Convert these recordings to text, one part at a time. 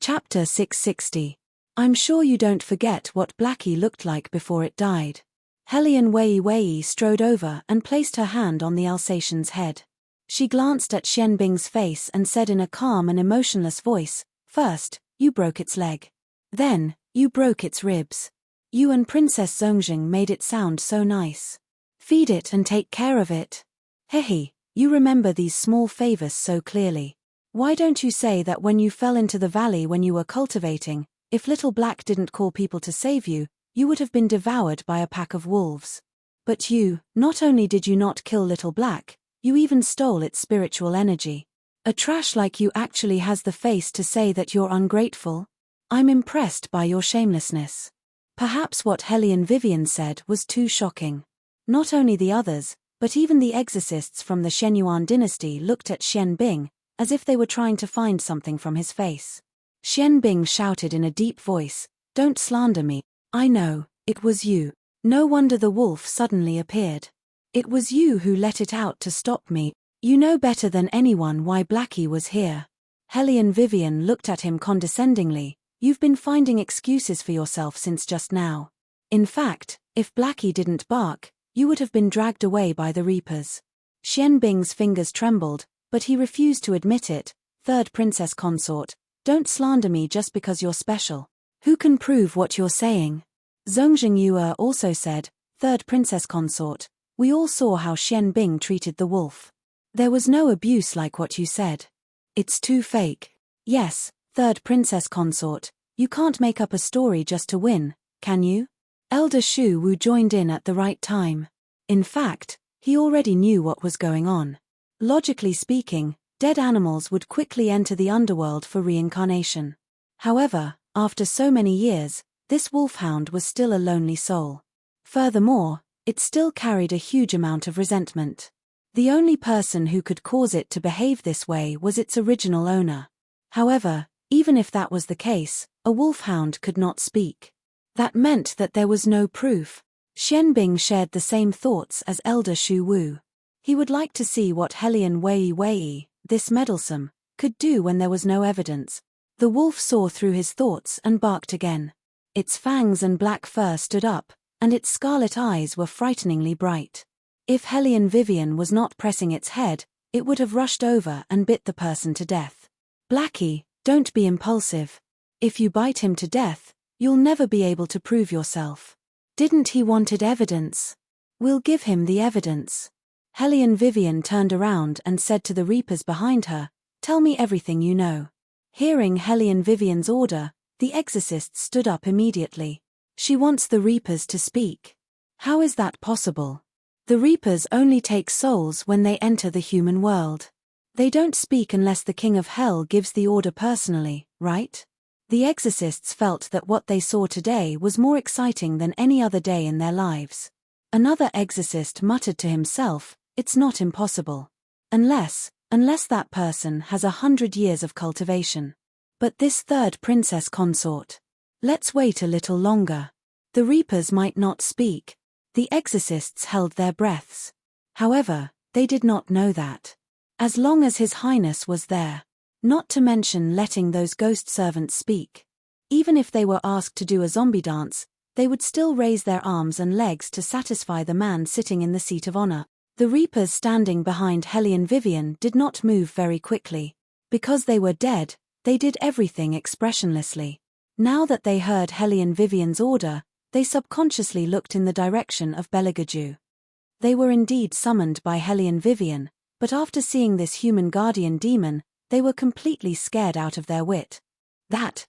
Chapter 660. I'm sure you don't forget what Blackie looked like before it died. Hellion Wei strode over and placed her hand on the Alsatian's head. She glanced at Xian Bing's face and said in a calm and emotionless voice, "First, you broke its leg. Then, you broke its ribs. You and Princess Zhongjing made it sound so nice. Feed it and take care of it. Hehe, you remember these small favors so clearly. Why don't you say that when you fell into the valley when you were cultivating, if Little Black didn't call people to save you, you would have been devoured by a pack of wolves. But you, not only did you not kill Little Black, you even stole its spiritual energy. A trash like you actually has the face to say that you're ungrateful? I'm impressed by your shamelessness." Perhaps what Hellion Vivian said was too shocking. Not only the others, but even the exorcists from the Shenyuan dynasty looked at Xian Bing, as if they were trying to find something from his face. Xian Bing shouted in a deep voice, "Don't slander me. I know, it was you. No wonder the wolf suddenly appeared. It was you who let it out to stop me. You know better than anyone why Blackie was here." Hellion Vivian looked at him condescendingly. "You've been finding excuses for yourself since just now. In fact, if Blackie didn't bark, you would have been dragged away by the reapers." Xian Bing's fingers trembled, but he refused to admit it. "Third Princess Consort, don't slander me just because you're special. Who can prove what you're saying?" Zhongjing Yue also said, "Third Princess Consort, we all saw how Xian Bing treated the wolf. There was no abuse like what you said. It's too fake." "Yes, Third Princess Consort, you can't make up a story just to win, can you?" Elder Shu Wu joined in at the right time. In fact, he already knew what was going on. Logically speaking, dead animals would quickly enter the underworld for reincarnation. However, after so many years, this wolfhound was still a lonely soul. Furthermore, it still carried a huge amount of resentment. The only person who could cause it to behave this way was its original owner. However, even if that was the case, a wolfhound could not speak. That meant that there was no proof. Xian Bing shared the same thoughts as Elder Shu Wu. He would like to see what Hellion Wei, this meddlesome, could do when there was no evidence. The wolf saw through his thoughts and barked again. Its fangs and black fur stood up, and its scarlet eyes were frighteningly bright. If Hellion Vivian was not pressing its head, it would have rushed over and bit the person to death. "Blackie, don't be impulsive. If you bite him to death, you'll never be able to prove yourself. Didn't he wanted evidence? We'll give him the evidence." Hellion Vivian turned around and said to the reapers behind her, "Tell me everything you know." Hearing Hellion Vivian's order, the exorcist stood up immediately. "She wants the reapers to speak. How is that possible? The reapers only take souls when they enter the human world. They don't speak unless the King of Hell gives the order personally, right?" The exorcists felt that what they saw today was more exciting than any other day in their lives. Another exorcist muttered to himself, "It's not impossible. Unless that person has 100 years of cultivation. But this third princess consort. Let's wait a little longer. The reapers might not speak." The exorcists held their breaths. However, they did not know that. As long as His Highness was there. Not to mention letting those ghost servants speak. Even if they were asked to do a zombie dance, they would still raise their arms and legs to satisfy the man sitting in the seat of honor. The reapers standing behind Hellion Vivian did not move very quickly. Because they were dead, they did everything expressionlessly. Now that they heard Hellion Vivian's order, they subconsciously looked in the direction of Beligaju. They were indeed summoned by Hellion Vivian, but after seeing this human guardian demon, they were completely scared out of their wit. That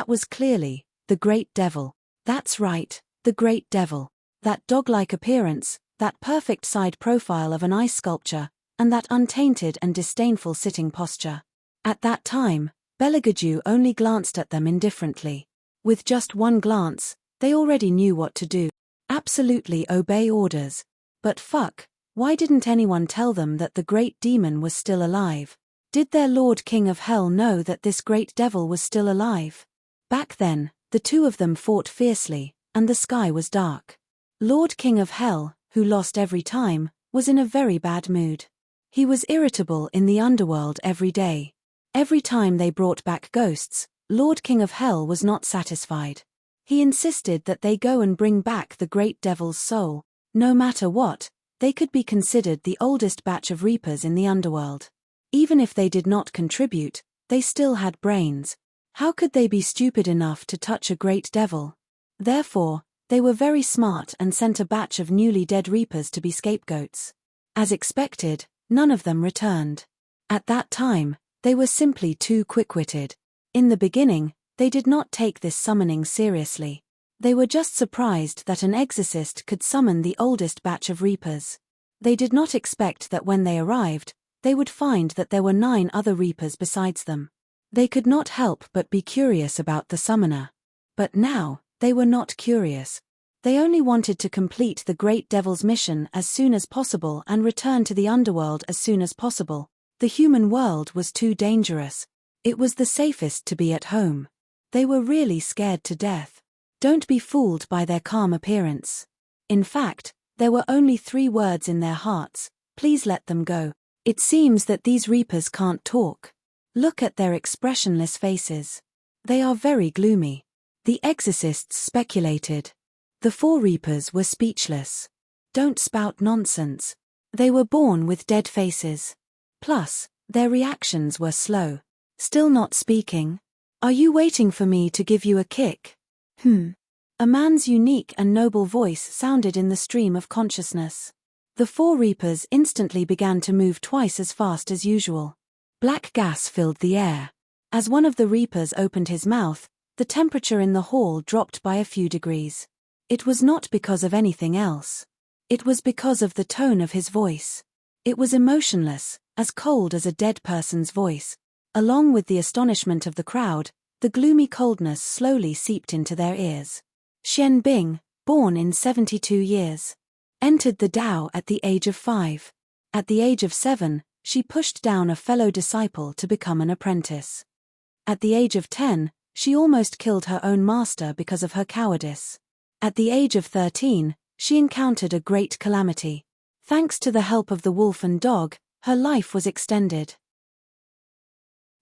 was clearly the Great Devil. That's right, the Great Devil. That dog-like appearance, that perfect side profile of an ice sculpture, and that untainted and disdainful sitting posture. At that time, Beligaju only glanced at them indifferently. With just one glance, they already knew what to do. Absolutely obey orders. But fuck, why didn't anyone tell them that the great demon was still alive? Did their Lord King of Hell know that this great devil was still alive? Back then, the two of them fought fiercely, and the sky was dark. Lord King of Hell, who lost every time, was in a very bad mood. He was irritable in the underworld every day. Every time they brought back ghosts, Lord King of Hell was not satisfied. He insisted that they go and bring back the great devil's soul. No matter what, they could be considered the oldest batch of reapers in the underworld. Even if they did not contribute, they still had brains. How could they be stupid enough to touch a great devil? Therefore, they were very smart and sent a batch of newly dead reapers to be scapegoats. As expected, none of them returned. At that time, they were simply too quick-witted. In the beginning, they did not take this summoning seriously. They were just surprised that an exorcist could summon the oldest batch of reapers. They did not expect that when they arrived, they would find that there were 9 other reapers besides them. They could not help but be curious about the summoner. But now, they were not curious. They only wanted to complete the great devil's mission as soon as possible and return to the underworld as soon as possible. The human world was too dangerous. It was the safest to be at home. They were really scared to death. Don't be fooled by their calm appearance. In fact, there were only 3 words in their hearts: please let them go. It seems that these reapers can't talk. Look at their expressionless faces. They are very gloomy. The exorcists speculated. The 4 reapers were speechless. Don't spout nonsense. They were born with dead faces. Plus, their reactions were slow. Still not speaking? Are you waiting for me to give you a kick? A man's unique and noble voice sounded in the stream of consciousness. The 4 reapers instantly began to move twice as fast as usual. Black gas filled the air. As one of the reapers opened his mouth, the temperature in the hall dropped by a few degrees. It was not because of anything else. It was because of the tone of his voice. It was emotionless, as cold as a dead person's voice. Along with the astonishment of the crowd, the gloomy coldness slowly seeped into their ears. Xian Bing, born in 72 years. Entered the Tao at the age of 5. At the age of 7, she pushed down a fellow disciple to become an apprentice. At the age of 10, she almost killed her own master because of her cowardice. At the age of 13, she encountered a great calamity. Thanks to the help of the wolf and dog, her life was extended.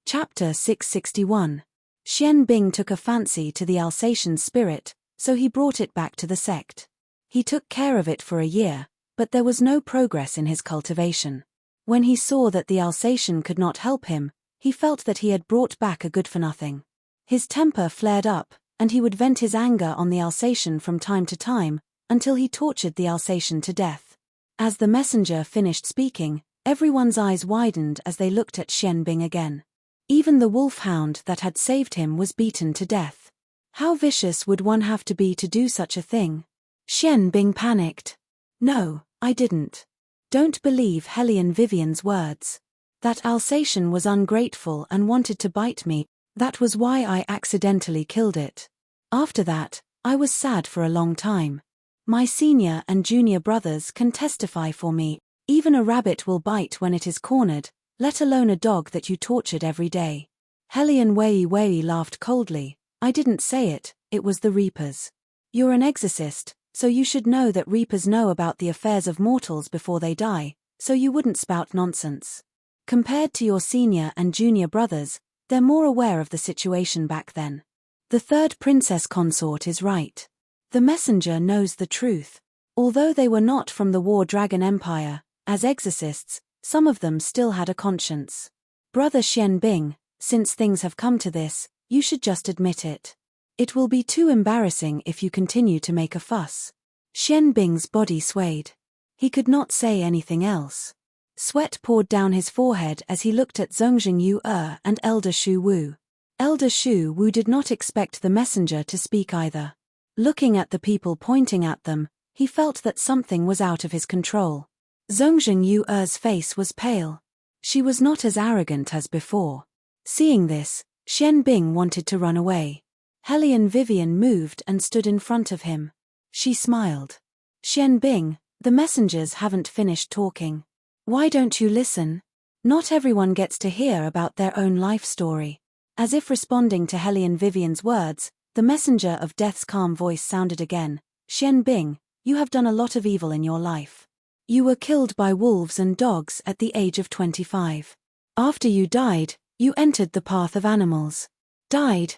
Chapter 661. Xian Bing took a fancy to the Alsatian spirit, so he brought it back to the sect. He took care of it for a year, but there was no progress in his cultivation. When he saw that the Alsatian could not help him, he felt that he had brought back a good-for-nothing. His temper flared up, and he would vent his anger on the Alsatian from time to time, until he tortured the Alsatian to death. As the messenger finished speaking, everyone's eyes widened as they looked at Xian Bing again. Even the wolfhound that had saved him was beaten to death. How vicious would one have to be to do such a thing? Xian Bing panicked. No, I didn't. Don't believe Hellion Vivian's words. That Alsatian was ungrateful and wanted to bite me, that was why I accidentally killed it. After that, I was sad for a long time. My senior and junior brothers can testify for me, even a rabbit will bite when it is cornered, let alone a dog that you tortured every day. Hellion Wei Wei laughed coldly. I didn't say it, it was the reapers. You're an exorcist, so you should know that reapers know about the affairs of mortals before they die, so you wouldn't spout nonsense. Compared to your senior and junior brothers, they're more aware of the situation back then. The 3rd princess consort is right. The messenger knows the truth. Although they were not from the War Dragon Empire, as exorcists, some of them still had a conscience. Brother Xian Bing, since things have come to this, you should just admit it. It will be too embarrassing if you continue to make a fuss. Xian Bing's body swayed. He could not say anything else. Sweat poured down his forehead as he looked at Zhongjing Yu and Elder Shu Wu. Elder Shu Wu did not expect the messenger to speak either. Looking at the people pointing at them, he felt that something was out of his control. Zhongjing Yu's face was pale. She was not as arrogant as before. Seeing this, Xian Bing wanted to run away. Hellion Vivian moved and stood in front of him. She smiled. Xian Bing, the messengers haven't finished talking. Why don't you listen? Not everyone gets to hear about their own life story. As if responding to Hellion Vivian's words, the messenger of death's calm voice sounded again. Xian Bing, you have done a lot of evil in your life. You were killed by wolves and dogs at the age of 25. After you died, you entered the path of animals. Died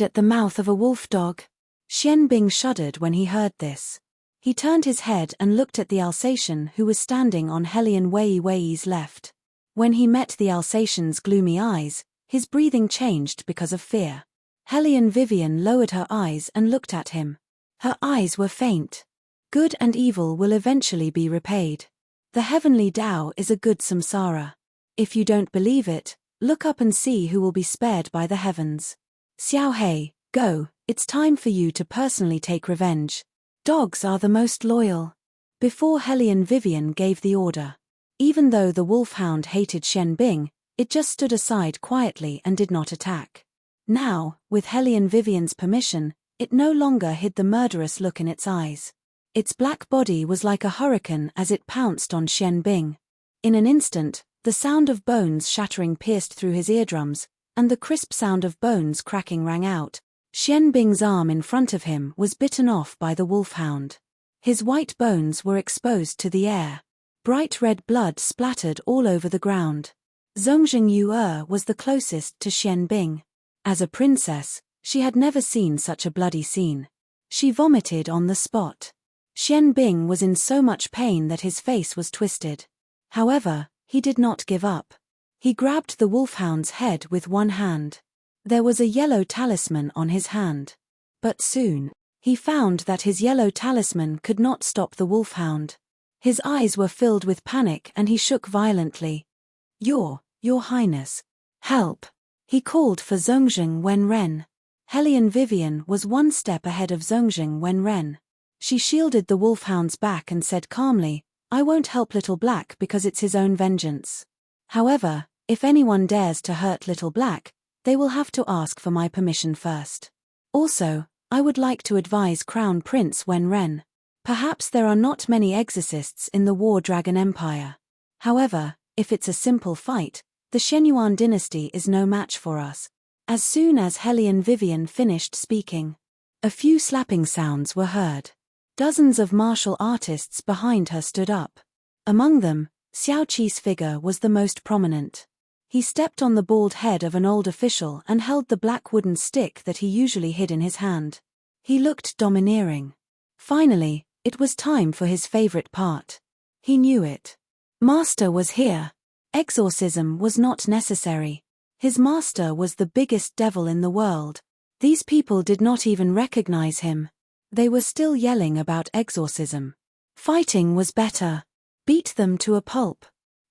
at the mouth of a wolf dog. Xian Bing shuddered when he heard this. He turned his head and looked at the Alsatian who was standing on Helian Wei Wei's left. When he met the Alsatian's gloomy eyes, his breathing changed because of fear. Helian Vivian lowered her eyes and looked at him. Her eyes were faint. Good and evil will eventually be repaid. The heavenly Tao is a good samsara. If you don't believe it, look up and see who will be spared by the heavens. Xiao Hei, go, it's time for you to personally take revenge. Dogs are the most loyal. Before Helian Vivian gave the order. Even though the wolfhound hated Xian Bing, it just stood aside quietly and did not attack. Now, with Helian Vivian's permission, it no longer hid the murderous look in its eyes. Its black body was like a hurricane as it pounced on Xian Bing. In an instant, the sound of bones shattering pierced through his eardrums, and the crisp sound of bones cracking rang out. Xian Bing's arm in front of him was bitten off by the wolfhound. His white bones were exposed to the air. Bright red blood splattered all over the ground. Zongjing Yu was the closest to Xian Bing. As a princess, she had never seen such a bloody scene. She vomited on the spot. Xian Bing was in so much pain that his face was twisted. However, he did not give up. He grabbed the wolfhound's head with one hand. There was a yellow talisman on his hand. But soon, he found that his yellow talisman could not stop the wolfhound. His eyes were filled with panic and he shook violently. Your Highness. Help! He called for Zongjing Wenren. Helian Vivian was one step ahead of Zongjing Wenren. She shielded the wolfhound's back and said calmly, I won't help Little Black because it's his own vengeance. However, if anyone dares to hurt Little Black, they will have to ask for my permission first. Also, I would like to advise Crown Prince Wenren. Perhaps there are not many exorcists in the War Dragon Empire. However, if it's a simple fight, the Shenyuan dynasty is no match for us. As soon as Helian Vivian finished speaking, a few slapping sounds were heard. Dozens of martial artists behind her stood up. Among them, Xiao Qi's figure was the most prominent. He stepped on the bald head of an old official and held the black wooden stick that he usually hid in his hand. He looked domineering. Finally, it was time for his favorite part. He knew it. Master was here. Exorcism was not necessary. His master was the biggest devil in the world. These people did not even recognize him. They were still yelling about exorcism. Fighting was better. Beat them to a pulp.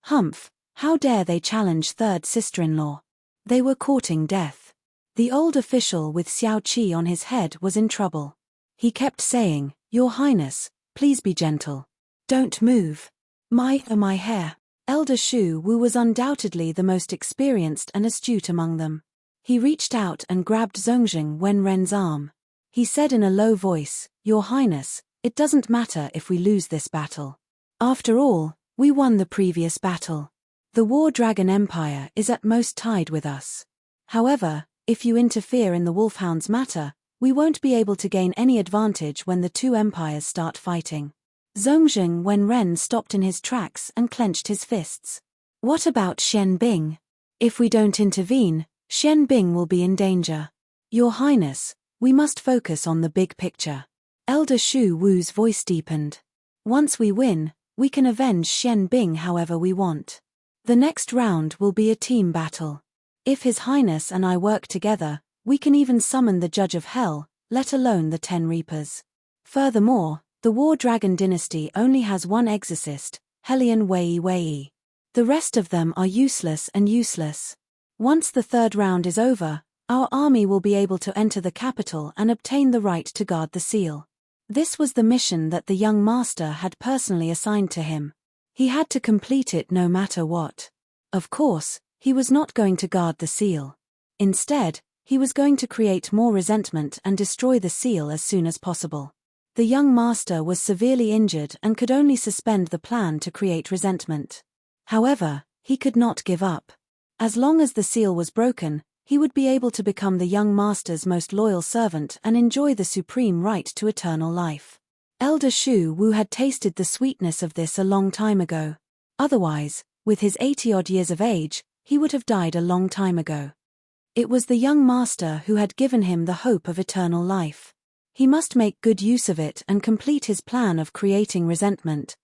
Humph, how dare they challenge third sister-in-law? They were courting death. The old official with Xiao Qi on his head was in trouble. He kept saying, Your Highness, please be gentle. Don't move. My hair. Elder Shu Wu was undoubtedly the most experienced and astute among them. He reached out and grabbed Zongjing Wenren's arm. He said in a low voice, Your Highness, it doesn't matter if we lose this battle. After all, we won the previous battle. The War Dragon Empire is at most tied with us. However, if you interfere in the Wolfhound's matter, we won't be able to gain any advantage when the two empires start fighting. Zongjing Wenren stopped in his tracks and clenched his fists. What about Xian Bing? If we don't intervene, Xian Bing will be in danger. Your Highness, we must focus on the big picture. Elder Shu Wu's voice deepened. Once we win, we can avenge Xian Bing however we want. The next round will be a team battle. If His Highness and I work together, we can even summon the Judge of Hell, let alone the 10 Reapers. Furthermore, the War Dragon dynasty only has one exorcist, Helian Wei Wei. The rest of them are useless. Once the third round is over, our army will be able to enter the capital and obtain the right to guard the seal. This was the mission that the young master had personally assigned to him. He had to complete it no matter what. Of course, he was not going to guard the seal. Instead, he was going to create more resentment and destroy the seal as soon as possible. The young master was severely injured and could only suspend the plan to create resentment. However, he could not give up. As long as the seal was broken, he would be able to become the young master's most loyal servant and enjoy the supreme right to eternal life. Elder Shu Wu had tasted the sweetness of this a long time ago. Otherwise, with his 80-odd years of age, he would have died a long time ago. It was the young master who had given him the hope of eternal life. He must make good use of it and complete his plan of creating resentment.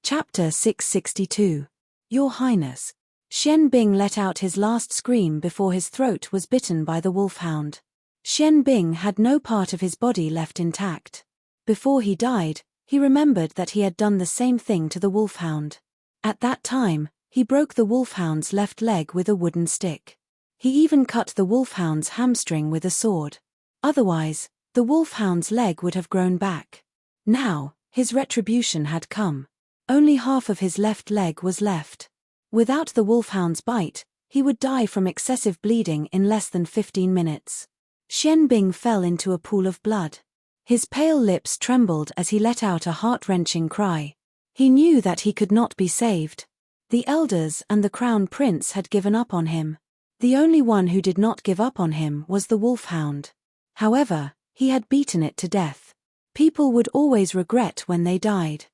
Chapter 662. Your Highness. Xian Bing let out his last scream before his throat was bitten by the wolfhound. Xian Bing had no part of his body left intact. Before he died, he remembered that he had done the same thing to the wolfhound. At that time, he broke the wolfhound's left leg with a wooden stick. He even cut the wolfhound's hamstring with a sword. Otherwise, the wolfhound's leg would have grown back. Now, his retribution had come. Only half of his left leg was left. Without the wolfhound's bite, he would die from excessive bleeding in less than 15 minutes. Xian Bing fell into a pool of blood. His pale lips trembled as he let out a heart-wrenching cry. He knew that he could not be saved. The elders and the crown prince had given up on him. The only one who did not give up on him was the wolfhound. However, he had beaten it to death. People would always regret when they died.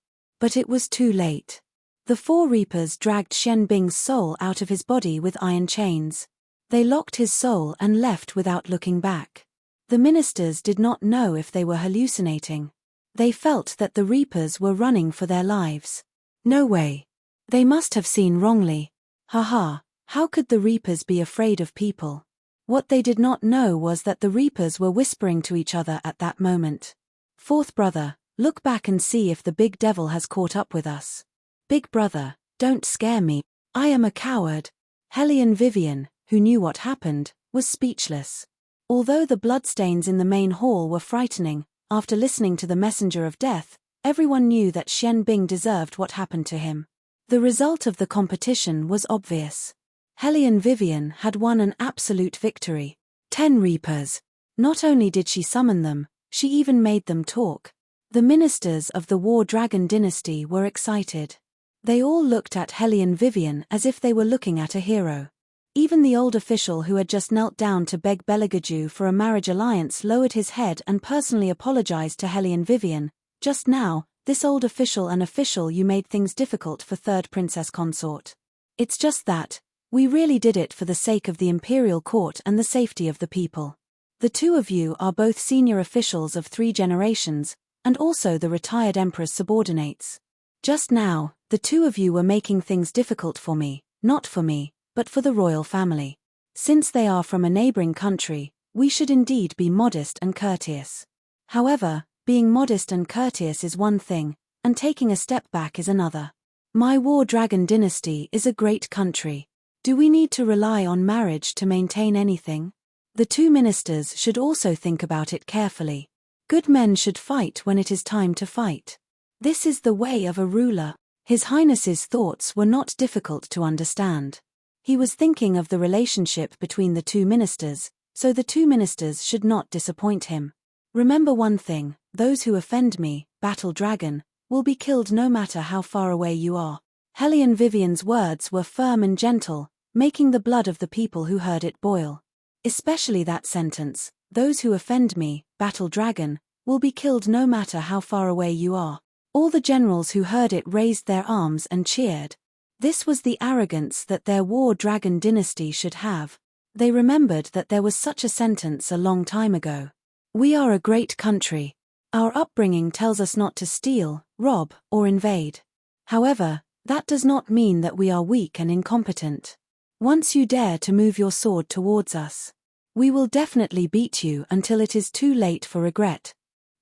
But it was too late. The four reapers dragged Xian Bing's soul out of his body with iron chains. They locked his soul and left without looking back. The ministers did not know if they were hallucinating. They felt that the reapers were running for their lives. No way. They must have seen wrongly. Haha, how could the reapers be afraid of people? What they did not know was that the reapers were whispering to each other at that moment. Fourth brother, look back and see if the big devil has caught up with us. Big brother, don't scare me. I am a coward. Hellion Vivian, who knew what happened, was speechless. Although the bloodstains in the main hall were frightening, after listening to the messenger of death, everyone knew that Xian Bing deserved what happened to him. The result of the competition was obvious. Hellion Vivian had won an absolute victory. 10 reapers. Not only did she summon them, she even made them talk. The ministers of the War Dragon dynasty were excited. They all looked at Hellion Vivian as if they were looking at a hero. Even the old official who had just knelt down to beg Beligaju for a marriage alliance lowered his head and personally apologized to Hellion Vivian. Just now, this old official and official, you made things difficult for third princess consort. It's just that, we really did it for the sake of the imperial court and the safety of the people. The two of you are both senior officials of 3 generations, and also the retired emperor's subordinates. Just now, the two of you were making things difficult for me, not for me, but for the royal family. Since they are from a neighboring country, we should indeed be modest and courteous. However, being modest and courteous is one thing, and taking a step back is another. My War Dragon dynasty is a great country. Do we need to rely on marriage to maintain anything? The two ministers should also think about it carefully. Good men should fight when it is time to fight. This is the way of a ruler. His Highness's thoughts were not difficult to understand. He was thinking of the relationship between the two ministers, so the two ministers should not disappoint him. Remember one thing, those who offend me, Battle Dragon, will be killed no matter how far away you are. Hellion Vivian's words were firm and gentle, making the blood of the people who heard it boil. Especially that sentence, those who offend me, Battle Dragon, will be killed no matter how far away you are. All the generals who heard it raised their arms and cheered. This was the arrogance that their War Dragon dynasty should have. They remembered that there was such a sentence a long time ago. We are a great country. Our upbringing tells us not to steal, rob, or invade. However, that does not mean that we are weak and incompetent. Once you dare to move your sword towards us, we will definitely beat you until it is too late for regret.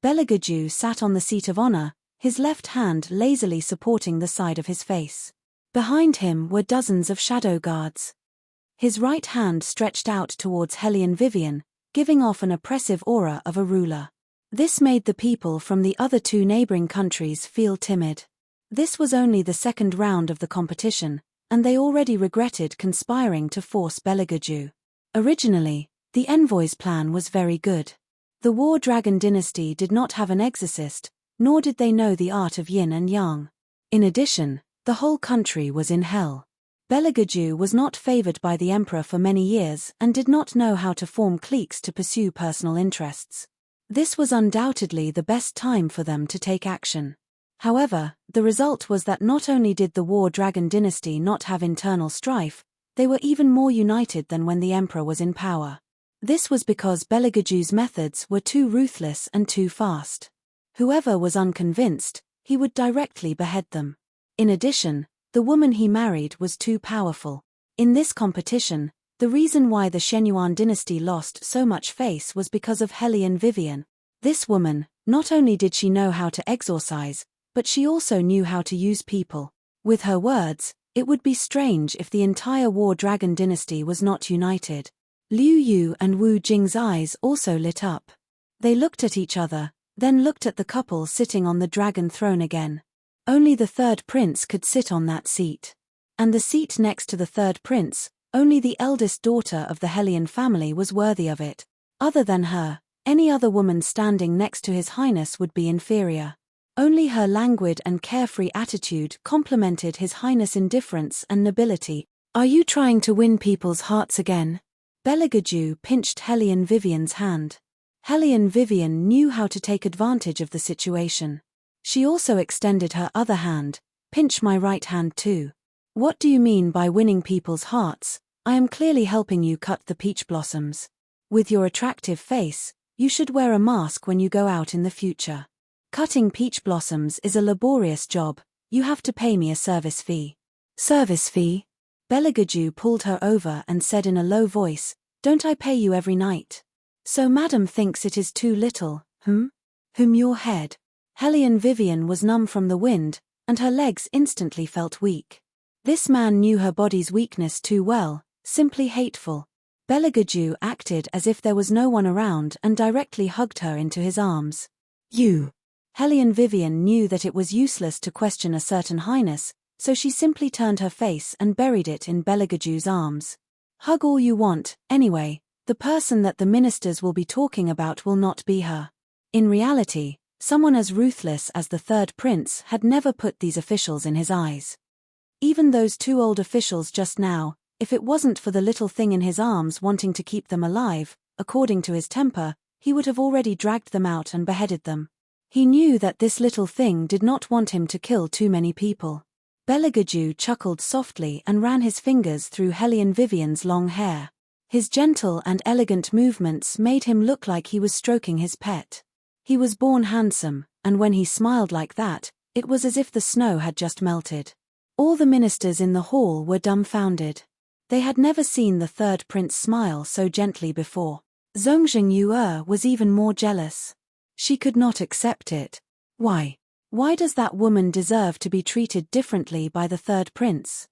Beligaju sat on the seat of honor, his left hand lazily supporting the side of his face. Behind him were dozens of shadow guards. His right hand stretched out towards Hellion Vivian, giving off an oppressive aura of a ruler. This made the people from the other 2 neighboring countries feel timid. This was only the second round of the competition, and they already regretted conspiring to force Beligaju. Originally, the envoy's plan was very good. The War Dragon dynasty did not have an exorcist, nor did they know the art of yin and yang. In addition, the whole country was in hell. Beligaju was not favored by the emperor for many years and did not know how to form cliques to pursue personal interests. This was undoubtedly the best time for them to take action. However, the result was that not only did the War Dragon dynasty not have internal strife, They were even more united than when the emperor was in power. This was because Belegaju's methods were too ruthless and too fast. Whoever was unconvinced, he would directly behead them. In addition, the woman he married was too powerful. In this competition, the reason why the Shenyuan dynasty lost so much face was because of Helian Vivian. This woman, not only did she know how to exorcise, but she also knew how to use people. With her words, it would be strange if the entire War Dragon dynasty was not united. Liu Yu and Wu Jing's eyes also lit up. They looked at each other, then looked at the couple sitting on the dragon throne again. Only the third prince could sit on that seat. And the seat next to the third prince, only the eldest daughter of the Helian family was worthy of it. Other than her, any other woman standing next to His Highness would be inferior. Only her languid and carefree attitude complemented His Highness' indifference and nobility. "Are you trying to win people's hearts again?" Belegaju pinched Helian Vivian's hand. Helian Vivian knew how to take advantage of the situation. She also extended her other hand. "Pinch my right hand too." "What do you mean by winning people's hearts? I am clearly helping you cut the peach blossoms. With your attractive face, you should wear a mask when you go out in the future. Cutting peach blossoms is a laborious job. You have to pay me a service fee." "Service fee?" Belegaju pulled her over and said in a low voice, "Don't I pay you every night? So madam thinks it is too little, Your head." Helian Vivian was numb from the wind, and her legs instantly felt weak. This man knew her body's weakness too well, simply hateful. Belegaju acted as if there was no one around and directly hugged her into his arms. "You." Helian Vivian knew that it was useless to question a certain highness, so she simply turned her face and buried it in Belegaju's arms. "Hug all you want, anyway, the person that the ministers will be talking about will not be her." In reality, someone as ruthless as the third prince had never put these officials in his eyes. Even those two old officials just now, if it wasn't for the little thing in his arms wanting to keep them alive, according to his temper, he would have already dragged them out and beheaded them. He knew that this little thing did not want him to kill too many people. Belegaju chuckled softly and ran his fingers through Helian Vivian's long hair. His gentle and elegant movements made him look like he was stroking his pet. He was born handsome, and when he smiled like that, it was as if the snow had just melted. All the ministers in the hall were dumbfounded. They had never seen the third prince smile so gently before. Zhongzheng Yu'er was even more jealous. She could not accept it. Why? Why does that woman deserve to be treated differently by the third prince?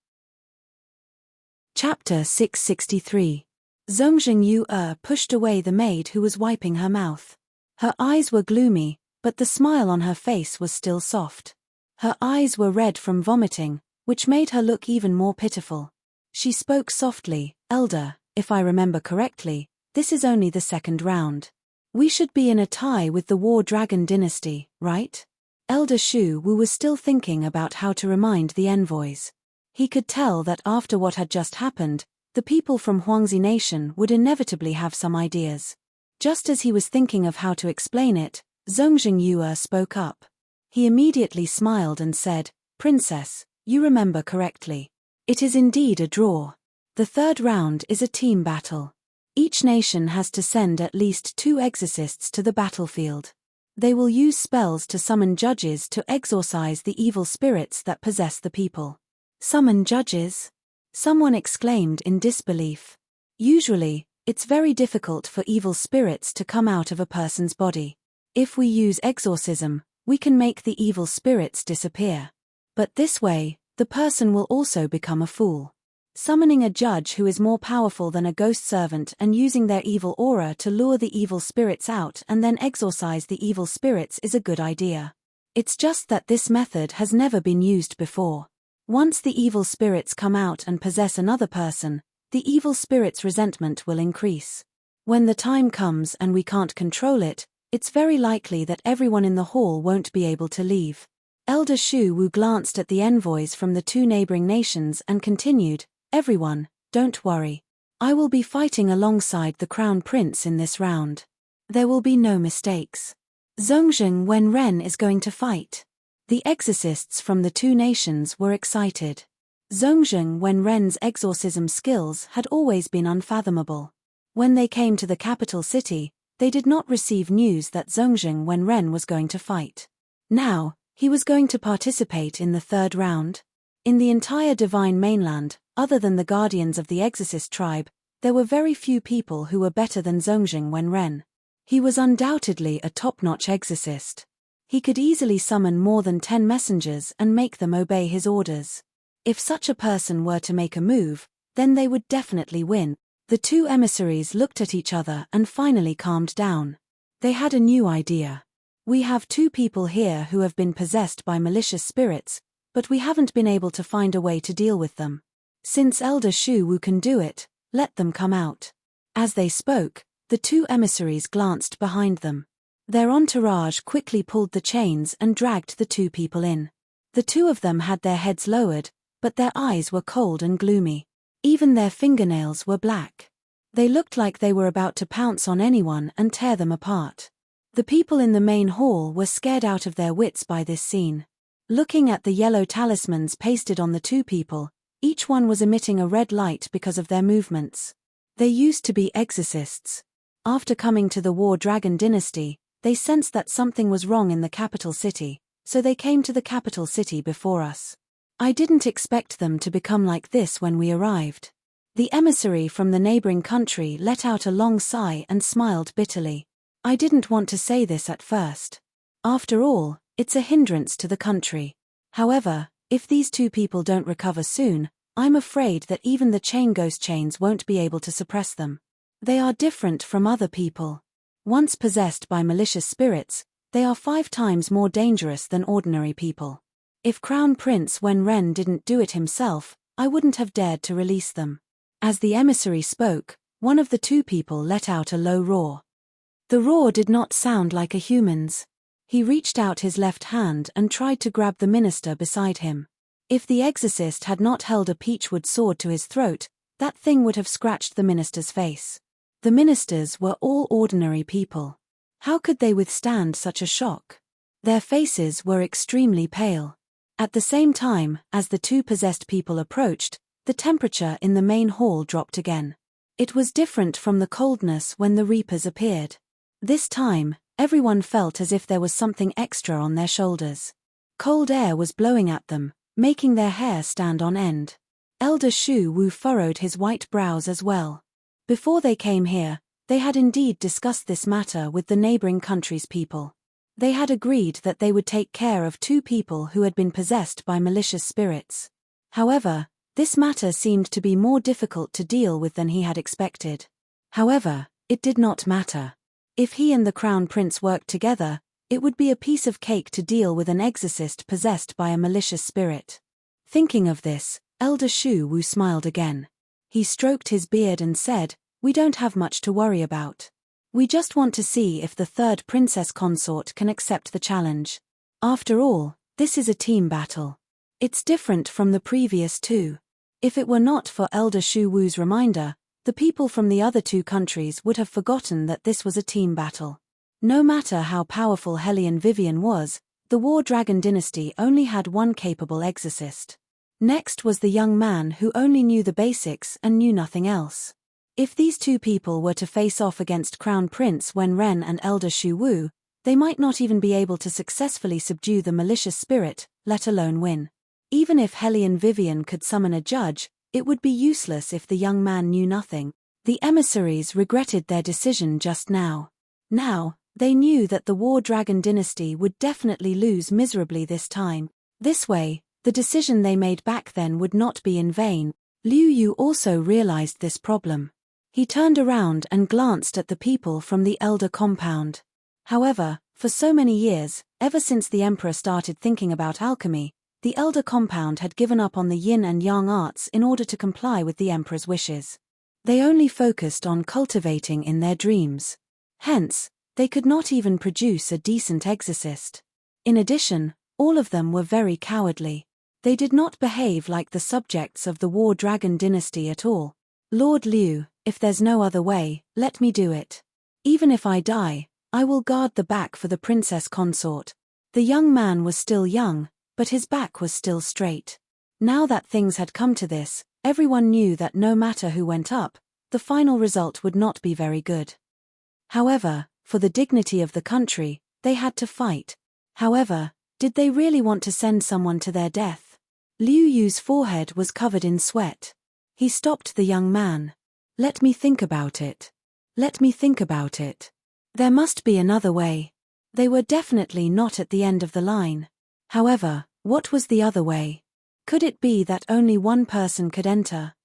Chapter 663. Zhongzheng Yu'er pushed away the maid who was wiping her mouth. Her eyes were gloomy, but the smile on her face was still soft. Her eyes were red from vomiting, which made her look even more pitiful. She spoke softly, "Elder, if I remember correctly, this is only the second round. We should be in a tie with the War Dragon dynasty, right?" Elder Shu Wu was still thinking about how to remind the envoys. He could tell that after what had just happened, the people from Huangzi Nation would inevitably have some ideas. Just as he was thinking of how to explain it, Zhongzheng Yu'er spoke up. He immediately smiled and said, "Princess, you remember correctly. It is indeed a draw. The third round is a team battle. Each nation has to send at least 2 exorcists to the battlefield. They will use spells to summon judges to exorcise the evil spirits that possess the people." "Summon judges?" someone exclaimed in disbelief. "Usually, it's very difficult for evil spirits to come out of a person's body. If we use exorcism, we can make the evil spirits disappear. But this way, the person will also become a fool. Summoning a judge who is more powerful than a ghost servant and using their evil aura to lure the evil spirits out and then exorcise the evil spirits is a good idea. It's just that this method has never been used before. Once the evil spirits come out and possess another person, the evil spirit's resentment will increase. When the time comes and we can't control it, it's very likely that everyone in the hall won't be able to leave." Elder Shu Wu glanced at the envoys from the 2 neighboring nations and continued, "Everyone, don't worry. I will be fighting alongside the Crown Prince in this round. There will be no mistakes. Zhongzheng Wenren is going to fight." The exorcists from the 2 nations were excited. Zhongzheng Wenren's exorcism skills had always been unfathomable. When they came to the capital city, they did not receive news that Zhongzheng Wenren was going to fight. Now, he was going to participate in the third round. In the entire Divine Mainland, other than the guardians of the Exorcist tribe, there were very few people who were better than Zhongzheng Wenren. He was undoubtedly a top-notch exorcist. He could easily summon more than 10 messengers and make them obey his orders. If such a person were to make a move, then they would definitely win. The two emissaries looked at each other and finally calmed down. They had a new idea. We have 2 people here who have been possessed by malicious spirits, but we haven't been able to find a way to deal with them. Since Elder Shu Wu can do it, let them come out. As they spoke, the 2 emissaries glanced behind them. Their entourage quickly pulled the chains and dragged the 2 people in. The 2 of them had their heads lowered, but their eyes were cold and gloomy. Even their fingernails were black. They looked like they were about to pounce on anyone and tear them apart. The people in the main hall were scared out of their wits by this scene. Looking at the yellow talismans pasted on the 2 people, each one was emitting a red light because of their movements. They used to be exorcists. After coming to the War Dragon dynasty, they sensed that something was wrong in the capital city, so they came to the capital city before us. I didn't expect them to become like this when we arrived. The emissary from the neighboring country let out a long sigh and smiled bitterly. I didn't want to say this at first. After all, it's a hindrance to the country. However, if these 2 people don't recover soon, I'm afraid that even the chain ghost chains won't be able to suppress them. They are different from other people. Once possessed by malicious spirits, they are 5 times more dangerous than ordinary people. If Crown Prince Wenren didn't do it himself, I wouldn't have dared to release them. As the emissary spoke, one of the 2 people let out a low roar. The roar did not sound like a human's. He reached out his left hand and tried to grab the minister beside him. If the exorcist had not held a peachwood sword to his throat, that thing would have scratched the minister's face. The ministers were all ordinary people. How could they withstand such a shock? Their faces were extremely pale. At the same time, as the 2 possessed people approached, the temperature in the main hall dropped again. It was different from the coldness when the reapers appeared. This time, everyone felt as if there was something extra on their shoulders. Cold air was blowing at them, making their hair stand on end. Elder Shu Wu furrowed his white brows as well. Before they came here, they had indeed discussed this matter with the neighboring country's people. They had agreed that they would take care of 2 people who had been possessed by malicious spirits. However, this matter seemed to be more difficult to deal with than he had expected. However, it did not matter. If he and the Crown Prince worked together, it would be a piece of cake to deal with an exorcist possessed by a malicious spirit. Thinking of this, Elder Shu Wu smiled again. He stroked his beard and said, "We don't have much to worry about. We just want to see if the 3rd princess consort can accept the challenge. After all, this is a team battle. It's different from the previous 2. If it were not for Elder Shu Wu's reminder, the people from the other 2 countries would have forgotten that this was a team battle. No matter how powerful Hellion Vivian was, the War Dragon dynasty only had 1 capable exorcist. Next was the young man who only knew the basics and knew nothing else. If these 2 people were to face off against Crown Prince Wenren and Elder Shu Wu, they might not even be able to successfully subdue the malicious spirit, let alone win. Even if Hellion Vivian could summon a judge, it would be useless if the young man knew nothing. The emissaries regretted their decision just now. Now, they knew that the War Dragon dynasty would definitely lose miserably this time. This way, the decision they made back then would not be in vain. Liu Yu also realized this problem. He turned around and glanced at the people from the Elder compound. However, for so many years, ever since the Emperor started thinking about alchemy, the Elder compound had given up on the yin and yang arts in order to comply with the Emperor's wishes. They only focused on cultivating in their dreams. Hence, they could not even produce a decent exorcist. In addition, all of them were very cowardly. They did not behave like the subjects of the War Dragon dynasty at all. Lord Liu, if there's no other way, let me do it. Even if I die, I will guard the back for the princess consort. The young man was still young, but his back was still straight. Now that things had come to this, everyone knew that no matter who went up, the final result would not be very good. However, for the dignity of the country, they had to fight. However, did they really want to send someone to their death? Liu Yu's forehead was covered in sweat. He stopped the young man. Let me think about it. Let me think about it. There must be another way. They were definitely not at the end of the line. However, what was the other way? Could it be that only one person could enter?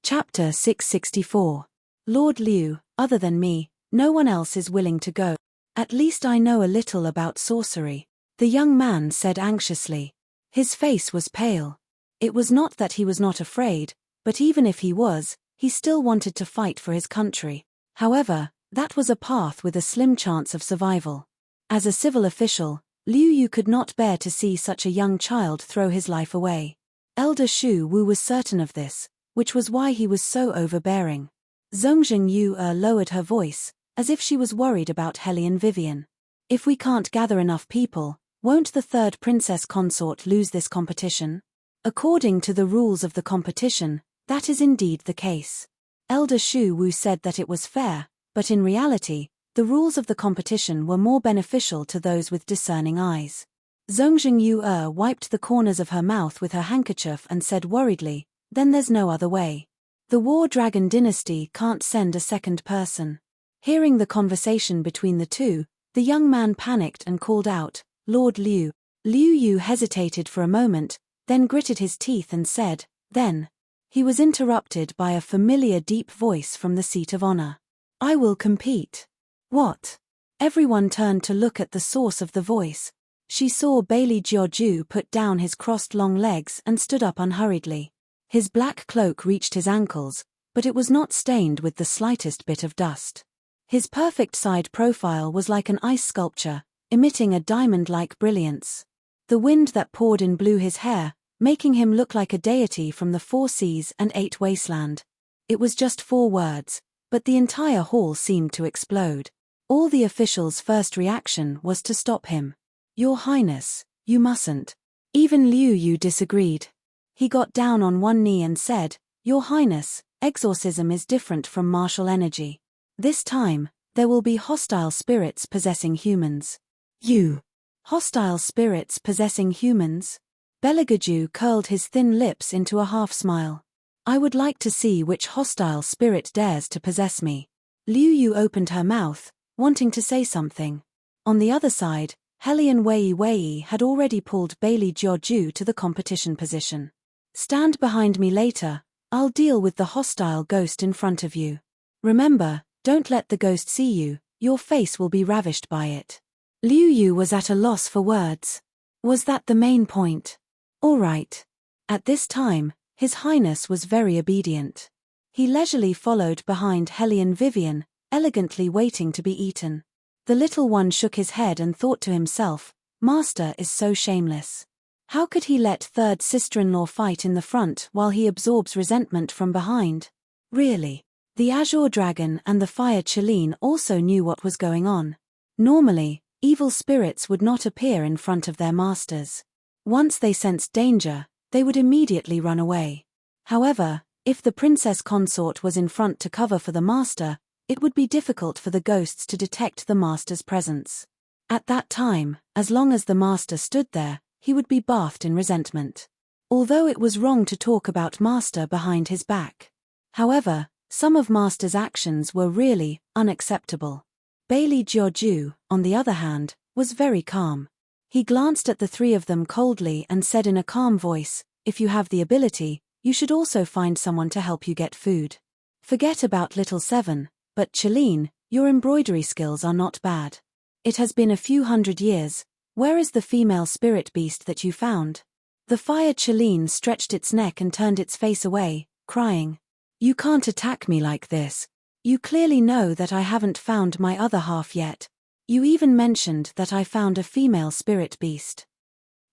Chapter 664. Lord Liu, other than me, no one else is willing to go. At least I know a little about sorcery, the young man said anxiously. His face was pale. It was not that he was not afraid, but even if he was, he still wanted to fight for his country. However, that was a path with a slim chance of survival. As a civil official, Liu Yu could not bear to see such a young child throw his life away. Elder Shu Wu was certain of this, which was why he was so overbearing. Zhongzheng Yu lowered her voice, as if she was worried about Hellion Vivian. If we can't gather enough people, won't the third princess consort lose this competition? According to the rules of the competition, that is indeed the case. Elder Shu Wu said that it was fair, but in reality, the rules of the competition were more beneficial to those with discerning eyes. Zhongzheng Yu wiped the corners of her mouth with her handkerchief and said worriedly, then there's no other way. The War Dragon dynasty can't send a second person. Hearing the conversation between the two, the young man panicked and called out, Lord Liu. Liu Yu hesitated for a moment, then gritted his teeth and said, then. He was interrupted by a familiar deep voice from the seat of honor. I will compete. What? Everyone turned to look at the source of the voice. She saw Bailey Jiaoju put down his crossed long legs and stood up unhurriedly. His black cloak reached his ankles, but it was not stained with the slightest bit of dust. His perfect side profile was like an ice sculpture, emitting a diamond-like brilliance. The wind that poured in blew his hair, making him look like a deity from the 4 seas and 8 wasteland. It was just 4 words, but the entire hall seemed to explode. All the officials' first reaction was to stop him. Your Highness, you mustn't. Even Liu Yu disagreed. He got down on one knee and said, Your Highness, exorcism is different from martial energy. This time, there will be hostile spirits possessing humans. You. Hostile spirits possessing humans? Beligaju curled his thin lips into a half-smile. I would like to see which hostile spirit dares to possess me. Liu Yu opened her mouth, wanting to say something. On the other side, Hellion Wei had already pulled Bailey Jiaoju to the competition position. Stand behind me later, I'll deal with the hostile ghost in front of you. Remember, don't let the ghost see you, your face will be ravished by it. Liu Yu was at a loss for words. Was that the main point? All right. At this time, His Highness was very obedient. He leisurely followed behind Hellion Vivian, elegantly waiting to be eaten. The little one shook his head and thought to himself, Master is so shameless. How could he let third sister-in-law fight in the front while he absorbs resentment from behind? Really? The Azure Dragon and the Fire Cheline also knew what was going on. Normally, evil spirits would not appear in front of their masters. Once they sensed danger, they would immediately run away. However, if the princess consort was in front to cover for the master, it would be difficult for the ghosts to detect the master's presence. At that time, as long as the master stood there, he would be bathed in resentment. Although it was wrong to talk about master behind his back. However, some of master's actions were really unacceptable. Bailey Jiaoju, on the other hand, was very calm. He glanced at the 3 of them coldly and said in a calm voice, if you have the ability, you should also find someone to help you get food. Forget about little 7, but Cheline, your embroidery skills are not bad. It has been a few hundred years. Where is the female spirit beast that you found? The Fire Cheline stretched its neck and turned its face away, crying. You can't attack me like this. You clearly know that I haven't found my other half yet. You even mentioned that I found a female spirit beast.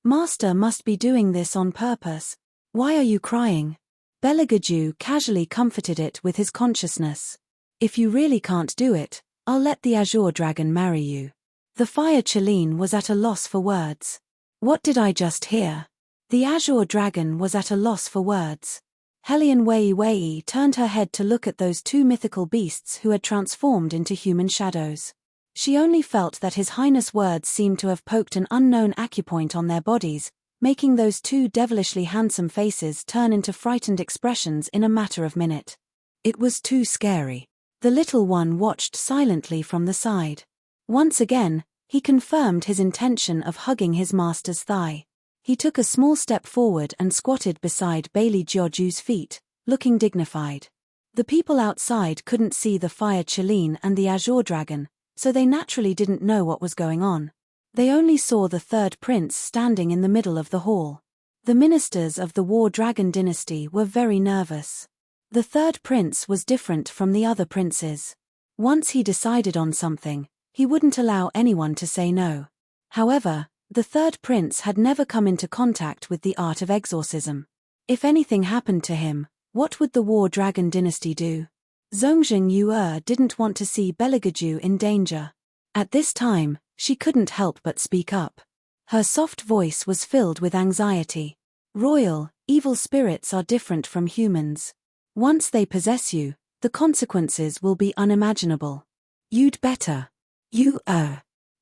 Master must be doing this on purpose. Why are you crying? Beligaju casually comforted it with his consciousness. If you really can't do it, I'll let the Azure Dragon marry you. The Fire Cheline was at a loss for words. What did I just hear? The azure dragon was at a loss for words. Hellion Wei Wei turned her head to look at those two mythical beasts who had transformed into human shadows. She only felt that His Highness' words seemed to have poked an unknown acupoint on their bodies, making those two devilishly handsome faces turn into frightened expressions in a matter of minute. It was too scary. The little one watched silently from the side. Once again, he confirmed his intention of hugging his master's thigh. He took a small step forward and squatted beside Bailey Jiaoju's feet, looking dignified. The people outside couldn't see the fire Chiline and the azure dragon, so they naturally didn't know what was going on. They only saw the third prince standing in the middle of the hall. The ministers of the War Dragon dynasty were very nervous. The third prince was different from the other princes. Once he decided on something, he wouldn't allow anyone to say no. However, the third prince had never come into contact with the art of exorcism. If anything happened to him, what would the War Dragon dynasty do? Zongjing Yu'er didn't want to see Beligaju in danger. At this time, she couldn't help but speak up. Her soft voice was filled with anxiety. Royal, evil spirits are different from humans. Once they possess you, the consequences will be unimaginable. You'd better.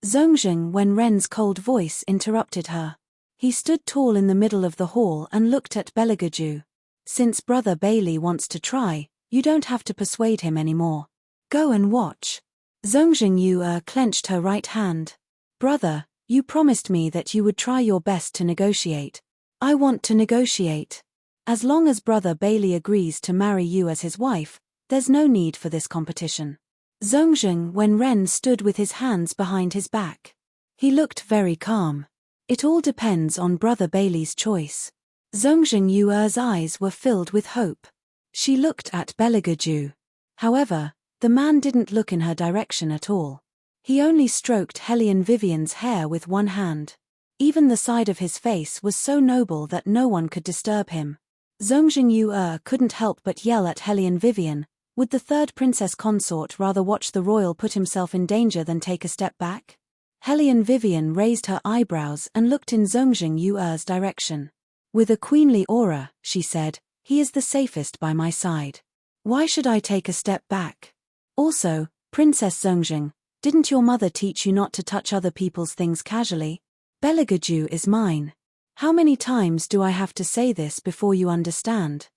Zongjing Wenren's cold voice interrupted her. He stood tall in the middle of the hall and looked at Beligaju. Since Brother Bailey wants to try, you don't have to persuade him anymore. Go and watch. Zongjing Yu'er clenched her right hand. Brother, you promised me that you would try your best to negotiate. I want to negotiate. As long as Brother Bailey agrees to marry you as his wife, there's no need for this competition. Zongjing Wenren stood with his hands behind his back. He looked very calm. It all depends on Brother Bailey's choice. Zongjing Yu'er's eyes were filled with hope. She looked at Beligaju. However, the man didn't look in her direction at all. He only stroked Hellion Vivian's hair with one hand. Even the side of his face was so noble that no one could disturb him. Zongjing Yu'er couldn't help but yell at Hellion Vivian. Would the third Princess Consort rather watch the royal put himself in danger than take a step back? Hellion Vivian raised her eyebrows and looked in Zongjing Yu'er's direction. With a queenly aura, she said, he is the safest by my side. Why should I take a step back? Also, Princess Zongjing, didn't your mother teach you not to touch other people's things casually? Beligaju is mine. How many times do I have to say this before you understand?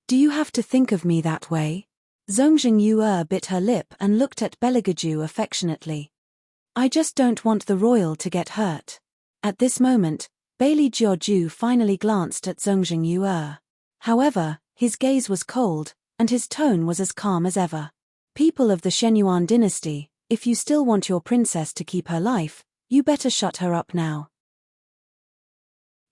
Do you have to think of me that way? Zongjing Yu'er bit her lip and looked at Beligaju affectionately. I just don't want the royal to get hurt. At this moment, Bailey Jiaoju finally glanced at Zongjing Yu'er. However, his gaze was cold, and his tone was as calm as ever. People of the Shenyuan dynasty, if you still want your princess to keep her life, you better shut her up now.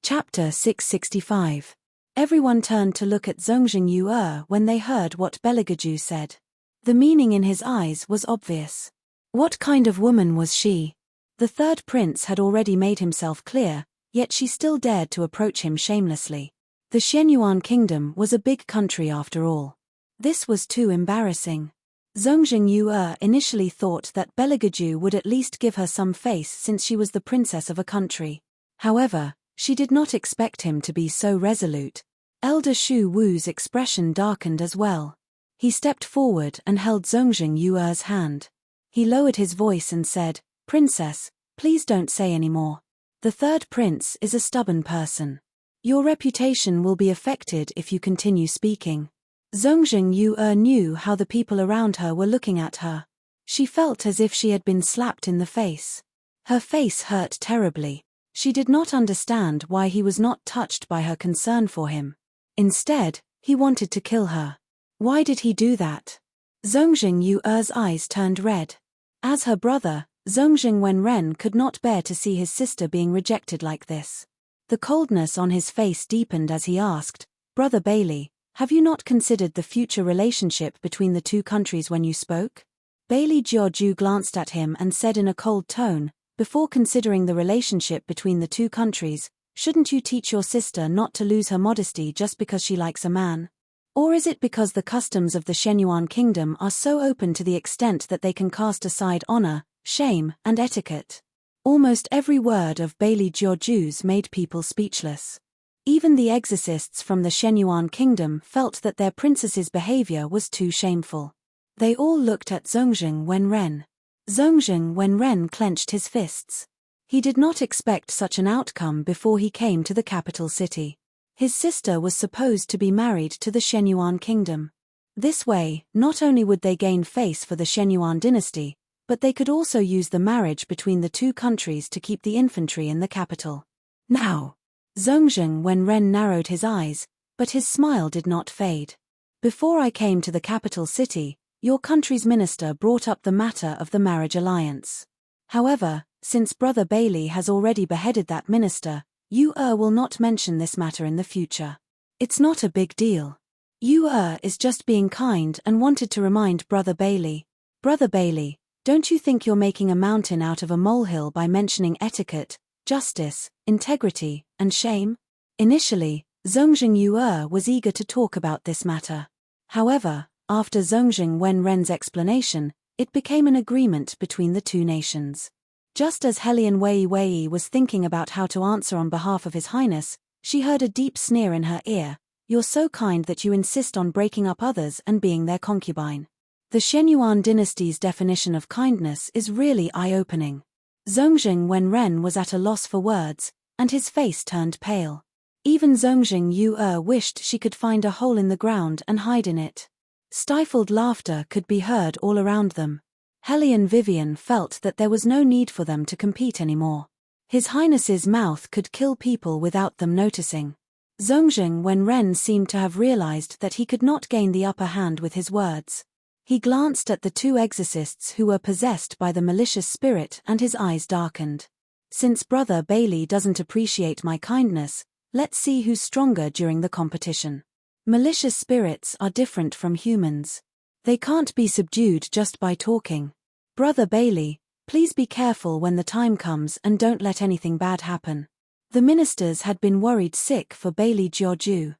Chapter 665. Everyone turned to look at Zongjing Yu'er when they heard what Beligaju said. The meaning in his eyes was obvious. What kind of woman was she? The third prince had already made himself clear, yet she still dared to approach him shamelessly. The Shenyuan kingdom was a big country after all. This was too embarrassing. Zongjing Yu'er initially thought that Beligaju would at least give her some face since she was the princess of a country. However, she did not expect him to be so resolute. Elder Shu Wu's expression darkened as well. He stepped forward and held Zongjing Yu'er's hand. He lowered his voice and said, Princess, please don't say any more. The third prince is a stubborn person. Your reputation will be affected if you continue speaking. Zongjing Yu'er knew how the people around her were looking at her. She felt as if she had been slapped in the face. Her face hurt terribly. She did not understand why he was not touched by her concern for him. Instead, he wanted to kill her. Why did he do that? Zongjing Yu'er's eyes turned red. As her brother, Zongjing Wenren could not bear to see his sister being rejected like this. The coldness on his face deepened as he asked, Brother Bailey, have you not considered the future relationship between the two countries when you spoke? Bailey Jiaoju glanced at him and said in a cold tone, before considering the relationship between the two countries, shouldn't you teach your sister not to lose her modesty just because she likes a man? Or is it because the customs of the Shenyuan kingdom are so open to the extent that they can cast aside honor, shame, and etiquette? Almost every word of Bailey Jiaoju's made people speechless. Even the exorcists from the Shenyuan kingdom felt that their princess's behavior was too shameful. They all looked at Zhongzheng Wenren. Zhongzheng Wenren clenched his fists. He did not expect such an outcome before he came to the capital city. His sister was supposed to be married to the Shenyuan kingdom. This way, not only would they gain face for the Shenyuan dynasty, but they could also use the marriage between the two countries to keep the infantry in the capital. Now, Zhongzheng Wenren narrowed his eyes, but his smile did not fade. Before I came to the capital city, your country's minister brought up the matter of the marriage alliance. However, since Brother Bailey has already beheaded that minister, Yu will not mention this matter in the future. It's not a big deal. Yu is just being kind and wanted to remind Brother Bailey. Brother Bailey, don't you think you're making a mountain out of a molehill by mentioning etiquette, justice, integrity, and shame? Initially, Zhongzheng Yu was eager to talk about this matter. However, after Zhongzheng Wenren's explanation, it became an agreement between the two nations. Just as Helian Wei was thinking about how to answer on behalf of His Highness, she heard a deep sneer in her ear. You're so kind that you insist on breaking up others and being their concubine. The Shenyuan dynasty's definition of kindness is really eye-opening. Zhongzheng Wenren was at a loss for words, and his face turned pale. Even Zhongzheng Yu wished she could find a hole in the ground and hide in it. Stifled laughter could be heard all around them. Helian Vivian felt that there was no need for them to compete anymore. His Highness's mouth could kill people without them noticing. Zhongzheng Wenren seemed to have realized that he could not gain the upper hand with his words. He glanced at the two exorcists who were possessed by the malicious spirit and his eyes darkened. Since Brother Bailey doesn't appreciate my kindness, let's see who's stronger during the competition. Malicious spirits are different from humans. They can't be subdued just by talking. Brother Bailey, please be careful when the time comes and don't let anything bad happen. The ministers had been worried sick for Bailey Jiaoju.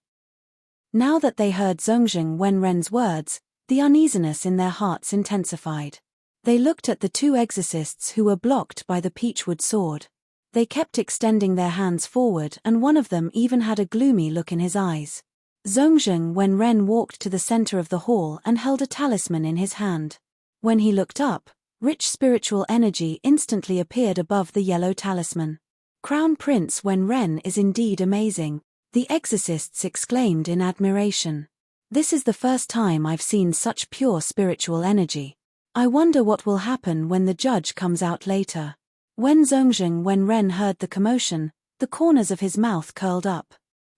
Now that they heard Zhongzheng Wenren's words, the uneasiness in their hearts intensified. They looked at the two exorcists who were blocked by the peachwood sword. They kept extending their hands forward and one of them even had a gloomy look in his eyes. Zhongzheng Wenren walked to the center of the hall and held a talisman in his hand. When he looked up, rich spiritual energy instantly appeared above the yellow talisman. Crown Prince Wenren is indeed amazing, the exorcists exclaimed in admiration. This is the first time I've seen such pure spiritual energy. I wonder what will happen when the judge comes out later. When Zhongzheng Wenren heard the commotion, the corners of his mouth curled up.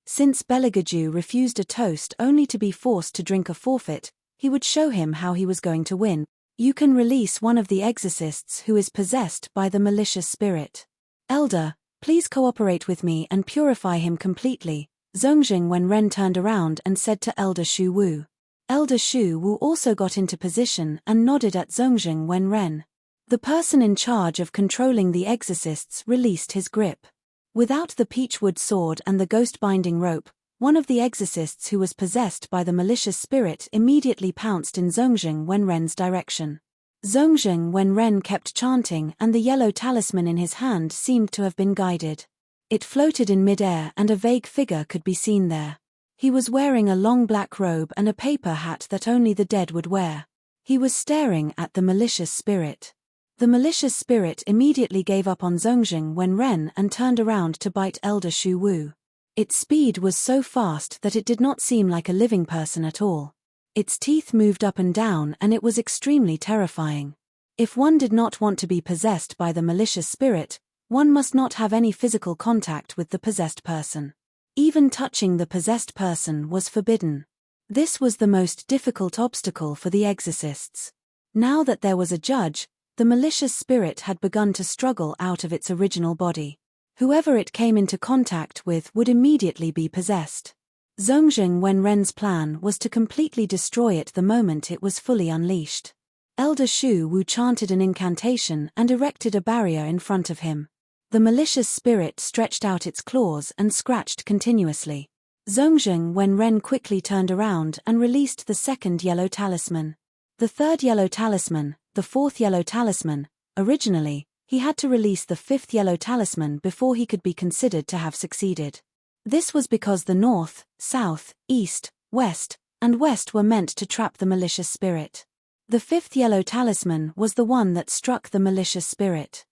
Since Beligaju refused a toast only to be forced to drink a forfeit, he would show him how he was going to win. You can release one of the exorcists who is possessed by the malicious spirit. Elder, please cooperate with me and purify him completely. Zhongzheng Wenren turned around and said to Elder Shu Wu. Elder Shu Wu also got into position and nodded at Zhongzheng Wenren. The person in charge of controlling the exorcists released his grip. Without the peachwood sword and the ghost-binding rope, one of the exorcists who was possessed by the malicious spirit immediately pounced in Zhongzheng Wenren's direction. Zhongzheng Wenren kept chanting and the yellow talisman in his hand seemed to have been guided. It floated in mid-air and a vague figure could be seen there. He was wearing a long black robe and a paper hat that only the dead would wear. He was staring at the malicious spirit. The malicious spirit immediately gave up on Zhongzheng Wenren and turned around to bite Elder Shu Wu. Its speed was so fast that it did not seem like a living person at all. Its teeth moved up and down and it was extremely terrifying. If one did not want to be possessed by the malicious spirit, one must not have any physical contact with the possessed person. Even touching the possessed person was forbidden. This was the most difficult obstacle for the exorcists. Now that there was a judge, the malicious spirit had begun to struggle out of its original body. Whoever it came into contact with would immediately be possessed. Zhongzheng Wenren's plan was to completely destroy it the moment it was fully unleashed. Elder Shu Wu chanted an incantation and erected a barrier in front of him. The malicious spirit stretched out its claws and scratched continuously. Zhongzheng Wenren quickly turned around and released the second yellow talisman. The third yellow talisman, the fourth yellow talisman, originally, He had to release the fifth yellow talisman before he could be considered to have succeeded. This was because the north, south, east, west, and west were meant to trap the malicious spirit. The fifth yellow talisman was the one that struck the malicious spirit.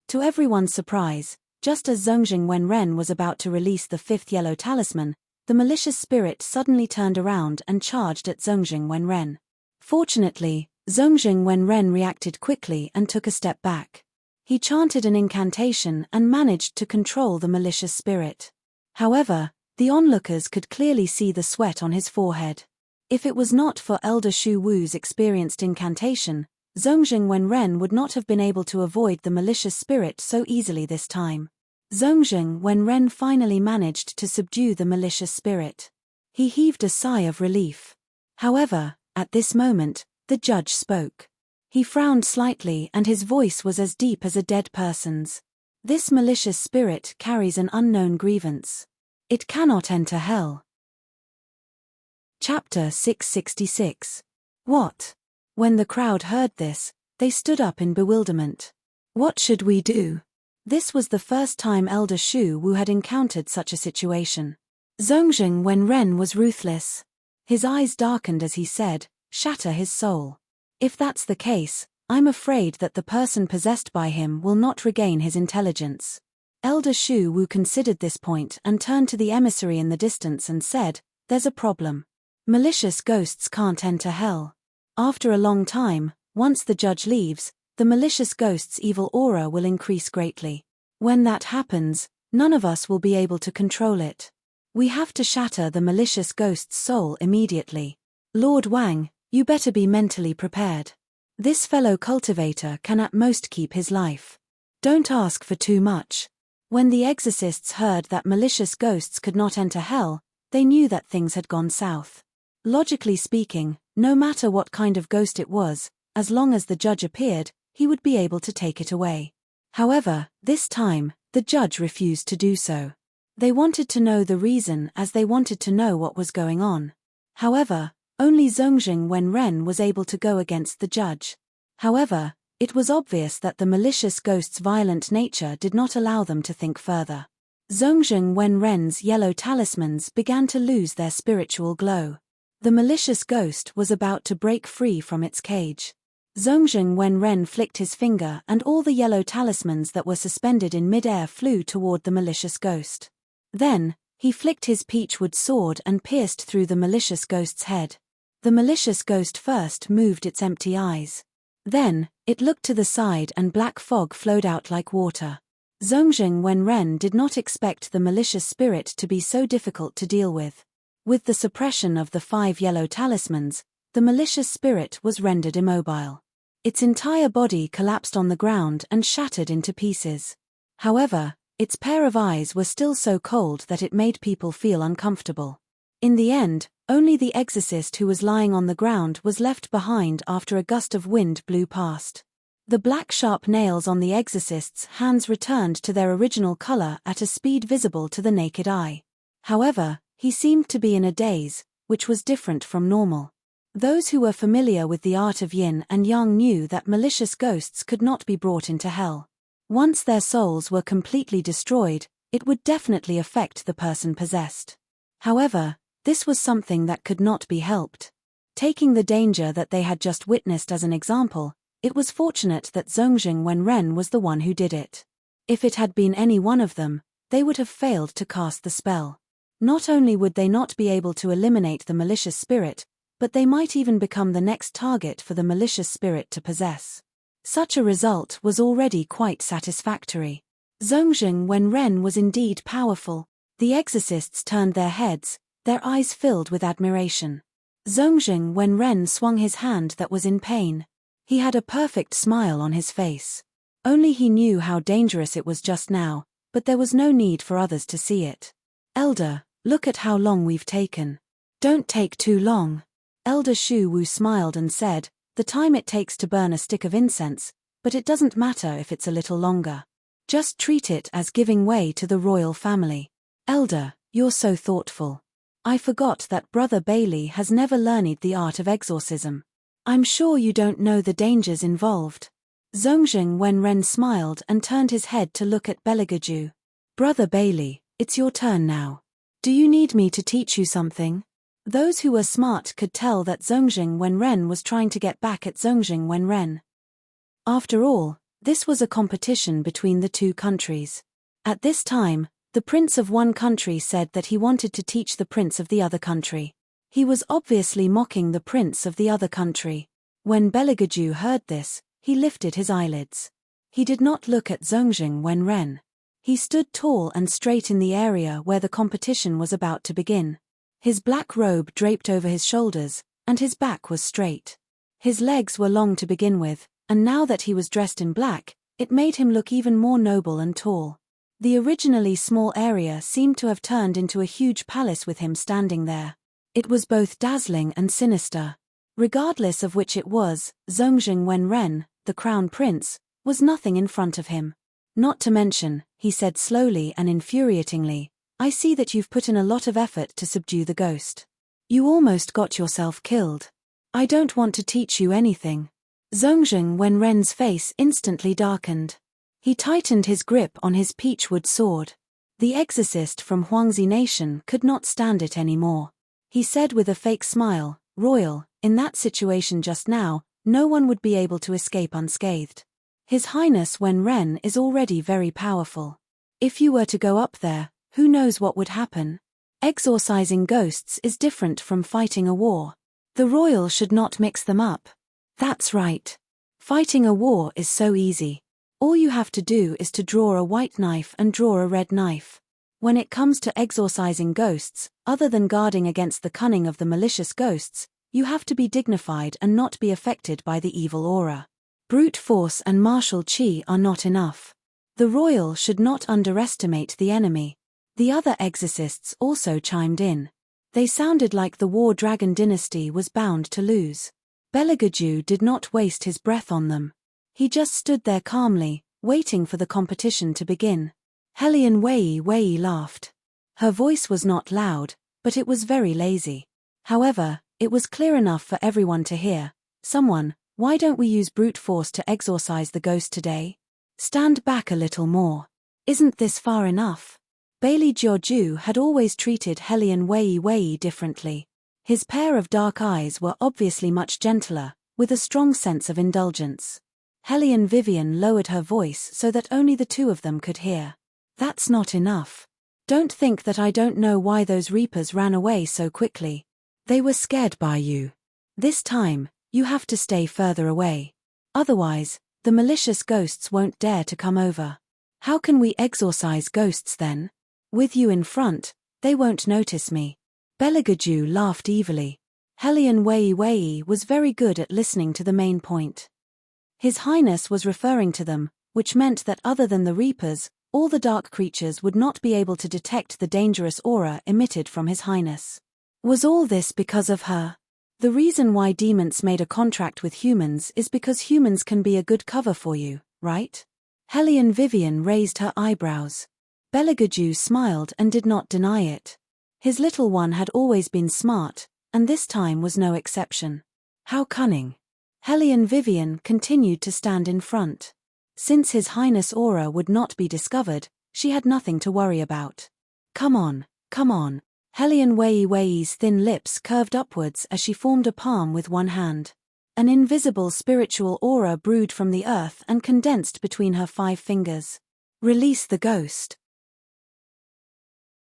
To everyone's surprise, just as Zongjing Wenren was about to release the fifth yellow talisman, the malicious spirit suddenly turned around and charged at Zongjing Wenren. Fortunately, Zongjing Wenren reacted quickly and took a step back. He chanted an incantation and managed to control the malicious spirit. However, the onlookers could clearly see the sweat on his forehead. If it was not for Elder Shu Wu's experienced incantation, Zongjing Wenren would not have been able to avoid the malicious spirit so easily this time. Zongjing Wenren finally managed to subdue the malicious spirit. He heaved a sigh of relief. However, at this moment, the judge spoke. He frowned slightly and his voice was as deep as a dead person's. This malicious spirit carries an unknown grievance. It cannot enter hell. Chapter 666. What? When the crowd heard this, they stood up in bewilderment. What should we do? This was the first time Elder Shu Wu had encountered such a situation. Zongjing Wenren was ruthless. His eyes darkened as he said, "Shatter his soul. If that's the case, I'm afraid that the person possessed by him will not regain his intelligence." Elder Shu Wu considered this point and turned to the emissary in the distance and said, "There's a problem. Malicious ghosts can't enter hell. After a long time, once the judge leaves, the malicious ghost's evil aura will increase greatly. When that happens, none of us will be able to control it. We have to shatter the malicious ghost's soul immediately. Lord Wang, you better be mentally prepared. This fellow cultivator can at most keep his life. Don't ask for too much." When the exorcists heard that malicious ghosts could not enter hell, they knew that things had gone south. Logically speaking, no matter what kind of ghost it was, as long as the judge appeared, he would be able to take it away. However, this time, the judge refused to do so. They wanted to know the reason as they wanted to know what was going on. However, only Zongjing Wenren was able to go against the judge. However, it was obvious that the malicious ghost's violent nature did not allow them to think further. Zongjing Wenren's yellow talismans began to lose their spiritual glow. The malicious ghost was about to break free from its cage. Zongjing Wenren flicked his finger and all the yellow talismans that were suspended in mid-air flew toward the malicious ghost. Then, he flicked his peachwood sword and pierced through the malicious ghost's head. The malicious ghost first moved its empty eyes. Then, it looked to the side and black fog flowed out like water. Zongjing Wenren did not expect the malicious spirit to be so difficult to deal with. With the suppression of the 5 yellow talismans, the malicious spirit was rendered immobile. Its entire body collapsed on the ground and shattered into pieces. However, its pair of eyes were still so cold that it made people feel uncomfortable. In the end, only the exorcist who was lying on the ground was left behind after a gust of wind blew past. The black sharp nails on the exorcist's hands returned to their original color at a speed visible to the naked eye. However, he seemed to be in a daze, which was different from normal. Those who were familiar with the art of yin and yang knew that malicious ghosts could not be brought into hell. Once their souls were completely destroyed, it would definitely affect the person possessed. However, this was something that could not be helped. Taking the danger that they had just witnessed as an example, it was fortunate that Zongjing Wenren was the one who did it. If it had been any one of them, they would have failed to cast the spell. Not only would they not be able to eliminate the malicious spirit, but they might even become the next target for the malicious spirit to possess. Such a result was already quite satisfactory. Zongjing Wenren was indeed powerful. The exorcists turned their heads, their eyes filled with admiration. Zongjing Wenren swung his hand that was in pain. He had a perfect smile on his face. Only he knew how dangerous it was just now, but there was no need for others to see it. "Elder, look at how long we've taken. Don't take too long." Elder Shu Wu smiled and said, "The time it takes to burn a stick of incense, but it doesn't matter if it's a little longer. Just treat it as giving way to the royal family." "Elder, you're so thoughtful. I forgot that Brother Bailey has never learned the art of exorcism. I'm sure you don't know the dangers involved." Zhongjing Wenren smiled and turned his head to look at Beligaju. Brother Bailey, it's your turn now. Do you need me to teach you something? Those who were smart could tell that Zhongjing Wenren was trying to get back at Zhongjing Wenren. After all, this was a competition between the two countries. At this time, the prince of one country said that he wanted to teach the prince of the other country. He was obviously mocking the prince of the other country. When Beligaju heard this, he lifted his eyelids. He did not look at Zhongjing Wenren. He stood tall and straight in the area where the competition was about to begin. His black robe draped over his shoulders, and his back was straight. His legs were long to begin with, and now that he was dressed in black, it made him look even more noble and tall. The originally small area seemed to have turned into a huge palace with him standing there. It was both dazzling and sinister. Regardless of which it was, Zhongjing Wenren, the crown prince, was nothing in front of him. Not to mention, he said slowly and infuriatingly, I see that you've put in a lot of effort to subdue the ghost. You almost got yourself killed. I don't want to teach you anything. Zhongjing Wenren's face instantly darkened. He tightened his grip on his peachwood sword. The exorcist from Huangzi Nation could not stand it anymore. He said with a fake smile, Royal, in that situation just now, no one would be able to escape unscathed. His Highness Wenren is already very powerful. If you were to go up there, who knows what would happen? Exorcising ghosts is different from fighting a war. The royal should not mix them up. That's right. Fighting a war is so easy. All you have to do is to draw a white knife and draw a red knife. When it comes to exorcising ghosts, other than guarding against the cunning of the malicious ghosts, you have to be dignified and not be affected by the evil aura. Brute force and martial chi are not enough. The royal should not underestimate the enemy. The other exorcists also chimed in. They sounded like the War Dragon dynasty was bound to lose. Beligaju did not waste his breath on them. He just stood there calmly, waiting for the competition to begin. Helian Wei laughed. Her voice was not loud, but it was very lazy. However, it was clear enough for everyone to hear. Someone, why don't we use brute force to exorcise the ghost today? Stand back a little more. Isn't this far enough? Bailey Jiaoju had always treated Helian Wei differently. His pair of dark eyes were obviously much gentler, with a strong sense of indulgence. Helian Vivian lowered her voice so that only the two of them could hear. That's not enough. Don't think that I don't know why those reapers ran away so quickly. They were scared by you. This time, you have to stay further away. Otherwise, the malicious ghosts won't dare to come over. How can we exorcise ghosts then? With you in front, they won't notice me. Beligaju laughed evilly. Helian Wei was very good at listening to the main point. His Highness was referring to them, which meant that other than the Reapers, all the dark creatures would not be able to detect the dangerous aura emitted from His Highness. Was all this because of her? The reason why demons made a contract with humans is because humans can be a good cover for you, right? Helian Vivian raised her eyebrows. Beligaju smiled and did not deny it. His little one had always been smart, and this time was no exception. How cunning. Helian Vivian continued to stand in front. Since His Highness' aura would not be discovered, she had nothing to worry about. Come on, come on. Helian Wei's thin lips curved upwards as she formed a palm with one hand. An invisible spiritual aura brewed from the earth and condensed between her 5 fingers. Release the ghost.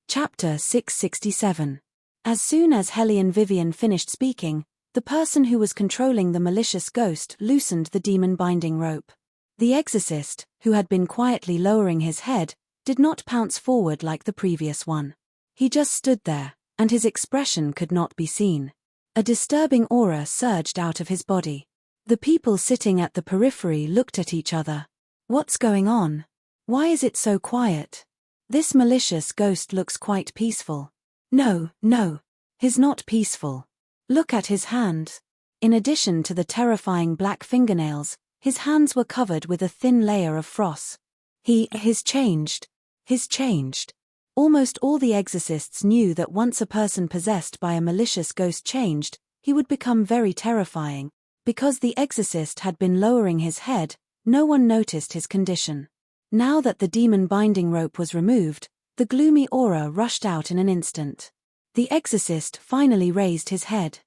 Chapter 667. As soon as Helian Vivian finished speaking, the person who was controlling the malicious ghost loosened the demon binding rope. The exorcist, who had been quietly lowering his head, did not pounce forward like the previous one. He just stood there, and his expression could not be seen. A disturbing aura surged out of his body. The people sitting at the periphery looked at each other. What's going on? Why is it so quiet? This malicious ghost looks quite peaceful. No, he's not peaceful. Look at his hands. In addition to the terrifying black fingernails, his hands were covered with a thin layer of frost. He's changed. Almost all the exorcists knew that once a person possessed by a malicious ghost changed, he would become very terrifying. Because the exorcist had been lowering his head, No one noticed his condition. Now that the demon binding rope was removed, the gloomy aura rushed out in an instant. The exorcist finally raised his head.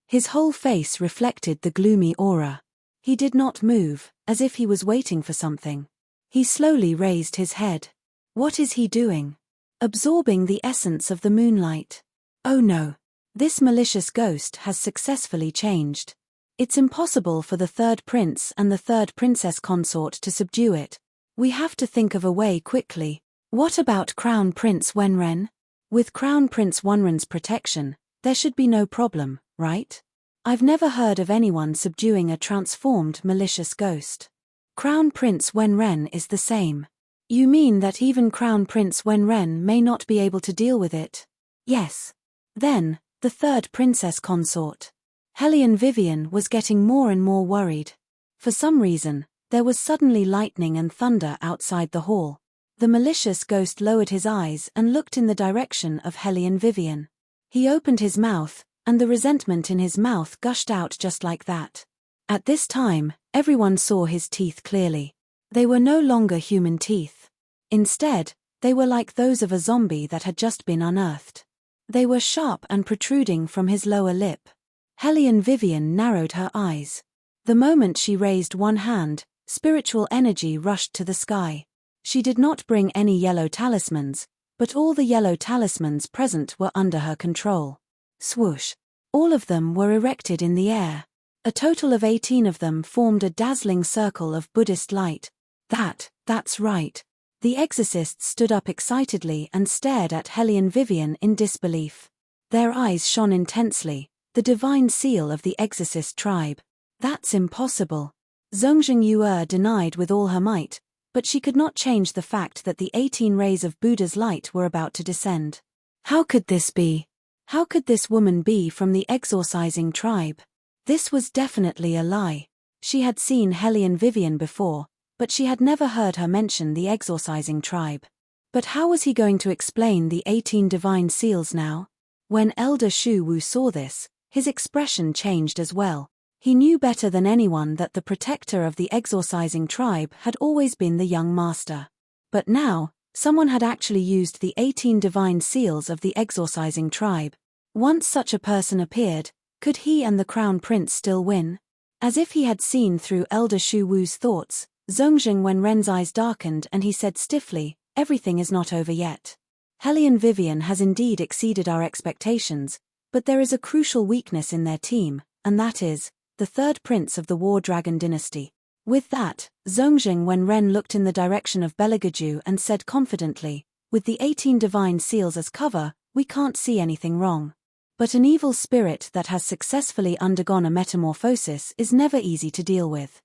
His whole face reflected the gloomy aura. He did not move, as if he was waiting for something. He slowly raised his head. What is he doing? Absorbing the essence of the moonlight. Oh no. This malicious ghost has successfully changed. It's impossible for the third prince and the third princess consort to subdue it. We have to think of a way quickly. What about Crown Prince Wenren? With Crown Prince Wenren's protection, there should be no problem, right? I've never heard of anyone subduing a transformed malicious ghost. Crown Prince Wenren is the same. You mean that even Crown Prince Wenren may not be able to deal with it? Yes. Then, the third princess consort. Hellion Vivian was getting more and more worried. For some reason, there was suddenly lightning and thunder outside the hall. The malicious ghost lowered his eyes and looked in the direction of Hellion Vivian. He opened his mouth, and the resentment in his mouth gushed out just like that. At this time, everyone saw his teeth clearly. They were no longer human teeth. Instead, they were like those of a zombie that had just been unearthed. They were sharp and protruding from his lower lip. Hellion Vivian narrowed her eyes. The moment she raised one hand, spiritual energy rushed to the sky. She did not bring any yellow talismans, but all the yellow talismans present were under her control. Swoosh! All of them were erected in the air. A total of 18 of them formed a dazzling circle of Buddhist light. That's right. The exorcists stood up excitedly and stared at Hellion Vivian in disbelief. Their eyes shone intensely, the divine seal of the exorcist tribe. That's impossible. Zhongjing Yuer denied with all her might, but she could not change the fact that the 18 rays of Buddha's light were about to descend. How could this be? How could this woman be from the exorcising tribe? This was definitely a lie. She had seen Hellion Vivian before, but she had never heard her mention the exorcising tribe. But how was he going to explain the 18 divine seals now? When Elder Shu Wu saw this, his expression changed as well. He knew better than anyone that the protector of the exorcising tribe had always been the young master. But now, someone had actually used the 18 divine seals of the exorcising tribe. Once such a person appeared, could he and the crown prince still win? As if he had seen through Elder Shu Wu's thoughts, Zhongjing Wenren's eyes darkened and he said stiffly, "Everything is not over yet. Hellion Vivian has indeed exceeded our expectations, but there is a crucial weakness in their team, and that is the third prince of the War Dragon dynasty." With that, Zhongjing Wenren looked in the direction of Beligaju and said confidently, "With the 18 divine seals as cover, we can't see anything wrong. But an evil spirit that has successfully undergone a metamorphosis is never easy to deal with.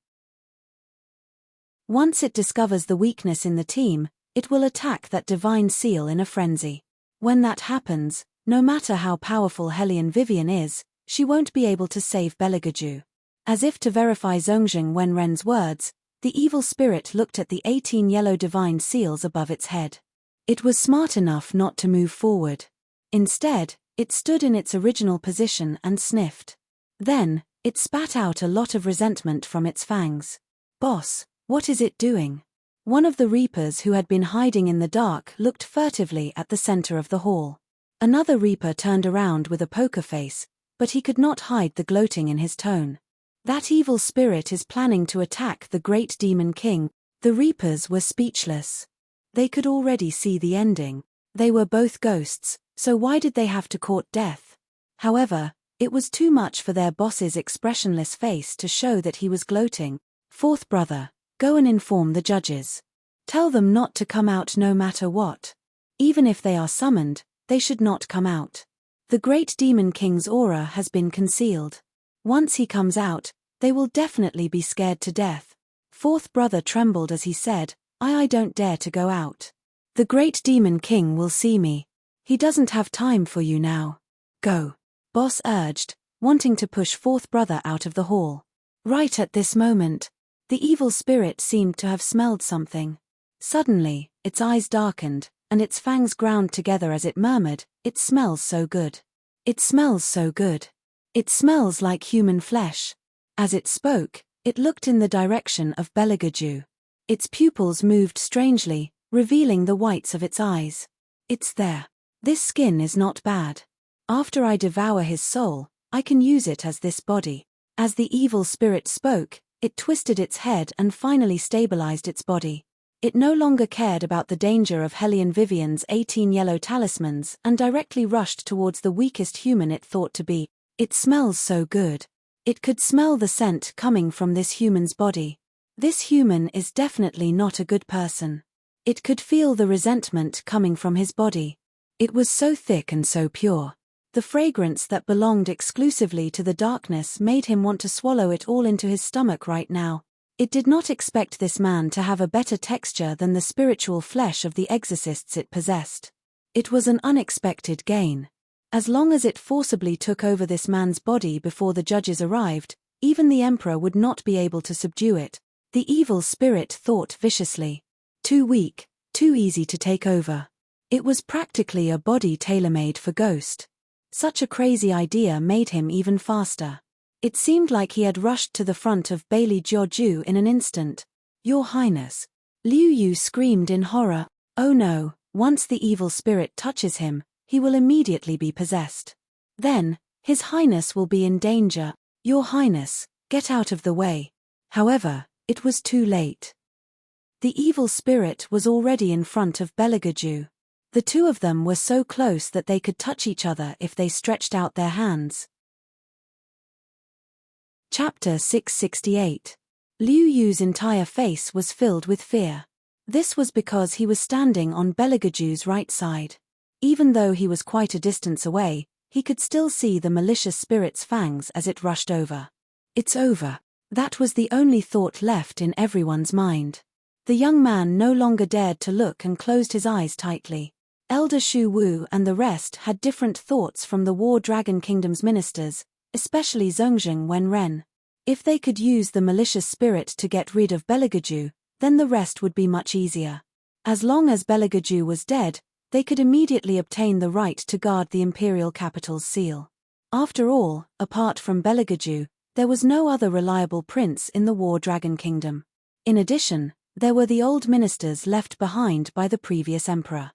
Once it discovers the weakness in the team, it will attack that divine seal in a frenzy. When that happens, no matter how powerful Hellion Vivian is, she won't be able to save Beligaju." As if to verify Zhongjing Wenren's words, the evil spirit looked at the 18 yellow divine seals above its head. It was smart enough not to move forward. Instead, it stood in its original position and sniffed. Then, it spat out a lot of resentment from its fangs. "Boss, what is it doing?" One of the reapers who had been hiding in the dark looked furtively at the center of the hall. Another reaper turned around with a poker face, but he could not hide the gloating in his tone. "That evil spirit is planning to attack the great demon king." The reapers were speechless. They could already see the ending. They were both ghosts, so why did they have to court death? However, it was too much for their boss's expressionless face to show that he was gloating. "Fourth brother, go and inform the judges. Tell them not to come out no matter what. Even if they are summoned, they should not come out. The great demon king's aura has been concealed. Once he comes out, they will definitely be scared to death." Fourth brother trembled as he said, I don't dare to go out. The great demon king will see me. He doesn't have time for you now. Go. Boss urged, wanting to push fourth brother out of the hall. Right at this moment, the evil spirit seemed to have smelled something. Suddenly, its eyes darkened, and its fangs ground together as it murmured, "It smells so good. It smells so good. It smells like human flesh." As it spoke, It looked in the direction of Belagaju. Its pupils moved strangely, revealing the whites of its eyes. It's there. This skin is not bad. After I devour his soul, I can use it as this body. As the evil spirit spoke, it twisted its head and finally stabilized its body. It no longer cared about the danger of Hellion Vivian's 18 yellow talismans and directly rushed towards the weakest human it thought to be. It smells so good. It could smell the scent coming from this human's body. This human is definitely not a good person. It could feel the resentment coming from his body. It was so thick and so pure. The fragrance that belonged exclusively to the darkness made him want to swallow it all into his stomach right now. It did not expect this man to have a better texture than the spiritual flesh of the exorcists it possessed. It was an unexpected gain. As long as it forcibly took over this man's body before the judges arrived, even the emperor would not be able to subdue it. The evil spirit thought viciously. Too weak, too easy to take over. It was practically a body tailor-made for Ghost. Such a crazy idea made him even faster. It seemed like he had rushed to the front of Bailey Jiaoju in an instant. "Your Highness." Liu Yu screamed in horror. Oh no, once the evil spirit touches him, he will immediately be possessed. Then, His Highness will be in danger. "Your Highness, get out of the way." However, it was too late. The evil spirit was already in front of Belagaju. The two of them were so close that they could touch each other if they stretched out their hands. Chapter 668. Liu Yu's entire face was filled with fear. This was because he was standing on Belagaju's right side. Even though he was quite a distance away, he could still see the malicious spirit's fangs as it rushed over. It's over. That was the only thought left in everyone's mind. The young man no longer dared to look and closed his eyes tightly. Elder Shu Wu and the rest had different thoughts from the War Dragon Kingdom's ministers, especially Zhongzheng Wenren. If they could use the malicious spirit to get rid of Belagaju, then the rest would be much easier. As long as Belagaju was dead, they could immediately obtain the right to guard the imperial capital's seal. After all, apart from Belagaju, there was no other reliable prince in the War Dragon Kingdom. In addition, there were the old ministers left behind by the previous emperor.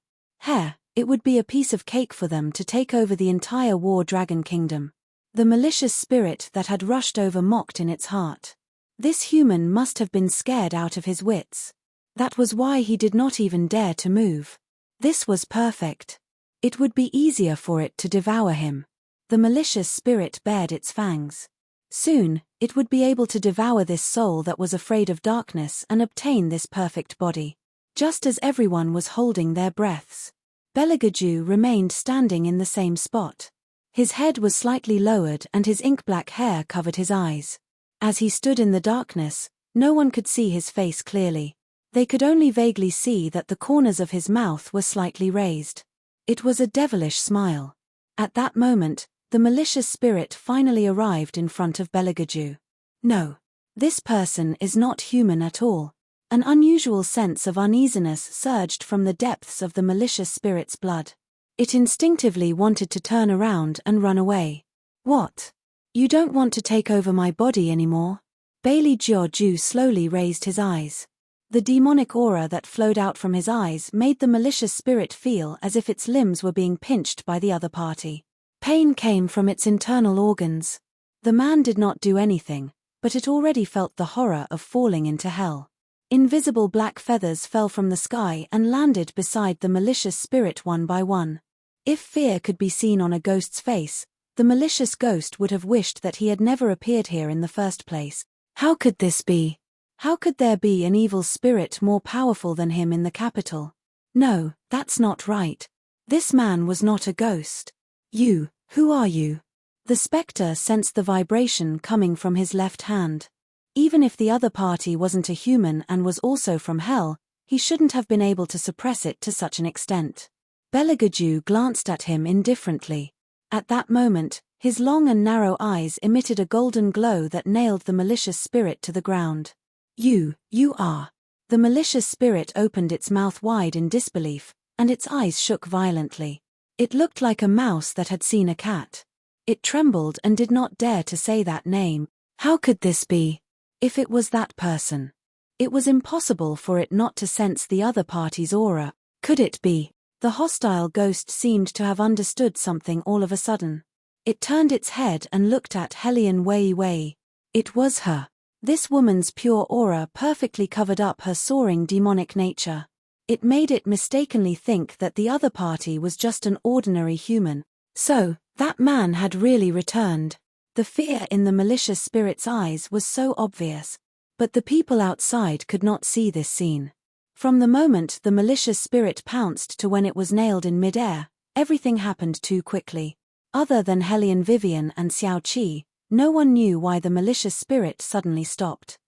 It would be a piece of cake for them to take over the entire War Dragon Kingdom. The malicious spirit that had rushed over mocked in its heart. This human must have been scared out of his wits. That was why he did not even dare to move. This was perfect. It would be easier for it to devour him. The malicious spirit bared its fangs. Soon, it would be able to devour this soul that was afraid of darkness and obtain this perfect body. Just as everyone was holding their breaths, Belagaju remained standing in the same spot. His head was slightly lowered and his ink-black hair covered his eyes. As he stood in the darkness, no one could see his face clearly. They could only vaguely see that the corners of his mouth were slightly raised. It was a devilish smile. At that moment, the malicious spirit finally arrived in front of Belagaju. No. This person is not human at all. An unusual sense of uneasiness surged from the depths of the malicious spirit's blood. It instinctively wanted to turn around and run away. "What? You don't want to take over my body anymore?" Bailey Jiaoju slowly raised his eyes. The demonic aura that flowed out from his eyes made the malicious spirit feel as if its limbs were being pinched by the other party. Pain came from its internal organs. The man did not do anything, but it already felt the horror of falling into hell. Invisible black feathers fell from the sky and landed beside the malicious spirit one by one. If fear could be seen on a ghost's face, the malicious ghost would have wished that he had never appeared here in the first place. How could this be? How could there be an evil spirit more powerful than him in the capital? No, that's not right. This man was not a ghost. "You, who are you?" The spectre sensed the vibration coming from his left hand. Even if the other party wasn't a human and was also from hell, he shouldn't have been able to suppress it to such an extent. Belagaju glanced at him indifferently. At that moment, his long and narrow eyes emitted a golden glow that nailed the malicious spirit to the ground. You are." The malicious spirit opened its mouth wide in disbelief, and its eyes shook violently. It looked like a mouse that had seen a cat. It trembled and did not dare to say that name. How could this be? If it was that person, it was impossible for it not to sense the other party's aura. Could it be? The hostile ghost seemed to have understood something all of a sudden. It turned its head and looked at Helian Wei Wei. It was her. This woman's pure aura perfectly covered up her soaring demonic nature. It made it mistakenly think that the other party was just an ordinary human. So, that man had really returned. The fear in the malicious spirit's eyes was so obvious. But the people outside could not see this scene. From the moment the malicious spirit pounced to when it was nailed in midair, everything happened too quickly. Other than Helian Vivian and Xiao Qi, no one knew why the malicious spirit suddenly stopped.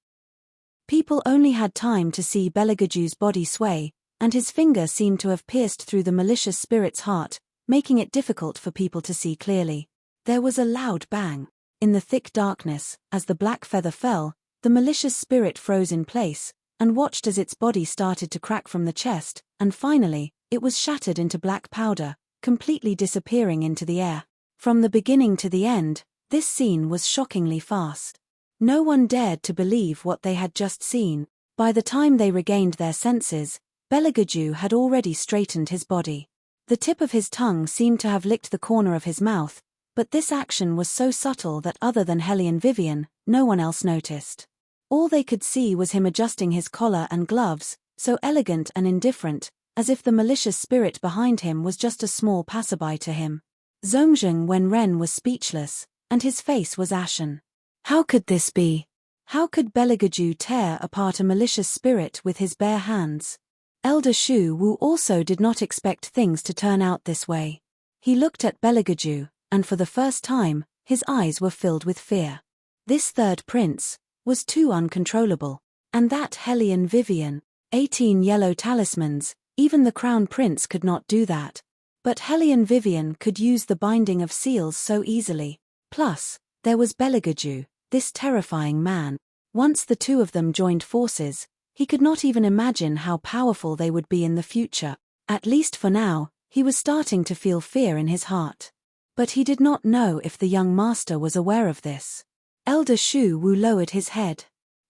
People only had time to see Belegaju's body sway, and his finger seemed to have pierced through the malicious spirit's heart, making it difficult for people to see clearly. There was a loud bang. In the thick darkness, as the black feather fell, the malicious spirit froze in place, and watched as its body started to crack from the chest, and finally, it was shattered into black powder, completely disappearing into the air. From the beginning to the end, this scene was shockingly fast. No one dared to believe what they had just seen. By the time they regained their senses, Belegaju had already straightened his body. The tip of his tongue seemed to have licked the corner of his mouth, but this action was so subtle that other than Helian Vivian, no one else noticed. All they could see was him adjusting his collar and gloves, so elegant and indifferent, as if the malicious spirit behind him was just a small passerby to him. Zhongzheng Wenren was speechless, and his face was ashen. How could this be? How could Belegaju tear apart a malicious spirit with his bare hands? Elder Shu Wu also did not expect things to turn out this way. He looked at Belegaju, and for the first time, his eyes were filled with fear. This third prince was too uncontrollable. And that Helian Vivian, 18 yellow talismans, even the crown prince could not do that. But Helian Vivian could use the binding of seals so easily. Plus, there was Belegaju, this terrifying man. Once the two of them joined forces, he could not even imagine how powerful they would be in the future. At least for now, he was starting to feel fear in his heart. But he did not know if the young master was aware of this. Elder Shu Wu lowered his head.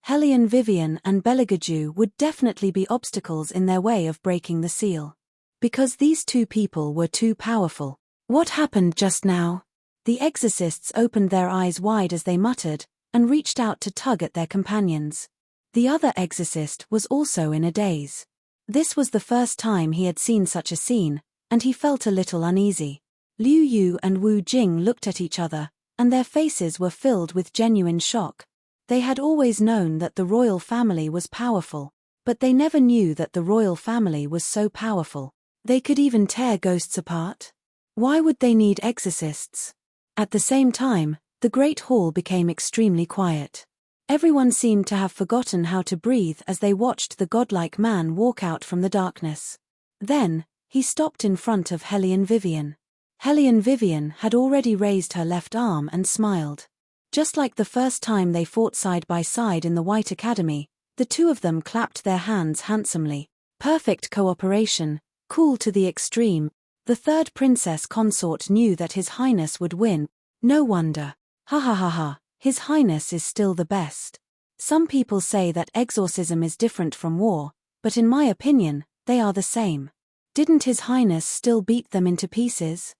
Helian Vivian and Belegaju would definitely be obstacles in their way of breaking the seal. Because these two people were too powerful. What happened just now? The exorcists opened their eyes wide as they muttered, and reached out to tug at their companions. The other exorcist was also in a daze. This was the first time he had seen such a scene, and he felt a little uneasy. Liu Yu and Wu Jing looked at each other, and their faces were filled with genuine shock. They had always known that the royal family was powerful, but they never knew that the royal family was so powerful. They could even tear ghosts apart. Why would they need exorcists? At the same time, the great hall became extremely quiet. Everyone seemed to have forgotten how to breathe as they watched the godlike man walk out from the darkness. Then, he stopped in front of Helian Vivian. Helian Vivian had already raised her left arm and smiled. Just like the first time they fought side by side in the White Academy, the two of them clapped their hands handsomely. Perfect cooperation, cool to the extreme. The third princess consort knew that His Highness would win. No wonder. Ha ha ha ha, His Highness is still the best. Some people say that exorcism is different from war, but in my opinion, they are the same. Didn't His Highness still beat them into pieces?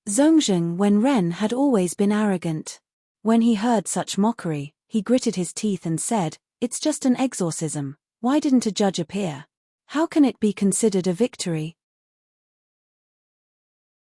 Zhongzheng Wenren had always been arrogant. When he heard such mockery, he gritted his teeth and said, "It's just an exorcism, why didn't a judge appear? How can it be considered a victory?"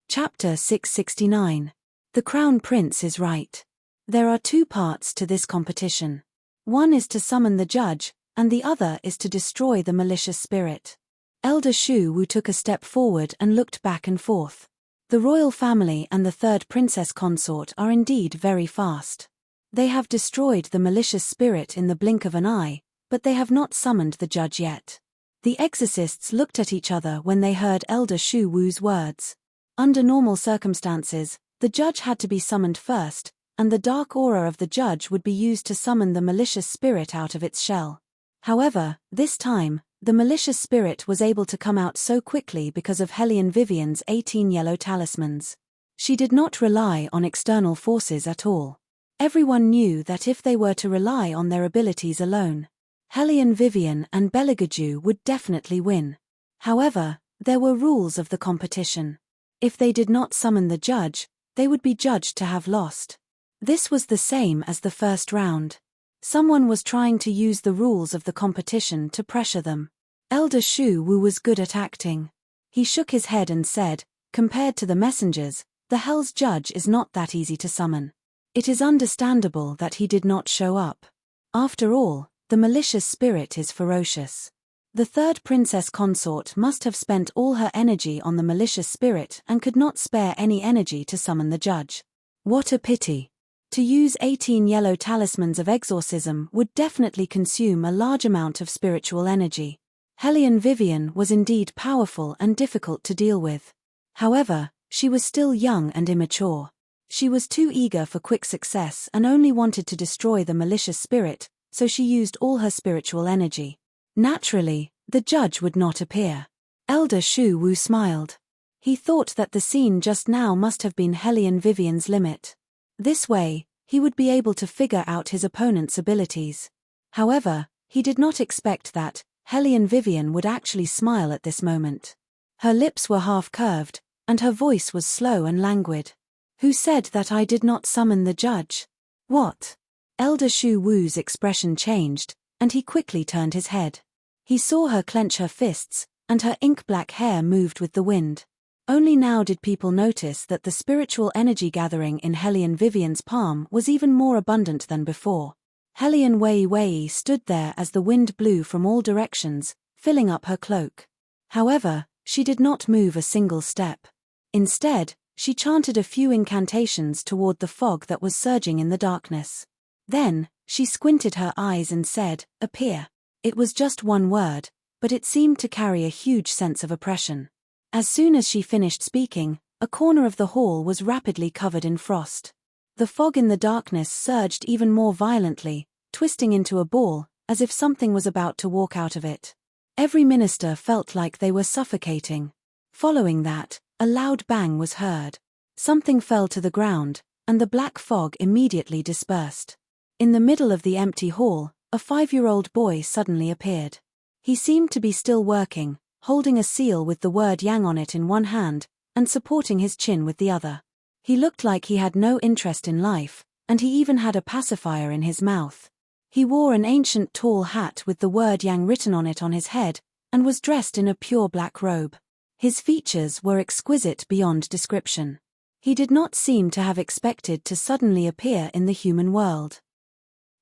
Chapter 669. The Crown Prince is right. There are two parts to this competition. One is to summon the judge, and the other is to destroy the malicious spirit. Elder Shu Wu took a step forward and looked back and forth. The royal family and the third princess consort are indeed very fast. They have destroyed the malicious spirit in the blink of an eye, but they have not summoned the judge yet. The exorcists looked at each other when they heard Elder Shu Wu's words. Under normal circumstances, the judge had to be summoned first, and the dark aura of the judge would be used to summon the malicious spirit out of its shell. However, this time, the malicious spirit was able to come out so quickly because of Helian Vivian's 18 yellow talismans. She did not rely on external forces at all. Everyone knew that if they were to rely on their abilities alone, Hellion Vivian and Beligaju would definitely win. However, there were rules of the competition. If they did not summon the judge, they would be judged to have lost. This was the same as the first round. Someone was trying to use the rules of the competition to pressure them. Elder Shu Wu was good at acting. He shook his head and said, compared to the messengers, the Hell's Judge is not that easy to summon. It is understandable that he did not show up. After all, the malicious spirit is ferocious. The third princess consort must have spent all her energy on the malicious spirit and could not spare any energy to summon the judge. What a pity. To use 18 yellow talismans of exorcism would definitely consume a large amount of spiritual energy. Hellion Vivian was indeed powerful and difficult to deal with. However, she was still young and immature. She was too eager for quick success and only wanted to destroy the malicious spirit, so she used all her spiritual energy. Naturally, the judge would not appear. Elder Shu Wu smiled. He thought that the scene just now must have been Hellion Vivian's limit. This way, he would be able to figure out his opponent's abilities. However, he did not expect that Hellion Vivian would actually smile at this moment. Her lips were half-curved, and her voice was slow and languid. Who said that I did not summon the judge? What? Elder Shu Wu's expression changed, and he quickly turned his head. He saw her clench her fists, and her ink-black hair moved with the wind. Only now did people notice that the spiritual energy gathering in Hellion Vivian's palm was even more abundant than before. Hellion Wei Wei stood there as the wind blew from all directions, filling up her cloak. However, she did not move a single step. Instead, she chanted a few incantations toward the fog that was surging in the darkness. Then, she squinted her eyes and said, "Appear." It was just one word, but it seemed to carry a huge sense of oppression. As soon as she finished speaking, a corner of the hall was rapidly covered in frost. The fog in the darkness surged even more violently, twisting into a ball, as if something was about to walk out of it. Every minister felt like they were suffocating. Following that, a loud bang was heard. Something fell to the ground, and the black fog immediately dispersed. In the middle of the empty hall, a 5-year-old boy suddenly appeared. He seemed to be still working, holding a seal with the word Yang on it in one hand, and supporting his chin with the other. He looked like he had no interest in life, and he even had a pacifier in his mouth. He wore an ancient tall hat with the word Yang written on it on his head, and was dressed in a pure black robe. His features were exquisite beyond description. He did not seem to have expected to suddenly appear in the human world.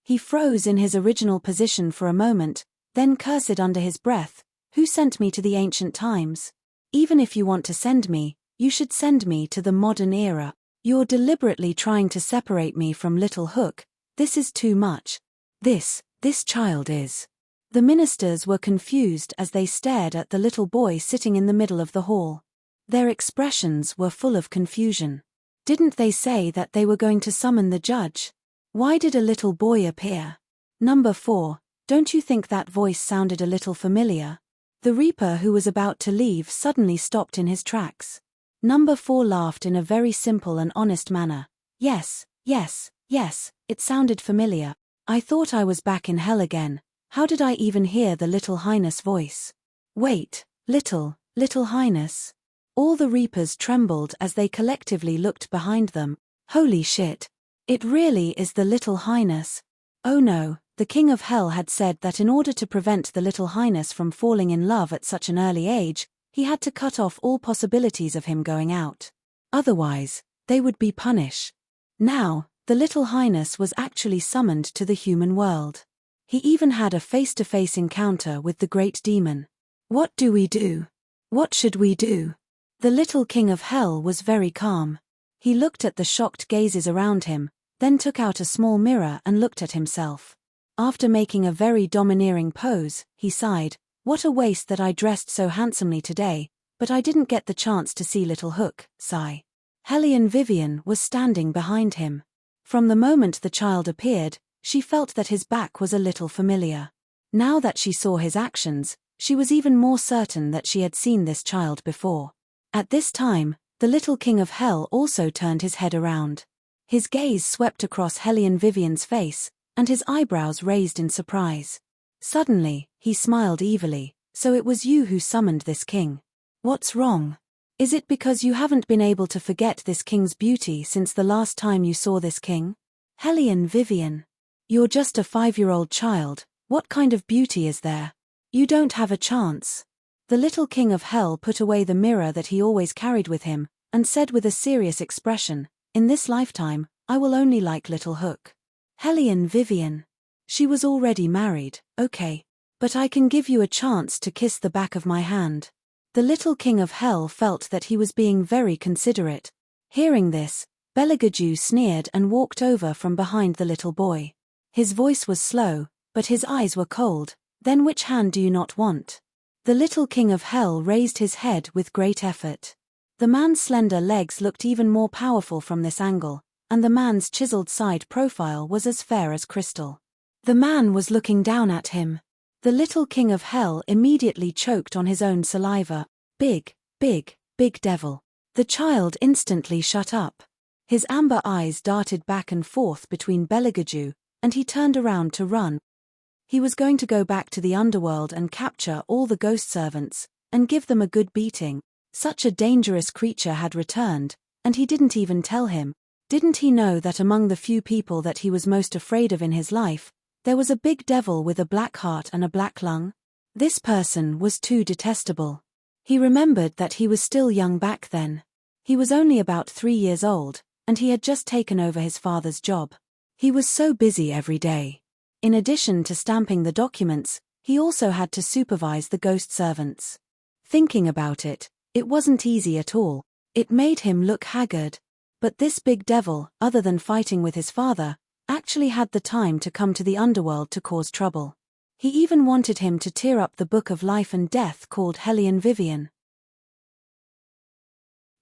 He froze in his original position for a moment, then cursed under his breath, "Who sent me to the ancient times? Even if you want to send me, you should send me to the modern era. You're deliberately trying to separate me from Little Hook. This is too much. This child is." The ministers were confused as they stared at the little boy sitting in the middle of the hall. Their expressions were full of confusion. Didn't they say that they were going to summon the judge? Why did a little boy appear? Number 4, don't you think that voice sounded a little familiar? The Reaper who was about to leave suddenly stopped in his tracks. Number 4 laughed in a very simple and honest manner. Yes, it sounded familiar. I thought I was back in hell again. How did I even hear the Little Highness voice? Wait, Little Highness? All the Reapers trembled as they collectively looked behind them. Holy shit! It really is the Little Highness. Oh no, the King of Hell had said that in order to prevent the Little Highness from falling in love at such an early age, he had to cut off all possibilities of him going out. Otherwise, they would be punished. Now, the Little Highness was actually summoned to the human world. He even had a face-to-face encounter with the great demon. What do we do? What should we do? The little King of Hell was very calm. He looked at the shocked gazes around him, then took out a small mirror and looked at himself. After making a very domineering pose, he sighed, "What a waste that I dressed so handsomely today, but I didn't get the chance to see Little Hook." Sigh. Hellion Vivian was standing behind him. From the moment the child appeared, she felt that his back was a little familiar. Now that she saw his actions, she was even more certain that she had seen this child before. At this time, the little King of Hell also turned his head around. His gaze swept across Hellion Vivian's face, and his eyebrows raised in surprise. Suddenly, he smiled evilly. So it was you who summoned this king. What's wrong? Is it because you haven't been able to forget this king's beauty since the last time you saw this king? Hellion Vivian. You're just a 5-year-old child, what kind of beauty is there? You don't have a chance. The little king of hell put away the mirror that he always carried with him, and said with a serious expression, in this lifetime, I will only like Little Hook. Hellion Vivian. She was already married, okay. But I can give you a chance to kiss the back of my hand. The little king of hell felt that he was being very considerate. Hearing this, Beligaju sneered and walked over from behind the little boy. His voice was slow, but his eyes were cold. Then which hand do you not want? The little king of hell raised his head with great effort. The man's slender legs looked even more powerful from this angle, and the man's chiseled side profile was as fair as crystal. The man was looking down at him. The little king of hell immediately choked on his own saliva. Big, big, big devil. The child instantly shut up. His amber eyes darted back and forth between Beligaju, and he turned around to run. He was going to go back to the underworld and capture all the ghost servants, and give them a good beating. Such a dangerous creature had returned, and he didn't even tell him. Didn't he know that among the few people that he was most afraid of in his life, there was a big devil with a black heart and a black lung? This person was too detestable. He remembered that he was still young back then. He was only about 3 years old, and he had just taken over his father's job. He was so busy every day. In addition to stamping the documents, he also had to supervise the ghost servants. Thinking about it, it wasn't easy at all. It made him look haggard. But this big devil, other than fighting with his father, actually had the time to come to the underworld to cause trouble. He even wanted him to tear up the book of life and death called Hellion Vivian.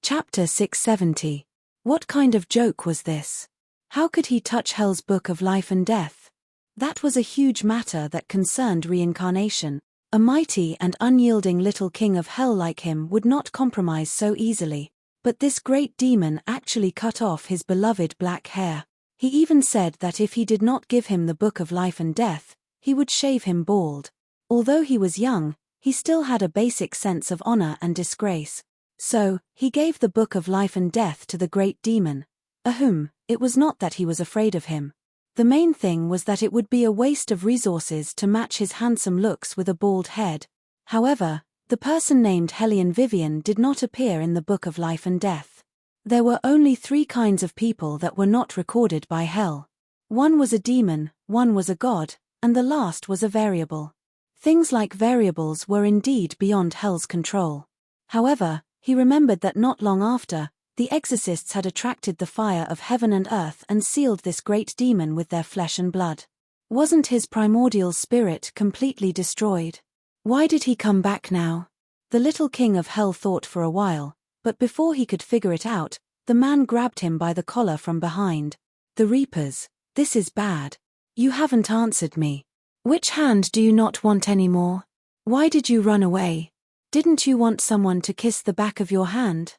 Chapter 670. What kind of joke was this? How could he touch Hell's book of life and death? That was a huge matter that concerned reincarnation. A mighty and unyielding little king of hell like him would not compromise so easily. But this great demon actually cut off his beloved black hair. He even said that if he did not give him the book of life and death, he would shave him bald. Although he was young, he still had a basic sense of honor and disgrace. So, he gave the book of life and death to the great demon. Ahem, it was not that he was afraid of him. The main thing was that it would be a waste of resources to match his handsome looks with a bald head. However, the person named Hellion Vivian did not appear in the book of life and death. There were only 3 kinds of people that were not recorded by Hell. One was a demon, one was a god, and the last was a variable. Things like variables were indeed beyond Hell's control. However, he remembered that not long after, the exorcists had attracted the fire of heaven and earth and sealed this great demon with their flesh and blood. Wasn't his primordial spirit completely destroyed? Why did he come back now? The little king of hell thought for a while, but before he could figure it out, the man grabbed him by the collar from behind. The Reapers, this is bad. You haven't answered me. Which hand do you not want anymore? Why did you run away? Didn't you want someone to kiss the back of your hand?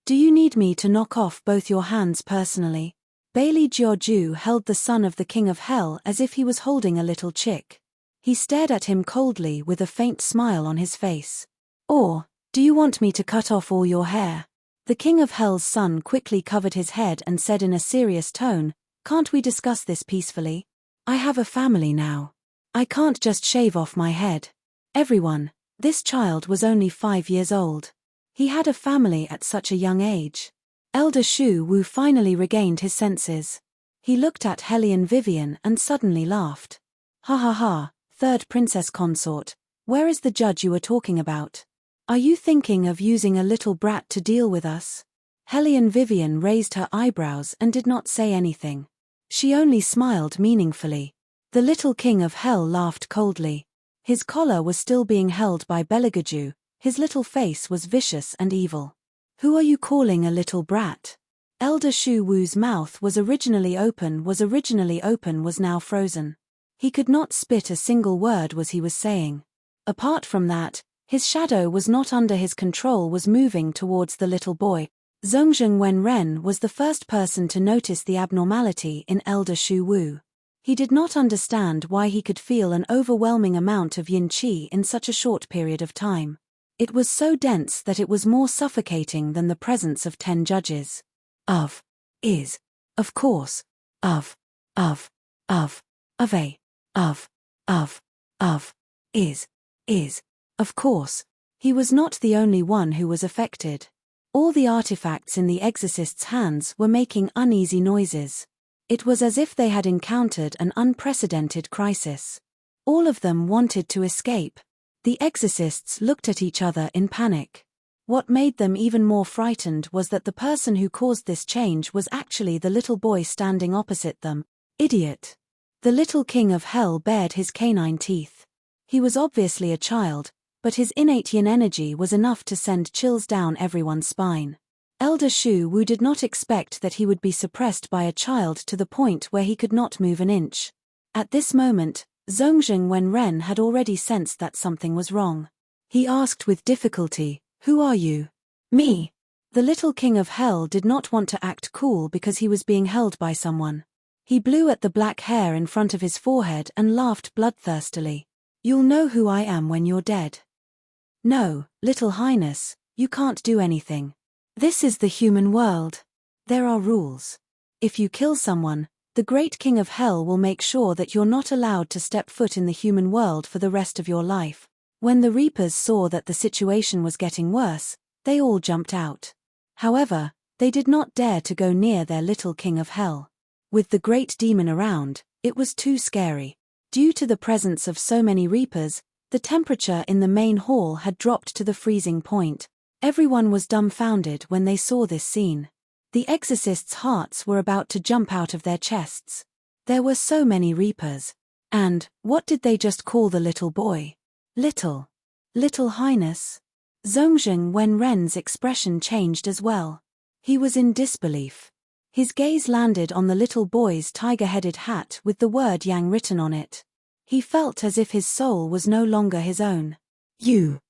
Do you need me to knock off both your hands personally? Bailey Jiaoju held the son of the king of hell as if he was holding a little chick. He stared at him coldly with a faint smile on his face. Or, do you want me to cut off all your hair? The king of hell's son quickly covered his head and said in a serious tone, can't we discuss this peacefully? I have a family now. I can't just shave off my head. Everyone, this child was only 5 years old. He had a family at such a young age. Elder Shu Wu finally regained his senses. He looked at Hellion Vivian and suddenly laughed. Ha ha ha, third princess consort, where is the judge you were talking about? Are you thinking of using a little brat to deal with us? Hellion Vivian raised her eyebrows and did not say anything. She only smiled meaningfully. The little king of hell laughed coldly. His collar was still being held by Beligaju, his little face was vicious and evil. Who are you calling a little brat? Elder Shu Wu's mouth was originally open was now frozen. He could not spit a single word as he was saying. Apart from that, his shadow was not under his control was moving towards the little boy. Zhongzheng Wenren was the first person to notice the abnormality in Elder Shu Wu. He did not understand why he could feel an overwhelming amount of yin qi in such a short period of time. It was so dense that it was more suffocating than the presence of 10 judges. Is. Of course. Of. A. Is. Of course. He was not the only one who was affected. All the artifacts in the exorcist's hands were making uneasy noises. It was as if they had encountered an unprecedented crisis. All of them wanted to escape. The exorcists looked at each other in panic. What made them even more frightened was that the person who caused this change was actually the little boy standing opposite them. Idiot. The little king of hell bared his canine teeth. He was obviously a child, but his innate yin energy was enough to send chills down everyone's spine. Elder Shu Wu did not expect that he would be suppressed by a child to the point where he could not move an inch. At this moment, Zhongzheng Wenren had already sensed that something was wrong. He asked with difficulty, "Who are you?" "Me." The little king of hell did not want to act cool because he was being held by someone. He blew at the black hair in front of his forehead and laughed bloodthirstily. "You'll know who I am when you're dead." "No, Little Highness, you can't do anything. This is the human world. There are rules. If you kill someone, the great king of hell will make sure that you're not allowed to step foot in the human world for the rest of your life." When the Reapers saw that the situation was getting worse, they all jumped out. However, they did not dare to go near their little king of hell. With the great demon around, it was too scary. Due to the presence of so many Reapers, the temperature in the main hall had dropped to the freezing point. Everyone was dumbfounded when they saw this scene. The exorcists' hearts were about to jump out of their chests. There were so many Reapers. And, what did they just call the little boy? Little Highness. Zhongzheng Wenren's expression changed as well. He was in disbelief. His gaze landed on the little boy's tiger-headed hat with the word Yang written on it. He felt as if his soul was no longer his own. You.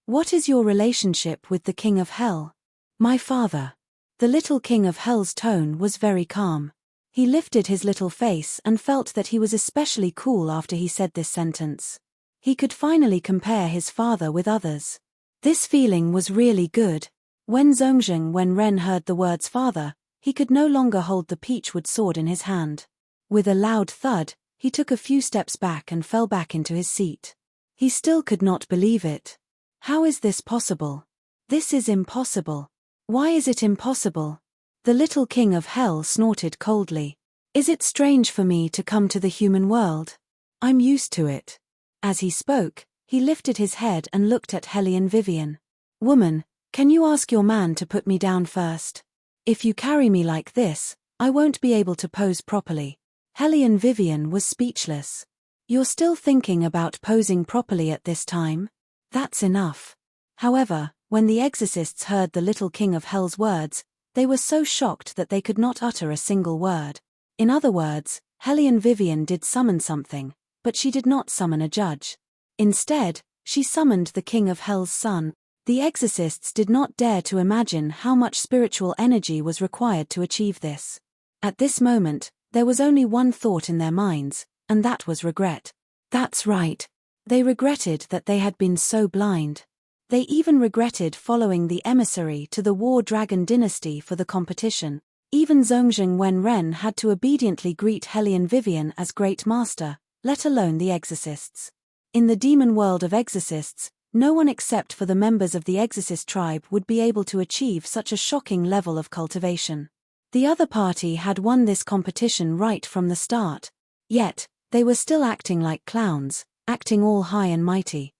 What is your relationship with the King of Hell?" "My father." The little King of Hell's tone was very calm. He lifted his little face and felt that he was especially cool after he said this sentence. He could finally compare his father with others. This feeling was really good. When Zhongzheng Wenren heard the words father, he could no longer hold the peachwood sword in his hand. With a loud thud, he took a few steps back and fell back into his seat. He still could not believe it. How is this possible? This is impossible. Why is it impossible? The little king of hell snorted coldly. Is it strange for me to come to the human world? I'm used to it. As he spoke, he lifted his head and looked at Hellion Vivian. Woman, can you ask your man to put me down first? If you carry me like this, I won't be able to pose properly. Hellion Vivian was speechless. You're still thinking about posing properly at this time? That's enough. However, when the exorcists heard the little king of hell's words, they were so shocked that they could not utter a single word. In other words, Hellion Vivian did summon something, but she did not summon a judge. Instead, she summoned the king of hell's son. The exorcists did not dare to imagine how much spiritual energy was required to achieve this. At this moment, there was only one thought in their minds, and that was regret. That's right. They regretted that they had been so blind. They even regretted following the emissary to the War Dragon dynasty for the competition. Even Zhongzheng Wenren had to obediently greet Hellion Vivian as Great Master, let alone the exorcists. In the demon world of exorcists, no one except for the members of the exorcist tribe would be able to achieve such a shocking level of cultivation. The other party had won this competition right from the start. Yet, they were still acting like clowns, acting all high and mighty.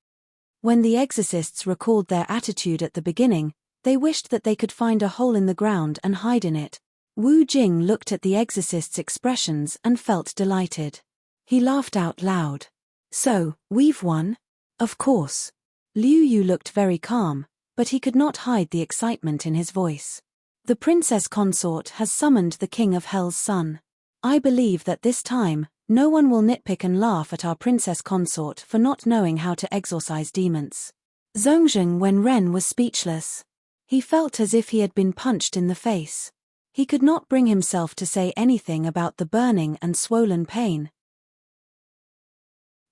When the exorcists recalled their attitude at the beginning, they wished that they could find a hole in the ground and hide in it. Wu Jing looked at the exorcists' expressions and felt delighted. He laughed out loud. So, we've won? Of course. Liu Yu looked very calm, but he could not hide the excitement in his voice. The Princess Consort has summoned the King of Hell's son. I believe that this time, no one will nitpick and laugh at our Princess Consort for not knowing how to exorcise demons. Zhongjing Wenren was speechless. He felt as if he had been punched in the face. He could not bring himself to say anything about the burning and swollen pain.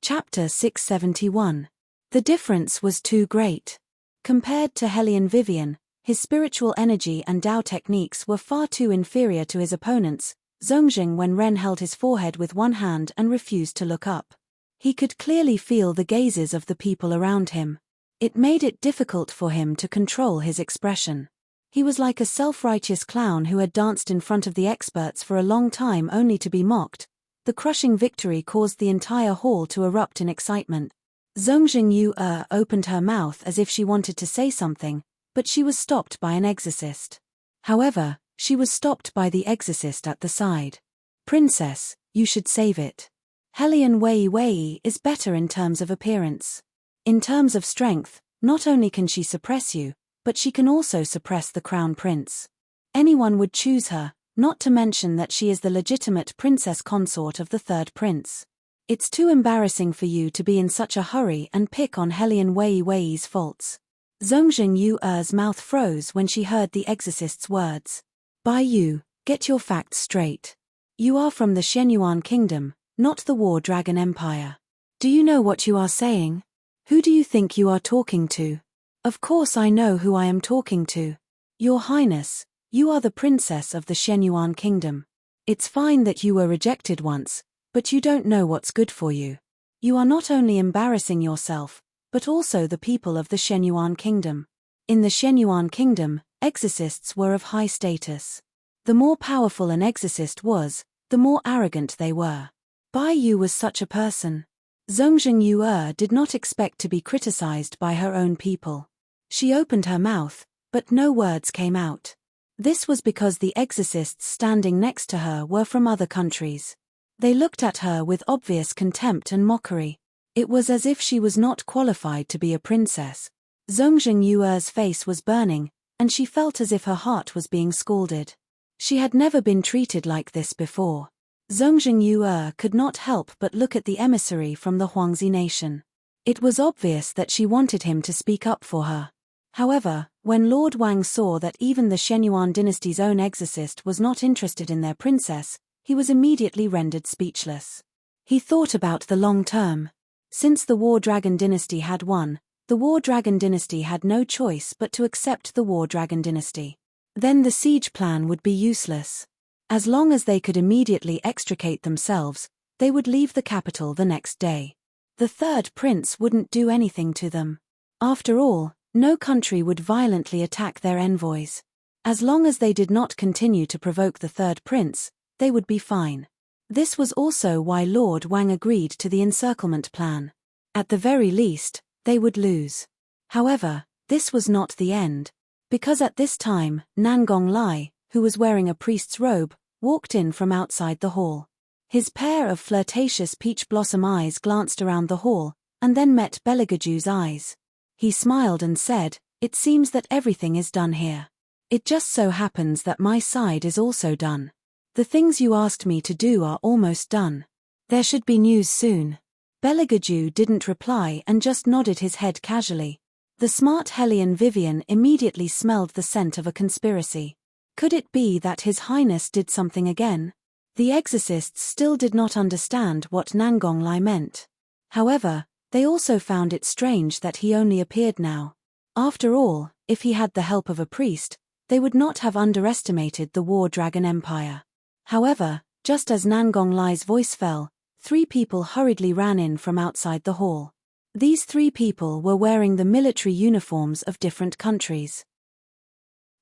Chapter 671. The difference was too great. Compared to Hellion Vivian, his spiritual energy and Dao techniques were far too inferior to his opponents. Zhongjing Wenren held his forehead with one hand and refused to look up. He could clearly feel the gazes of the people around him. It made it difficult for him to control his expression. He was like a self-righteous clown who had danced in front of the experts for a long time only to be mocked. The crushing victory caused the entire hall to erupt in excitement. Zhongjing Yu opened her mouth as if she wanted to say something, but she was stopped by an exorcist. However, she was stopped by the exorcist at the side. "Princess, you should save it. Hellion Wei is better in terms of appearance. In terms of strength, not only can she suppress you, but she can also suppress the crown prince. Anyone would choose her, not to mention that she is the legitimate princess consort of the third prince. It's too embarrassing for you to be in such a hurry and pick on Hellion Wei's faults." Zhongjing Yu's mouth froze when she heard the exorcist's words. "Bai Yu, get your facts straight. You are from the Shenyuan Kingdom, not the War Dragon Empire. Do you know what you are saying? Who do you think you are talking to?" "Of course I know who I am talking to. Your Highness, you are the princess of the Shenyuan Kingdom. It's fine that you were rejected once, but you don't know what's good for you. You are not only embarrassing yourself, but also the people of the Shenyuan Kingdom. In the Shenyuan Kingdom, exorcists were of high status. The more powerful an exorcist was, the more arrogant they were. Bai Yu was such a person. Zhongjing Yu did not expect to be criticized by her own people. She opened her mouth, but no words came out. This was because the exorcists standing next to her were from other countries. They looked at her with obvious contempt and mockery. It was as if she was not qualified to be a princess. Zhongjing Yu's face was burning, and she felt as if her heart was being scalded. She had never been treated like this before. Zhongjing Yu could not help but look at the emissary from the Huangzi nation. It was obvious that she wanted him to speak up for her. However, when Lord Wang saw that even the Shenyuan dynasty's own exorcist was not interested in their princess, he was immediately rendered speechless. He thought about the long term. Since the War Dragon dynasty had won, the War Dragon dynasty had no choice but to accept the War Dragon dynasty. Then the siege plan would be useless. As long as they could immediately extricate themselves, they would leave the capital the next day. The third prince wouldn't do anything to them. After all, no country would violently attack their envoys. As long as they did not continue to provoke the third prince, they would be fine. This was also why Lord Wang agreed to the encirclement plan. At the very least, they would lose. However, this was not the end. Because at this time, Nangong Lai, who was wearing a priest's robe, walked in from outside the hall. His pair of flirtatious peach blossom eyes glanced around the hall, and then met Belegaju's eyes. He smiled and said, "It seems that everything is done here. It just so happens that my side is also done. The things you asked me to do are almost done. There should be news soon." Belegaju didn't reply and just nodded his head casually. The smart Hellion Vivian immediately smelled the scent of a conspiracy. Could it be that His Highness did something again? The exorcists still did not understand what Nangong Lai meant. However, they also found it strange that he only appeared now. After all, if he had the help of a priest, they would not have underestimated the War Dragon Empire. However, just as Nangong Lai's voice fell, 3 people hurriedly ran in from outside the hall. These 3 people were wearing the military uniforms of different countries.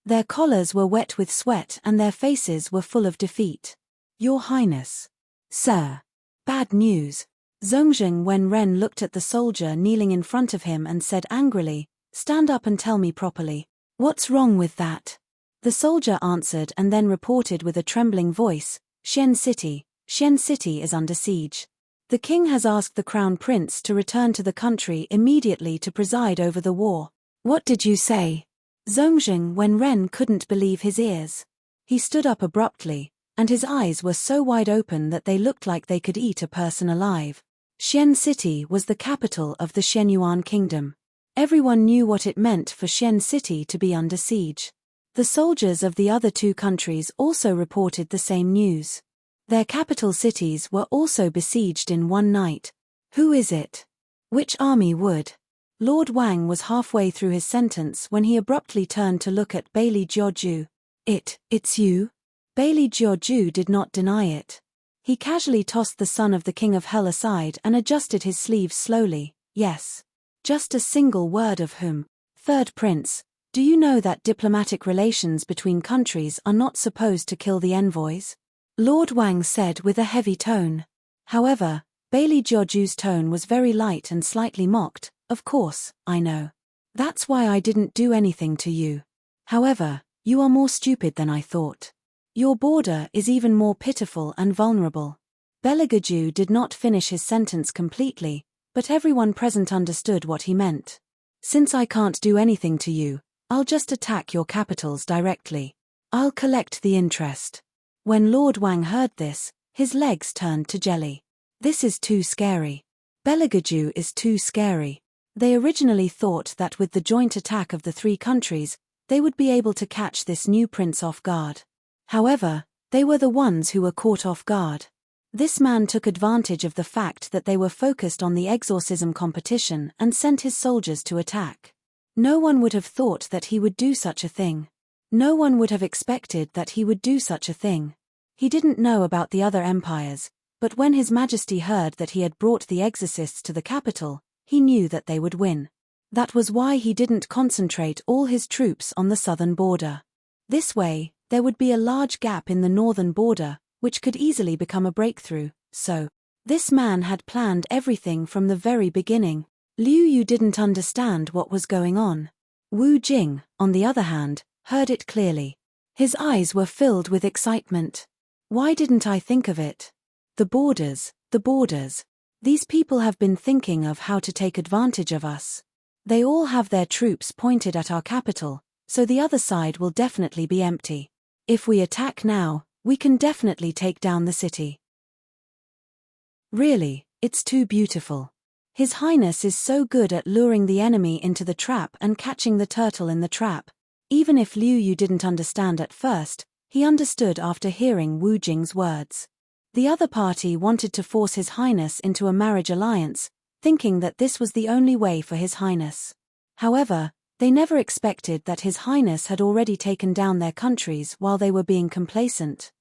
Their collars were wet with sweat and their faces were full of defeat. "Your Highness." "Sir." "Bad news." Zhongjing Wenren looked at the soldier kneeling in front of him and said angrily, "Stand up and tell me properly. What's wrong with that?" The soldier answered and then reported with a trembling voice, Shen City is under siege. The king has asked the crown prince to return to the country immediately to preside over the war." "What did you say?" Zhongjing Wenren couldn't believe his ears. He stood up abruptly, and his eyes were so wide open that they looked like they could eat a person alive. Shen City was the capital of the Shenyuan Kingdom. Everyone knew what it meant for Xian City to be under siege. The soldiers of the other two countries also reported the same news. Their capital cities were also besieged in one night. Who is it? Which army would? Lord Wang was halfway through his sentence when he abruptly turned to look at Bailey Jiaoju. It's you? Bailey Jiaoju did not deny it. He casually tossed the son of the King of Hell aside and adjusted his sleeves slowly. Yes. Just a single word of whom. Third Prince, do you know that diplomatic relations between countries are not supposed to kill the envoys? Lord Wang said with a heavy tone. However, Bailey Jiaoju's tone was very light and slightly mocked. Of course, I know. That's why I didn't do anything to you. However, you are more stupid than I thought. Your border is even more pitiful and vulnerable. Beligaju did not finish his sentence completely, but everyone present understood what he meant. Since I can't do anything to you, I'll just attack your capitals directly. I'll collect the interest. When Lord Wang heard this, his legs turned to jelly. This is too scary. Beligaju is too scary. They originally thought that with the joint attack of the three countries, they would be able to catch this new prince off guard. However, they were the ones who were caught off guard. This man took advantage of the fact that they were focused on the exorcism competition and sent his soldiers to attack. No one would have thought that he would do such a thing. No one would have expected that he would do such a thing. He didn't know about the other empires, but when His Majesty heard that he had brought the exorcists to the capital, he knew that they would win. That was why he didn't concentrate all his troops on the southern border. This way, there would be a large gap in the northern border, which could easily become a breakthrough, so this man had planned everything from the very beginning. Liu Yu didn't understand what was going on. Wu Jing, on the other hand, heard it clearly. His eyes were filled with excitement. Why didn't I think of it? The borders, the borders. These people have been thinking of how to take advantage of us. They all have their troops pointed at our capital, so the other side will definitely be empty. If we attack now, we can definitely take down the city. Really, it's too beautiful. His Highness is so good at luring the enemy into the trap and catching the turtle in the trap. Even if Liu Yu didn't understand at first, he understood after hearing Wu Jing's words. The other party wanted to force His Highness into a marriage alliance, thinking that this was the only way for His Highness. However, they never expected that His Highness had already taken down their countries while they were being complacent.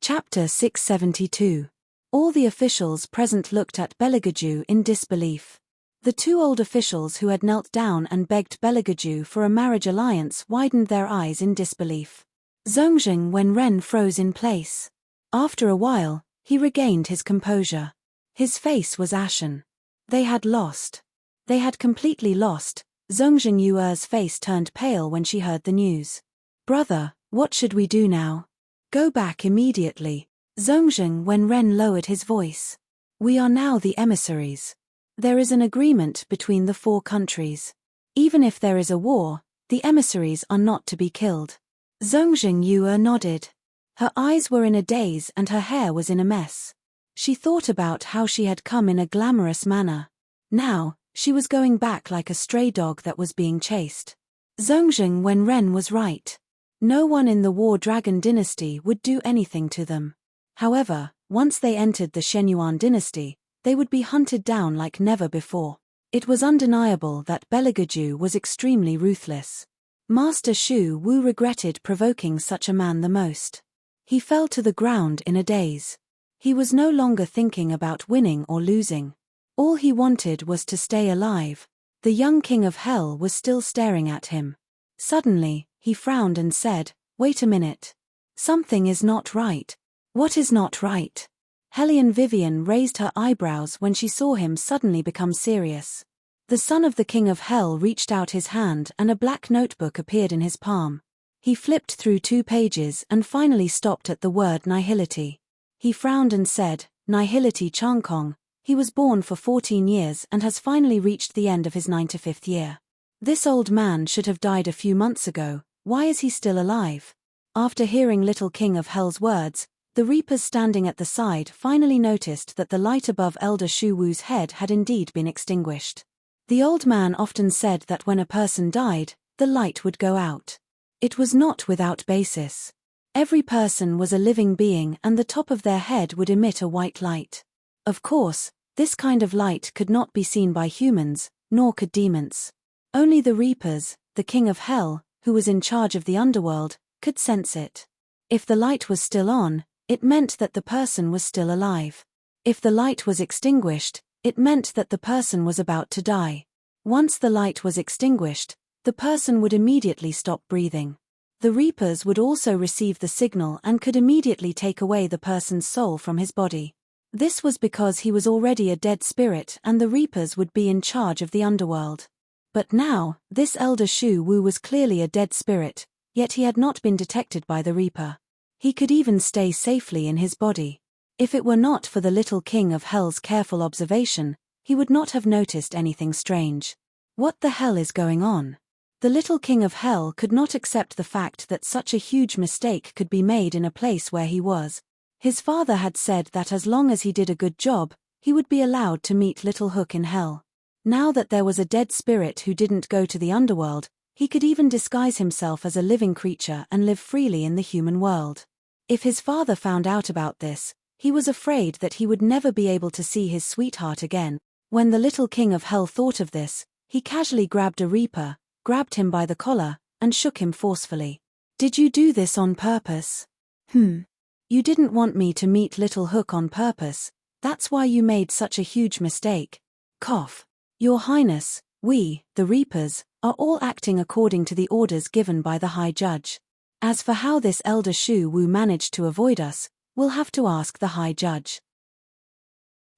Chapter 672. All the officials present looked at Beligaju in disbelief. The two old officials who had knelt down and begged Beligaju for a marriage alliance widened their eyes in disbelief. Zhongjing Wenren froze in place. After a while, he regained his composure. His face was ashen. They had lost. They had completely lost. Zhongjing Yuer's face turned pale when she heard the news. Brother, what should we do now? Go back immediately. Zhongjing Wenren lowered his voice. We are now the emissaries. There is an agreement between the four countries. Even if there is a war, the emissaries are not to be killed. Zhongjing Yuer nodded. Her eyes were in a daze and her hair was in a mess. She thought about how she had come in a glamorous manner. Now, she was going back like a stray dog that was being chased. Zhongjing Wenren was right. No one in the War Dragon dynasty would do anything to them. However, once they entered the Shenyuan dynasty, they would be hunted down like never before. It was undeniable that Beligaju was extremely ruthless. Master Shu Wu regretted provoking such a man the most. He fell to the ground in a daze. He was no longer thinking about winning or losing. All he wanted was to stay alive. The young King of Hell was still staring at him. Suddenly, he frowned and said, "Wait a minute. Something is not right." What is not right? Hellion Vivian raised her eyebrows when she saw him suddenly become serious. The son of the King of Hell reached out his hand and a black notebook appeared in his palm. He flipped through 2 pages and finally stopped at the word nihility. He frowned and said, "Nihility Changkong. He was born for 14 years and has finally reached the end of his 95th year. This old man should have died a few months ago. Why is he still alive?" After hearing Little King of Hell's words, the reapers standing at the side finally noticed that the light above Elder Shu Wu's head had indeed been extinguished. The old man often said that when a person died, the light would go out. It was not without basis. Every person was a living being and the top of their head would emit a white light. Of course, this kind of light could not be seen by humans, nor could demons. Only the Reapers, the king of hell, who was in charge of the underworld, could sense it. If the light was still on, it meant that the person was still alive. If the light was extinguished, it meant that the person was about to die. Once the light was extinguished, the person would immediately stop breathing. The Reapers would also receive the signal and could immediately take away the person's soul from his body. This was because he was already a dead spirit and the Reapers would be in charge of the underworld. But now, this elder Shu Wu was clearly a dead spirit, yet he had not been detected by the Reaper. He could even stay safely in his body. If it were not for the little king of hell's careful observation, he would not have noticed anything strange. What the hell is going on? The little king of hell could not accept the fact that such a huge mistake could be made in a place where he was. His father had said that as long as he did a good job, he would be allowed to meet Little Hook in hell. Now that there was a dead spirit who didn't go to the underworld, he could even disguise himself as a living creature and live freely in the human world. If his father found out about this, he was afraid that he would never be able to see his sweetheart again. When the little king of hell thought of this, he casually grabbed a Reaper, grabbed him by the collar, and shook him forcefully. "Did you do this on purpose?" You didn't want me to meet Little Hook on purpose, that's why you made such a huge mistake." Cough. "Your Highness, we, the Reapers, are all acting according to the orders given by the High Judge. As for how this elder Shu Wu managed to avoid us, we'll have to ask the High Judge."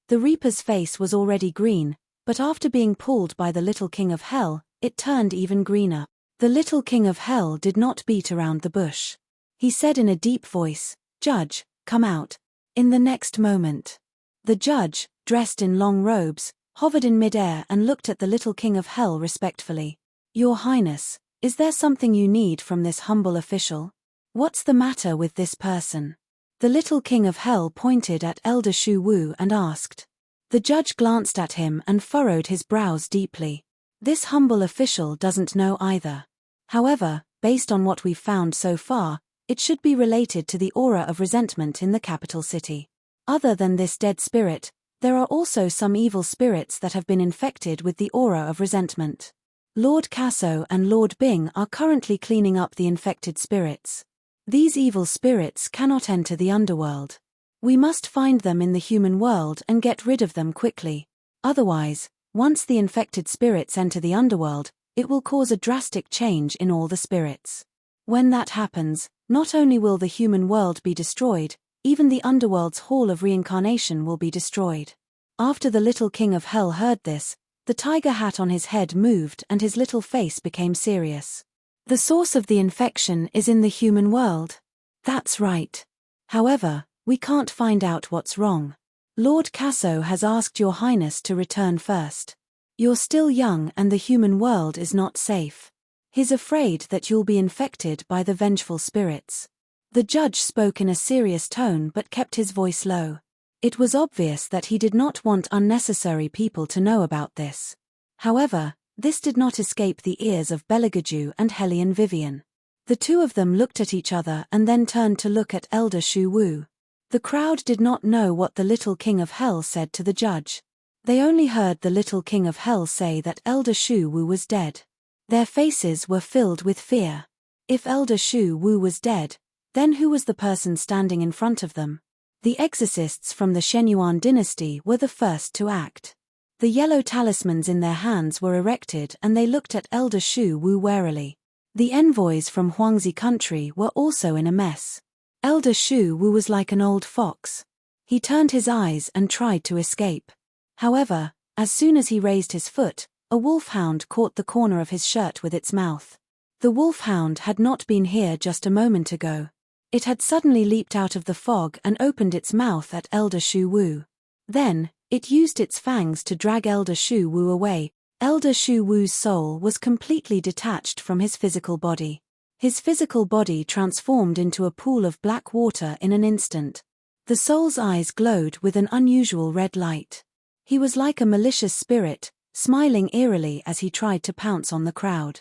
The Reaper's face was already green, but after being pulled by the little king of hell, it turned even greener. The little king of hell did not beat around the bush. He said in a deep voice, "Judge, come out." In the next moment, the judge, dressed in long robes, hovered in midair and looked at the little king of hell respectfully. "Your Highness, is there something you need from this humble official? What's the matter with this person?" The little king of hell pointed at Elder Shu Wu and asked. The judge glanced at him and furrowed his brows deeply. This humble official doesn't know either. However, based on what we've found so far, it should be related to the aura of resentment in the capital city. Other than this dead spirit, there are also some evil spirits that have been infected with the aura of resentment. Lord Casso and Lord Bing are currently cleaning up the infected spirits. These evil spirits cannot enter the underworld. We must find them in the human world and get rid of them quickly. Otherwise, once the infected spirits enter the underworld, it will cause a drastic change in all the spirits. When that happens, not only will the human world be destroyed, even the underworld's hall of reincarnation will be destroyed. After the little king of hell heard this, the tiger hat on his head moved and his little face became serious. "The source of the infection is in the human world." "That's right. However, we can't find out what's wrong. Lord Casso has asked Your Highness to return first. You're still young and the human world is not safe. He's afraid that you'll be infected by the vengeful spirits." The judge spoke in a serious tone but kept his voice low. It was obvious that he did not want unnecessary people to know about this. However, this did not escape the ears of Beligaju and Hellion Vivian. The two of them looked at each other and then turned to look at Elder Shu Wu. The crowd did not know what the little king of hell said to the judge. They only heard the little king of hell say that Elder Shu Wu was dead. Their faces were filled with fear. If Elder Shu Wu was dead, then who was the person standing in front of them? The exorcists from the Shenyuan dynasty were the first to act. The yellow talismans in their hands were erected and they looked at Elder Shu Wu warily. The envoys from Huangzi country were also in a mess. Elder Shu Wu was like an old fox. He turned his eyes and tried to escape. However, as soon as he raised his foot, a wolfhound caught the corner of his shirt with its mouth. The wolfhound had not been here just a moment ago. It had suddenly leaped out of the fog and opened its mouth at Elder Shu Wu. Then, it used its fangs to drag Elder Shu Wu away. Elder Shu Wu's soul was completely detached from his physical body. His physical body transformed into a pool of black water in an instant. The soul's eyes glowed with an unusual red light. He was like a malicious spirit, smiling eerily as he tried to pounce on the crowd.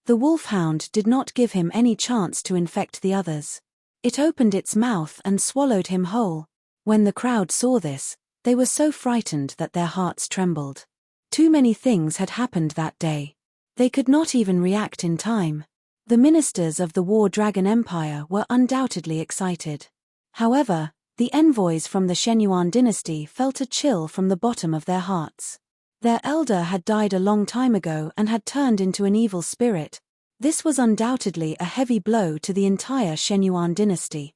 The wolfhound did not give him any chance to infect the others. It opened its mouth and swallowed him whole. When the crowd saw this, they were so frightened that their hearts trembled. Too many things had happened that day. They could not even react in time. The ministers of the War Dragon Empire were undoubtedly excited. However, the envoys from the Shenyuan dynasty felt a chill from the bottom of their hearts. Their elder had died a long time ago and had turned into an evil spirit. This was undoubtedly a heavy blow to the entire Shenyuan dynasty.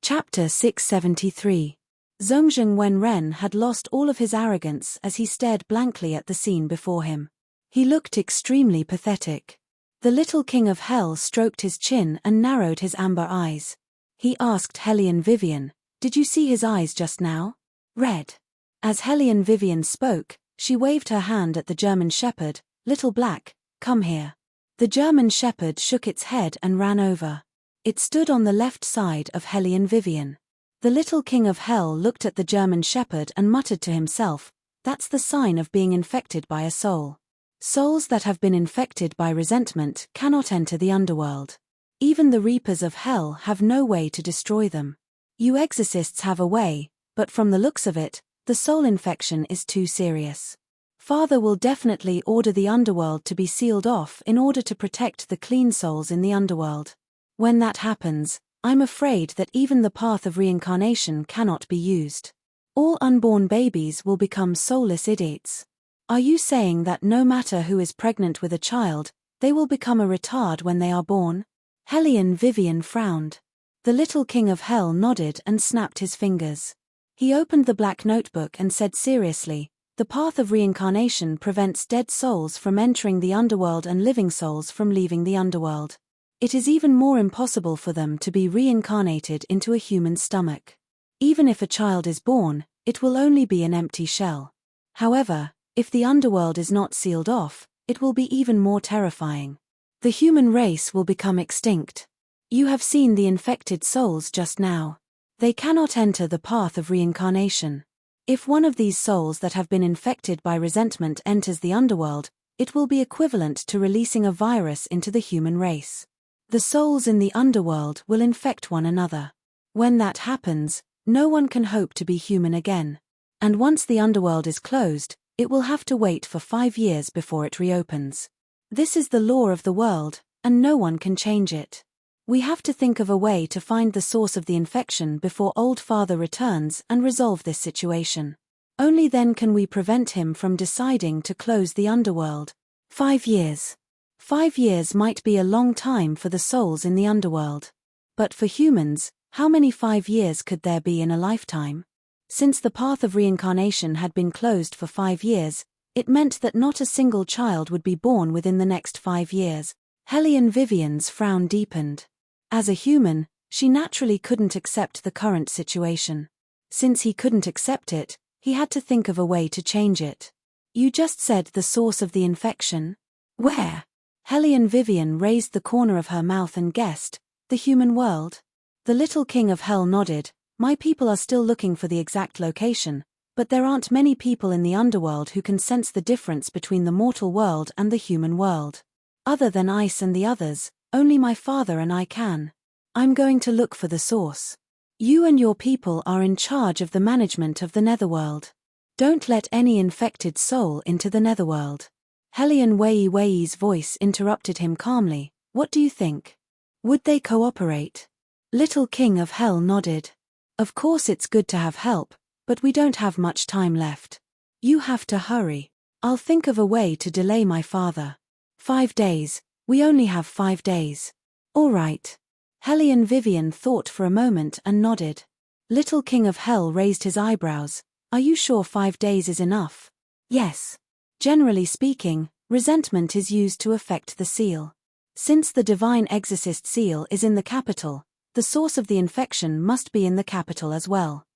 Chapter 673. Zhongzheng Wenren had lost all of his arrogance as he stared blankly at the scene before him. He looked extremely pathetic. The little king of hell stroked his chin and narrowed his amber eyes. He asked Hellion Vivian, "Did you see his eyes just now? Red." As Hellion Vivian spoke, she waved her hand at the German shepherd, "Little Black, come here." The German shepherd shook its head and ran over. It stood on the left side of Hellion Vivian. The little king of hell looked at the German shepherd and muttered to himself, "That's the sign of being infected by a soul. Souls that have been infected by resentment cannot enter the underworld. Even the reapers of hell have no way to destroy them. You exorcists have a way, but from the looks of it, the soul infection is too serious. Father will definitely order the underworld to be sealed off in order to protect the clean souls in the underworld. When that happens, I'm afraid that even the path of reincarnation cannot be used. All unborn babies will become soulless idiots. Are you saying that no matter who is pregnant with a child, they will become a retard when they are born?" Hellion Vivian frowned. The little king of hell nodded and snapped his fingers. He opened the black notebook and said seriously, "The path of reincarnation prevents dead souls from entering the underworld and living souls from leaving the underworld. It is even more impossible for them to be reincarnated into a human stomach. Even if a child is born, it will only be an empty shell. However, if the underworld is not sealed off, it will be even more terrifying. The human race will become extinct. You have seen the infected souls just now. They cannot enter the path of reincarnation. If one of these souls that have been infected by resentment enters the underworld, it will be equivalent to releasing a virus into the human race. The souls in the underworld will infect one another. When that happens, no one can hope to be human again. And once the underworld is closed, it will have to wait for 5 years before it reopens. This is the law of the world, and no one can change it. We have to think of a way to find the source of the infection before Old Father returns and resolve this situation. Only then can we prevent him from deciding to close the underworld. 5 years. 5 years might be a long time for the souls in the underworld. But for humans, how many 5 years could there be in a lifetime? Since the path of reincarnation had been closed for 5 years, it meant that not a single child would be born within the next 5 years. Hellion Vivian's frown deepened. As a human, she naturally couldn't accept the current situation. Since he couldn't accept it, he had to think of a way to change it. "You just said the source of the infection? Where?" Hellion Vivian raised the corner of her mouth and guessed, "The human world." The little king of hell nodded. "My people are still looking for the exact location, but there aren't many people in the underworld who can sense the difference between the mortal world and the human world. Other than Ice and the others, only my father and I can. I'm going to look for the source. You and your people are in charge of the management of the netherworld. Don't let any infected soul into the netherworld." Hellion Wei's voice interrupted him calmly. "What do you think? Would they cooperate?" Little king of hell nodded. "Of course it's good to have help, but we don't have much time left. You have to hurry. I'll think of a way to delay my father. 5 days, we only have 5 days. All right." Hellion Vivian thought for a moment and nodded. Little king of hell raised his eyebrows. "Are you sure 5 days is enough?" "Yes. Generally speaking, resentment is used to affect the seal. Since the divine exorcist seal is in the capital, the source of the infection must be in the capital as well."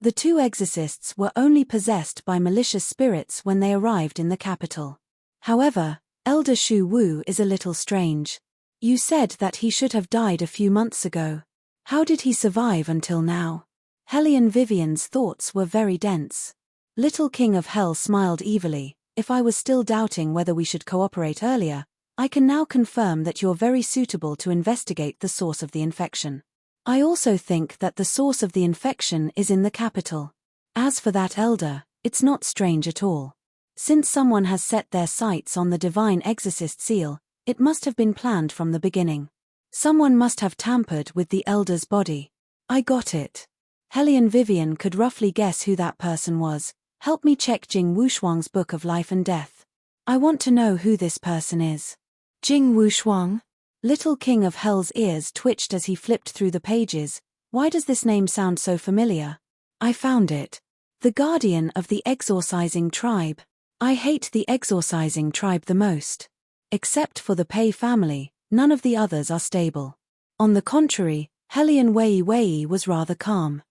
The 2 exorcists were only possessed by malicious spirits when they arrived in the capital. However, Elder Shu Wu is a little strange. You said that he should have died a few months ago. How did he survive until now? Hellion Vivian's thoughts were very dense. Little King of Hell smiled evilly. If I was still doubting whether we should cooperate earlier, I can now confirm that you're very suitable to investigate the source of the infection. I also think that the source of the infection is in the capital. As for that elder, it's not strange at all. Since someone has set their sights on the divine exorcist seal, it must have been planned from the beginning. Someone must have tampered with the elder's body. I got it. Hellion Vivian could roughly guess who that person was. Help me check Jing Wushuang's Book of Life and Death. I want to know who this person is. Jing Wushuang? Little King of Hell's ears twitched as he flipped through the pages. Why does this name sound so familiar? I found it. The guardian of the exorcising tribe. I hate the exorcising tribe the most. Except for the Pei family, none of the others are stable. On the contrary, Hellion Wei Wei was rather calm.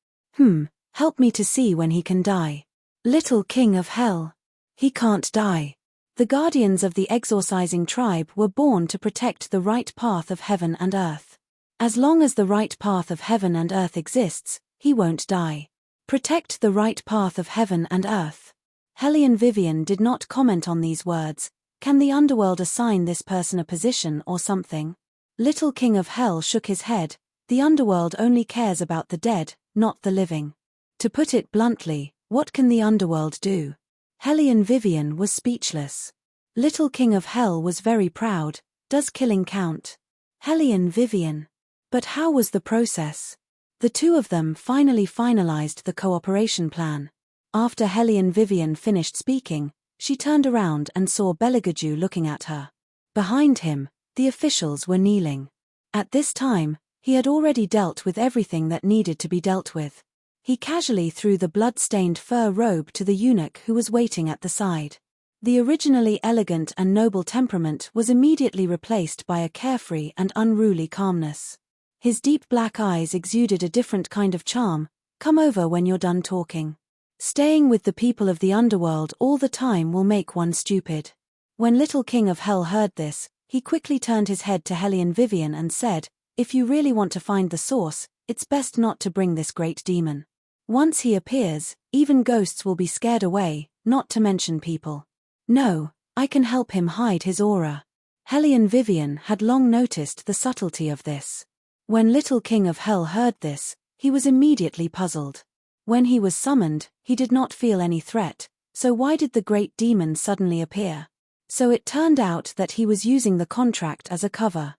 Help me to see when he can die. Little King of Hell. He can't die. The guardians of the exorcising tribe were born to protect the right path of heaven and earth. As long as the right path of heaven and earth exists, he won't die. Protect the right path of heaven and earth. Hellion Vivian did not comment on these words. Can the underworld assign this person a position or something? Little King of Hell shook his head. The underworld only cares about the dead, not the living. To put it bluntly, what can the underworld do? Hellion Vivian was speechless. Little King of Hell was very proud. Does killing count? Hellion Vivian. But how was the process? The two of them finally finalized the cooperation plan. After Hellion Vivian finished speaking, she turned around and saw Beligaju looking at her. Behind him, the officials were kneeling. At this time, he had already dealt with everything that needed to be dealt with. He casually threw the blood-stained fur robe to the eunuch who was waiting at the side. The originally elegant and noble temperament was immediately replaced by a carefree and unruly calmness. His deep black eyes exuded a different kind of charm. Come over when you're done talking. Staying with the people of the underworld all the time will make one stupid. When Little King of Hell heard this, he quickly turned his head to Hellion Vivian and said, if you really want to find the source, it's best not to bring this great demon. Once he appears, even ghosts will be scared away, not to mention people. No, I can help him hide his aura. Hellion Vivian had long noticed the subtlety of this. When Little King of Hell heard this, he was immediately puzzled. When he was summoned, he did not feel any threat, so why did the great demon suddenly appear? So it turned out that he was using the contract as a cover.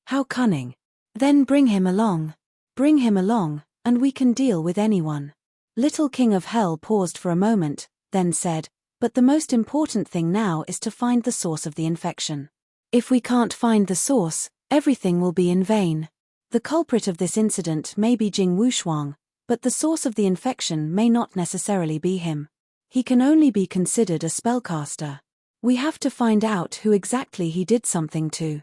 How cunning. Then bring him along. Bring him along, and we can deal with anyone. Little King of Hell paused for a moment, then said, but the most important thing now is to find the source of the infection. If we can't find the source, everything will be in vain. The culprit of this incident may be Jing Wushuang, but the source of the infection may not necessarily be him. He can only be considered a spellcaster. We have to find out who exactly he did something to.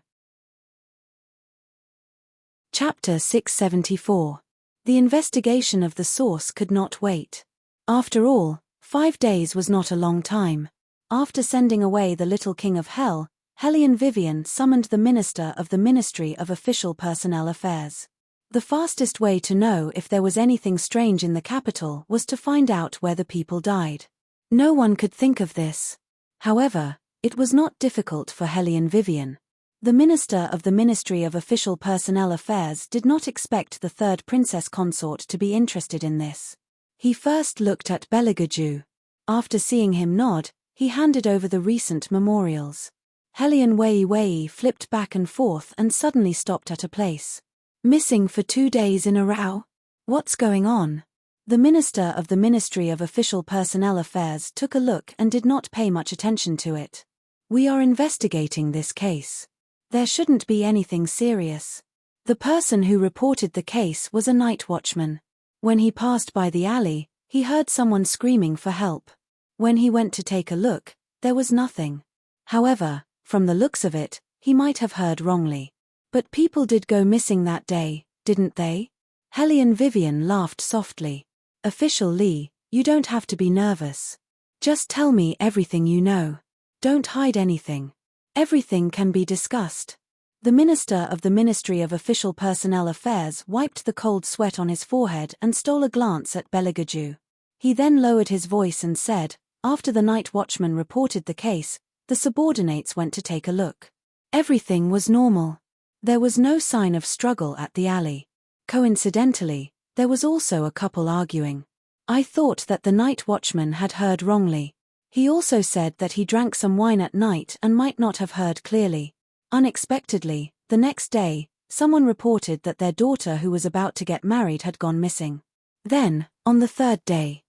Chapter 674. The investigation of the source could not wait. After all, 5 days was not a long time. After sending away the Little King of Hell, Hellion Vivian summoned the Minister of the Ministry of Official Personnel Affairs. The fastest way to know if there was anything strange in the capital was to find out where the people died. No one could think of this. However, it was not difficult for Hellion Vivian. The Minister of the Ministry of Official Personnel Affairs did not expect the third Princess Consort to be interested in this. He first looked at Beligaju. After seeing him nod, he handed over the recent memorials. Hellion Wei Wei flipped back and forth and suddenly stopped at a place. Missing for 2 days in a row? What's going on? The Minister of the Ministry of Official Personnel Affairs took a look and did not pay much attention to it. We are investigating this case. There shouldn't be anything serious. The person who reported the case was a night watchman. When he passed by the alley, he heard someone screaming for help. When he went to take a look, there was nothing. However, from the looks of it, he might have heard wrongly. But people did go missing that day, didn't they? Hellion Vivian laughed softly. Official Lee, you don't have to be nervous. Just tell me everything you know. Don't hide anything. Everything can be discussed. The Minister of the Ministry of Official Personnel Affairs wiped the cold sweat on his forehead and stole a glance at Beligaju. He then lowered his voice and said, "After the night watchman reported the case, the subordinates went to take a look. Everything was normal. There was no sign of struggle at the alley. Coincidentally, there was also a couple arguing. I thought that the night watchman had heard wrongly. He also said that he drank some wine at night and might not have heard clearly. Unexpectedly, the next day, someone reported that their daughter who was about to get married had gone missing. Then, on the third day,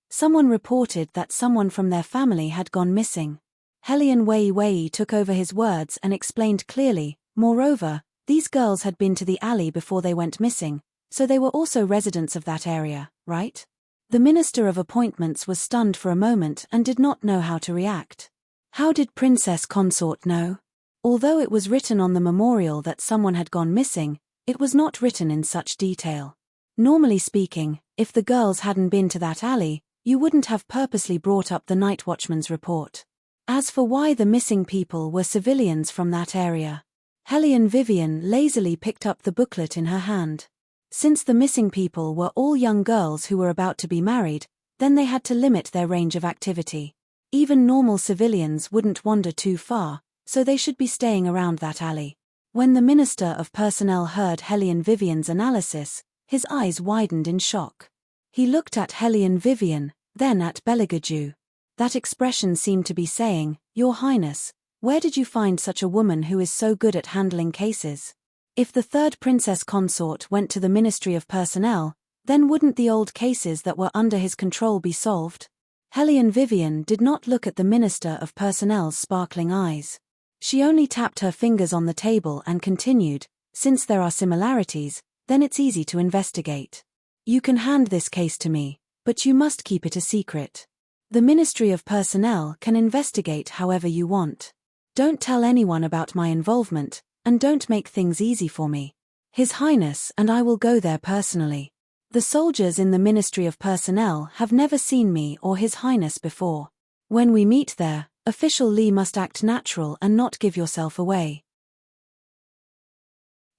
someone reported that someone from their family had gone missing." Helian Wei took over his words and explained clearly, "Moreover, these girls had been to the alley before they went missing, so they were also residents of that area, right?" The Minister of Appointments was stunned for a moment and did not know how to react. How did Princess Consort know? Although it was written on the memorial that someone had gone missing, it was not written in such detail. Normally speaking, if the girls hadn't been to that alley, you wouldn't have purposely brought up the night watchman's report. As for why the missing people were civilians from that area, Helian Vivian lazily picked up the booklet in her hand. Since the missing people were all young girls who were about to be married, then they had to limit their range of activity. Even normal civilians wouldn't wander too far, so they should be staying around that alley. When the Minister of Personnel heard Helian Vivian's analysis, his eyes widened in shock. He looked at Helian Vivian, then at Beligaju. That expression seemed to be saying, "Your Highness, where did you find such a woman who is so good at handling cases? If the third Princess Consort went to the Ministry of Personnel, then wouldn't the old cases that were under his control be solved?" Helian Vivian did not look at the Minister of Personnel's sparkling eyes. She only tapped her fingers on the table and continued, "Since there are similarities, then it's easy to investigate. You can hand this case to me, but you must keep it a secret. The Ministry of Personnel can investigate however you want. Don't tell anyone about my involvement, and don't make things easy for me. His Highness and I will go there personally. The soldiers in the Ministry of Personnel have never seen me or His Highness before. When we meet there, Official Li must act natural and not give yourself away."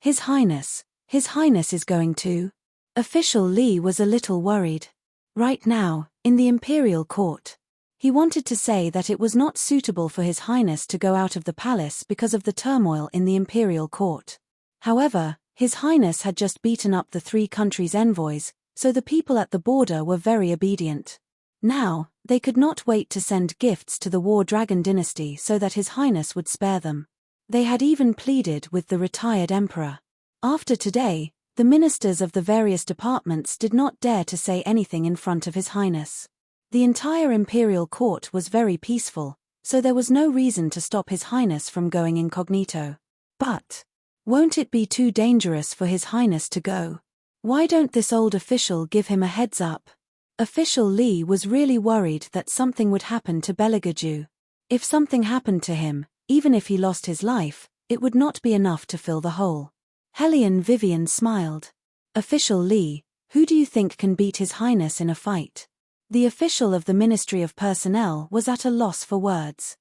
His Highness is going to? Official Li was a little worried. Right now, in the Imperial Court. He wanted to say that it was not suitable for His Highness to go out of the palace because of the turmoil in the Imperial Court. However, His Highness had just beaten up the 3 countries' envoys, so the people at the border were very obedient. Now, they could not wait to send gifts to the War Dragon dynasty so that His Highness would spare them. They had even pleaded with the retired emperor. After today, the ministers of the various departments did not dare to say anything in front of His Highness. The entire Imperial Court was very peaceful, so there was no reason to stop His Highness from going incognito. But won't it be too dangerous for His Highness to go? Why don't this old official give him a heads up? Official Li was really worried that something would happen to Beligaju. If something happened to him, even if he lost his life, it would not be enough to fill the hole. Helian Vivian smiled. "Official Li, who do you think can beat His Highness in a fight?" The official of the Ministry of Personnel was at a loss for words.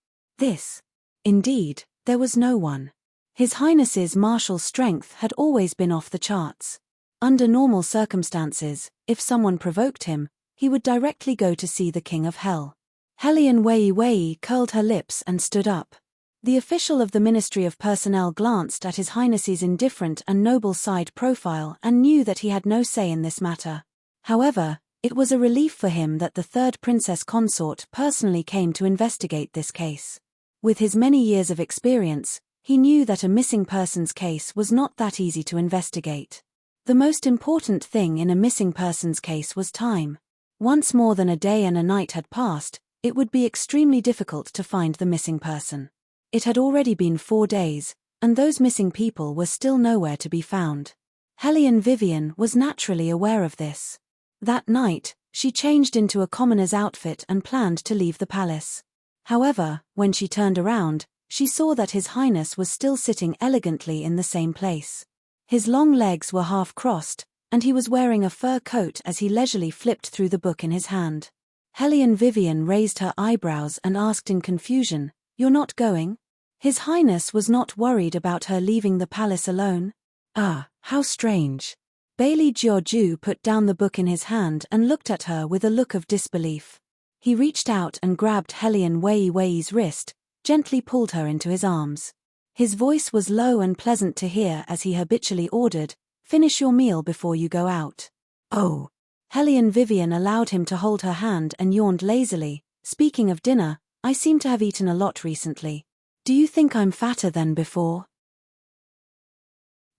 Indeed, there was no one. His Highness's martial strength had always been off the charts. Under normal circumstances, if someone provoked him, he would directly go to see the King of Hell. Helian Wei curled her lips and stood up. The official of the Ministry of Personnel glanced at His Highness's indifferent and noble side profile and knew that he had no say in this matter. However, it was a relief for him that the third Princess Consort personally came to investigate this case. With his many years of experience, he knew that a missing persons case was not that easy to investigate. The most important thing in a missing persons case was time. Once more than a day and a night had passed, it would be extremely difficult to find the missing person. It had already been 4 days, and those missing people were still nowhere to be found. Helian Vivian was naturally aware of this. That night, she changed into a commoner's outfit and planned to leave the palace. However, when she turned around, she saw that His Highness was still sitting elegantly in the same place. His long legs were half crossed, and he was wearing a fur coat as he leisurely flipped through the book in his hand. Helian Vivian raised her eyebrows and asked in confusion, "You're not going?" His Highness was not worried about her leaving the palace alone. Ah, how strange. Bailey Jiaoju put down the book in his hand and looked at her with a look of disbelief. He reached out and grabbed Helian Wei's wrist, gently pulled her into his arms. His voice was low and pleasant to hear as he habitually ordered, "Finish your meal before you go out." "Oh." Helian Vivian allowed him to hold her hand and yawned lazily. "Speaking of dinner, I seem to have eaten a lot recently. Do you think I'm fatter than before?"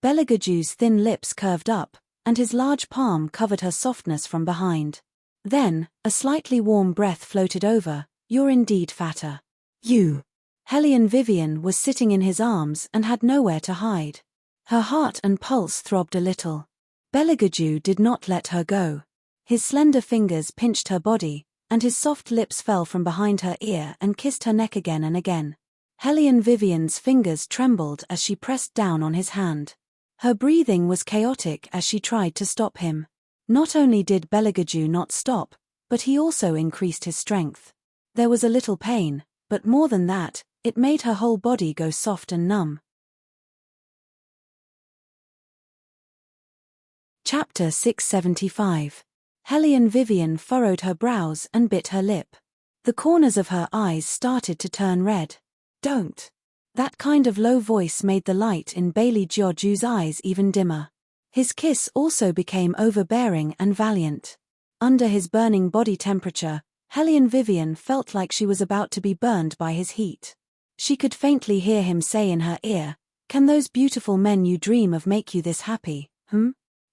Belegaju's thin lips curved up, and his large palm covered her softness from behind. Then, a slightly warm breath floated over. "You're indeed fatter." "You." Helian Vivian was sitting in his arms and had nowhere to hide. Her heart and pulse throbbed a little. Belegaju did not let her go. His slender fingers pinched her body, and his soft lips fell from behind her ear and kissed her neck again and again. Helian Vivian's fingers trembled as she pressed down on his hand. Her breathing was chaotic as she tried to stop him. Not only did Belegaju not stop, but he also increased his strength. There was a little pain, but more than that, it made her whole body go soft and numb. Chapter 675. Helian Vivian furrowed her brows and bit her lip. The corners of her eyes started to turn red. "Don't." That kind of low voice made the light in Bailey Jiaoju's eyes even dimmer. His kiss also became overbearing and valiant. Under his burning body temperature, Helian Vivian felt like she was about to be burned by his heat. She could faintly hear him say in her ear, "Can those beautiful men you dream of make you this happy,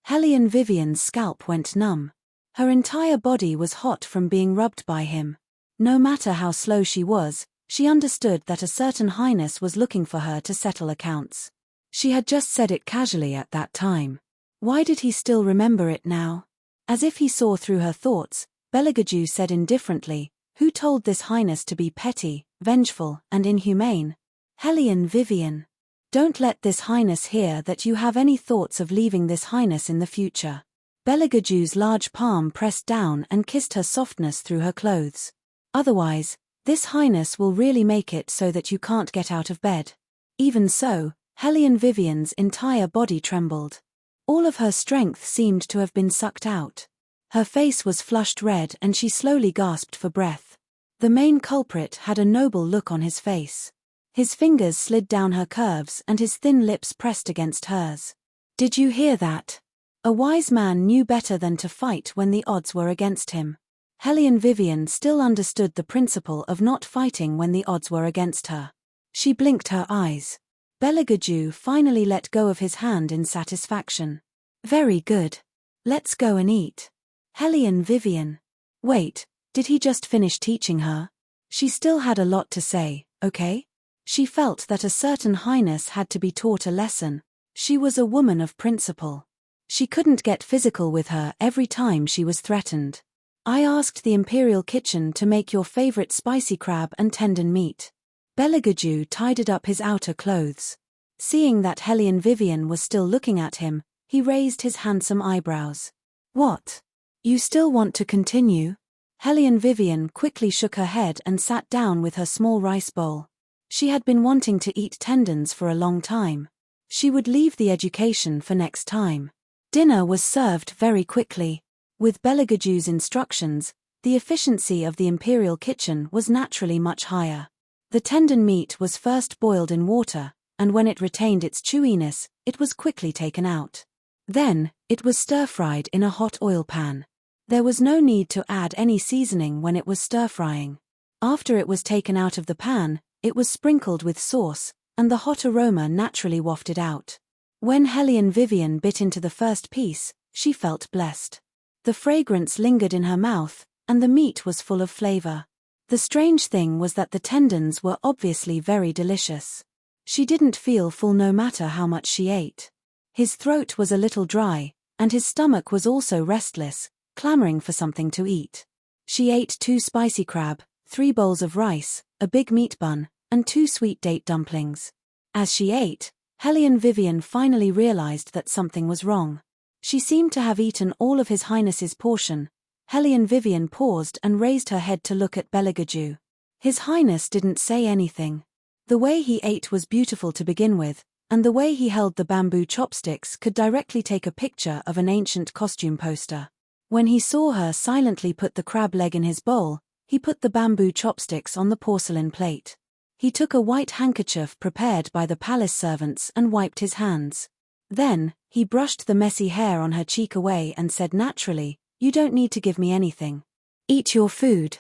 Helian Vivian's scalp went numb. Her entire body was hot from being rubbed by him. No matter how slow she was, she understood that a certain highness was looking for her to settle accounts. She had just said it casually at that time. Why did he still remember it now? As if he saw through her thoughts, Belegaju said indifferently, "Who told this highness to be petty, vengeful, and inhumane?" "Helian Vivian. Don't let this highness hear that you have any thoughts of leaving this highness in the future." Belegaju's large palm pressed down and kissed her softness through her clothes. "Otherwise, this highness will really make it so that you can't get out of bed." Even so, Helian Vivian's entire body trembled. All of her strength seemed to have been sucked out. Her face was flushed red and she slowly gasped for breath. The main culprit had a noble look on his face. His fingers slid down her curves and his thin lips pressed against hers. "Did you hear that?" A wise man knew better than to fight when the odds were against him. Helian Vivian still understood the principle of not fighting when the odds were against her. She blinked her eyes. Belegaju finally let go of his hand in satisfaction. "Very good. Let's go and eat." Helian Vivian. Wait, did he just finish teaching her? She still had a lot to say, okay? She felt that a certain highness had to be taught a lesson. She was a woman of principle. She couldn't get physical with her every time she was threatened. "I asked the Imperial Kitchen to make your favorite spicy crab and tendon meat." Belegaju tidied up his outer clothes. Seeing that Helian Vivian was still looking at him, he raised his handsome eyebrows. "What? You still want to continue?" Helian Vivian quickly shook her head and sat down with her small rice bowl. She had been wanting to eat tendons for a long time. She would leave the education for next time. Dinner was served very quickly. With Belegaju's instructions, the efficiency of the Imperial Kitchen was naturally much higher. The tendon meat was first boiled in water, and when it retained its chewiness, it was quickly taken out. Then, it was stir-fried in a hot oil pan. There was no need to add any seasoning when it was stir-frying. After it was taken out of the pan, it was sprinkled with sauce, and the hot aroma naturally wafted out. When Helian Vivian bit into the first piece, she felt blessed. The fragrance lingered in her mouth, and the meat was full of flavor. The strange thing was that the tendons were obviously very delicious. She didn't feel full no matter how much she ate. His throat was a little dry, and his stomach was also restless, clamoring for something to eat. She ate 2 spicy crab, 3 bowls of rice, a big meat bun, and 2 sweet date dumplings. As she ate, Helian Vivian finally realized that something was wrong. She seemed to have eaten all of His Highness's portion. Helian Vivian paused and raised her head to look at Belegaju. His Highness didn't say anything. The way he ate was beautiful to begin with, and the way he held the bamboo chopsticks could directly take a picture of an ancient costume poster. When he saw her silently put the crab leg in his bowl, he put the bamboo chopsticks on the porcelain plate. He took a white handkerchief prepared by the palace servants and wiped his hands. Then, he brushed the messy hair on her cheek away and said naturally, "You don't need to give me anything. Eat your food."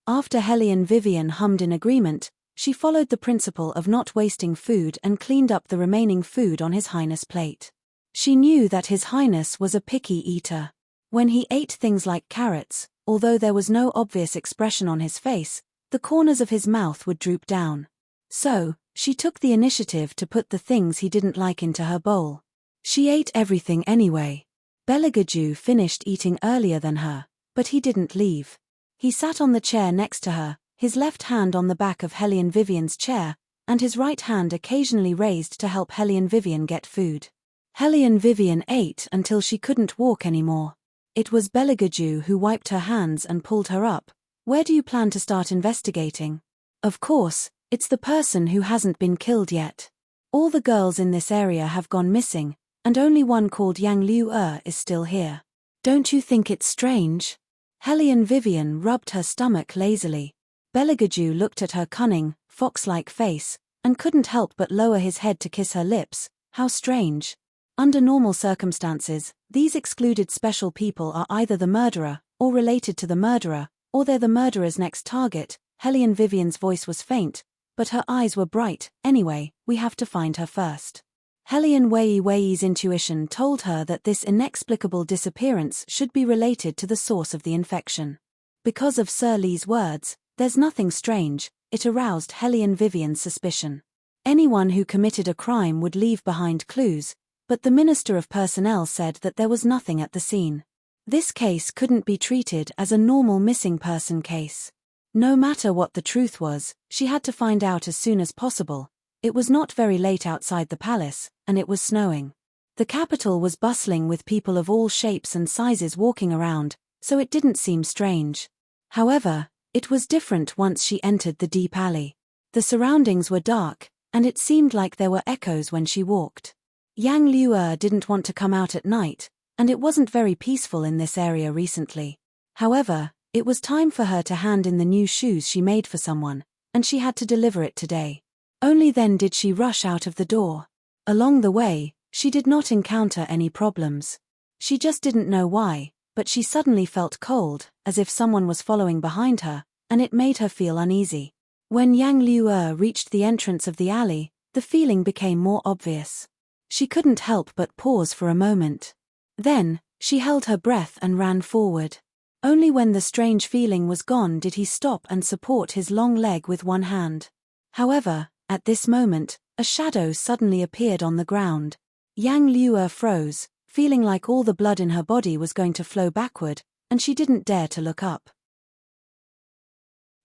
After Helene Vivian hummed in agreement, she followed the principle of not wasting food and cleaned up the remaining food on His Highness' plate. She knew that His Highness was a picky eater. When he ate things like carrots, although there was no obvious expression on his face, the corners of his mouth would droop down. So, she took the initiative to put the things he didn't like into her bowl. She ate everything anyway. Beligaju finished eating earlier than her, but he didn't leave. He sat on the chair next to her, his left hand on the back of Helene Vivian's chair, and his right hand occasionally raised to help Helene Vivian get food. Helene Vivian ate until she couldn't walk anymore. It was Beligaju who wiped her hands and pulled her up. "Where do you plan to start investigating?" "Of course, it's the person who hasn't been killed yet. All the girls in this area have gone missing, and only one called Yang Liu is still here. Don't you think it's strange?" Helene Vivian rubbed her stomach lazily. Beligaju looked at her cunning, fox-like face, and couldn't help but lower his head to kiss her lips. How strange. Under normal circumstances, these excluded special people are either the murderer, or related to the murderer, or they're the murderer's next target. Helene Vivian's voice was faint, but her eyes were bright. "Anyway, we have to find her first." Helene Wei's intuition told her that this inexplicable disappearance should be related to the source of the infection. Because of Sir Lee's words, "There's nothing strange," it aroused Helene Vivian's suspicion. Anyone who committed a crime would leave behind clues, but the Minister of Personnel said that there was nothing at the scene. This case couldn't be treated as a normal missing person case. No matter what the truth was, she had to find out as soon as possible. It was not very late outside the palace, and it was snowing. The capital was bustling with people of all shapes and sizes walking around, so it didn't seem strange. However, it was different once she entered the deep alley. The surroundings were dark, and it seemed like there were echoes when she walked. Yang Liu didn't want to come out at night, and it wasn't very peaceful in this area recently. However, it was time for her to hand in the new shoes she made for someone, and she had to deliver it today. Only then did she rush out of the door. Along the way, she did not encounter any problems. She just didn't know why, but she suddenly felt cold, as if someone was following behind her, and it made her feel uneasy. When Yang Liu reached the entrance of the alley, the feeling became more obvious. She couldn't help but pause for a moment. Then, she held her breath and ran forward. Only when the strange feeling was gone did he stop and support his long leg with one hand. However, at this moment, a shadow suddenly appeared on the ground. Yang Liu froze, feeling like all the blood in her body was going to flow backward, and she didn't dare to look up.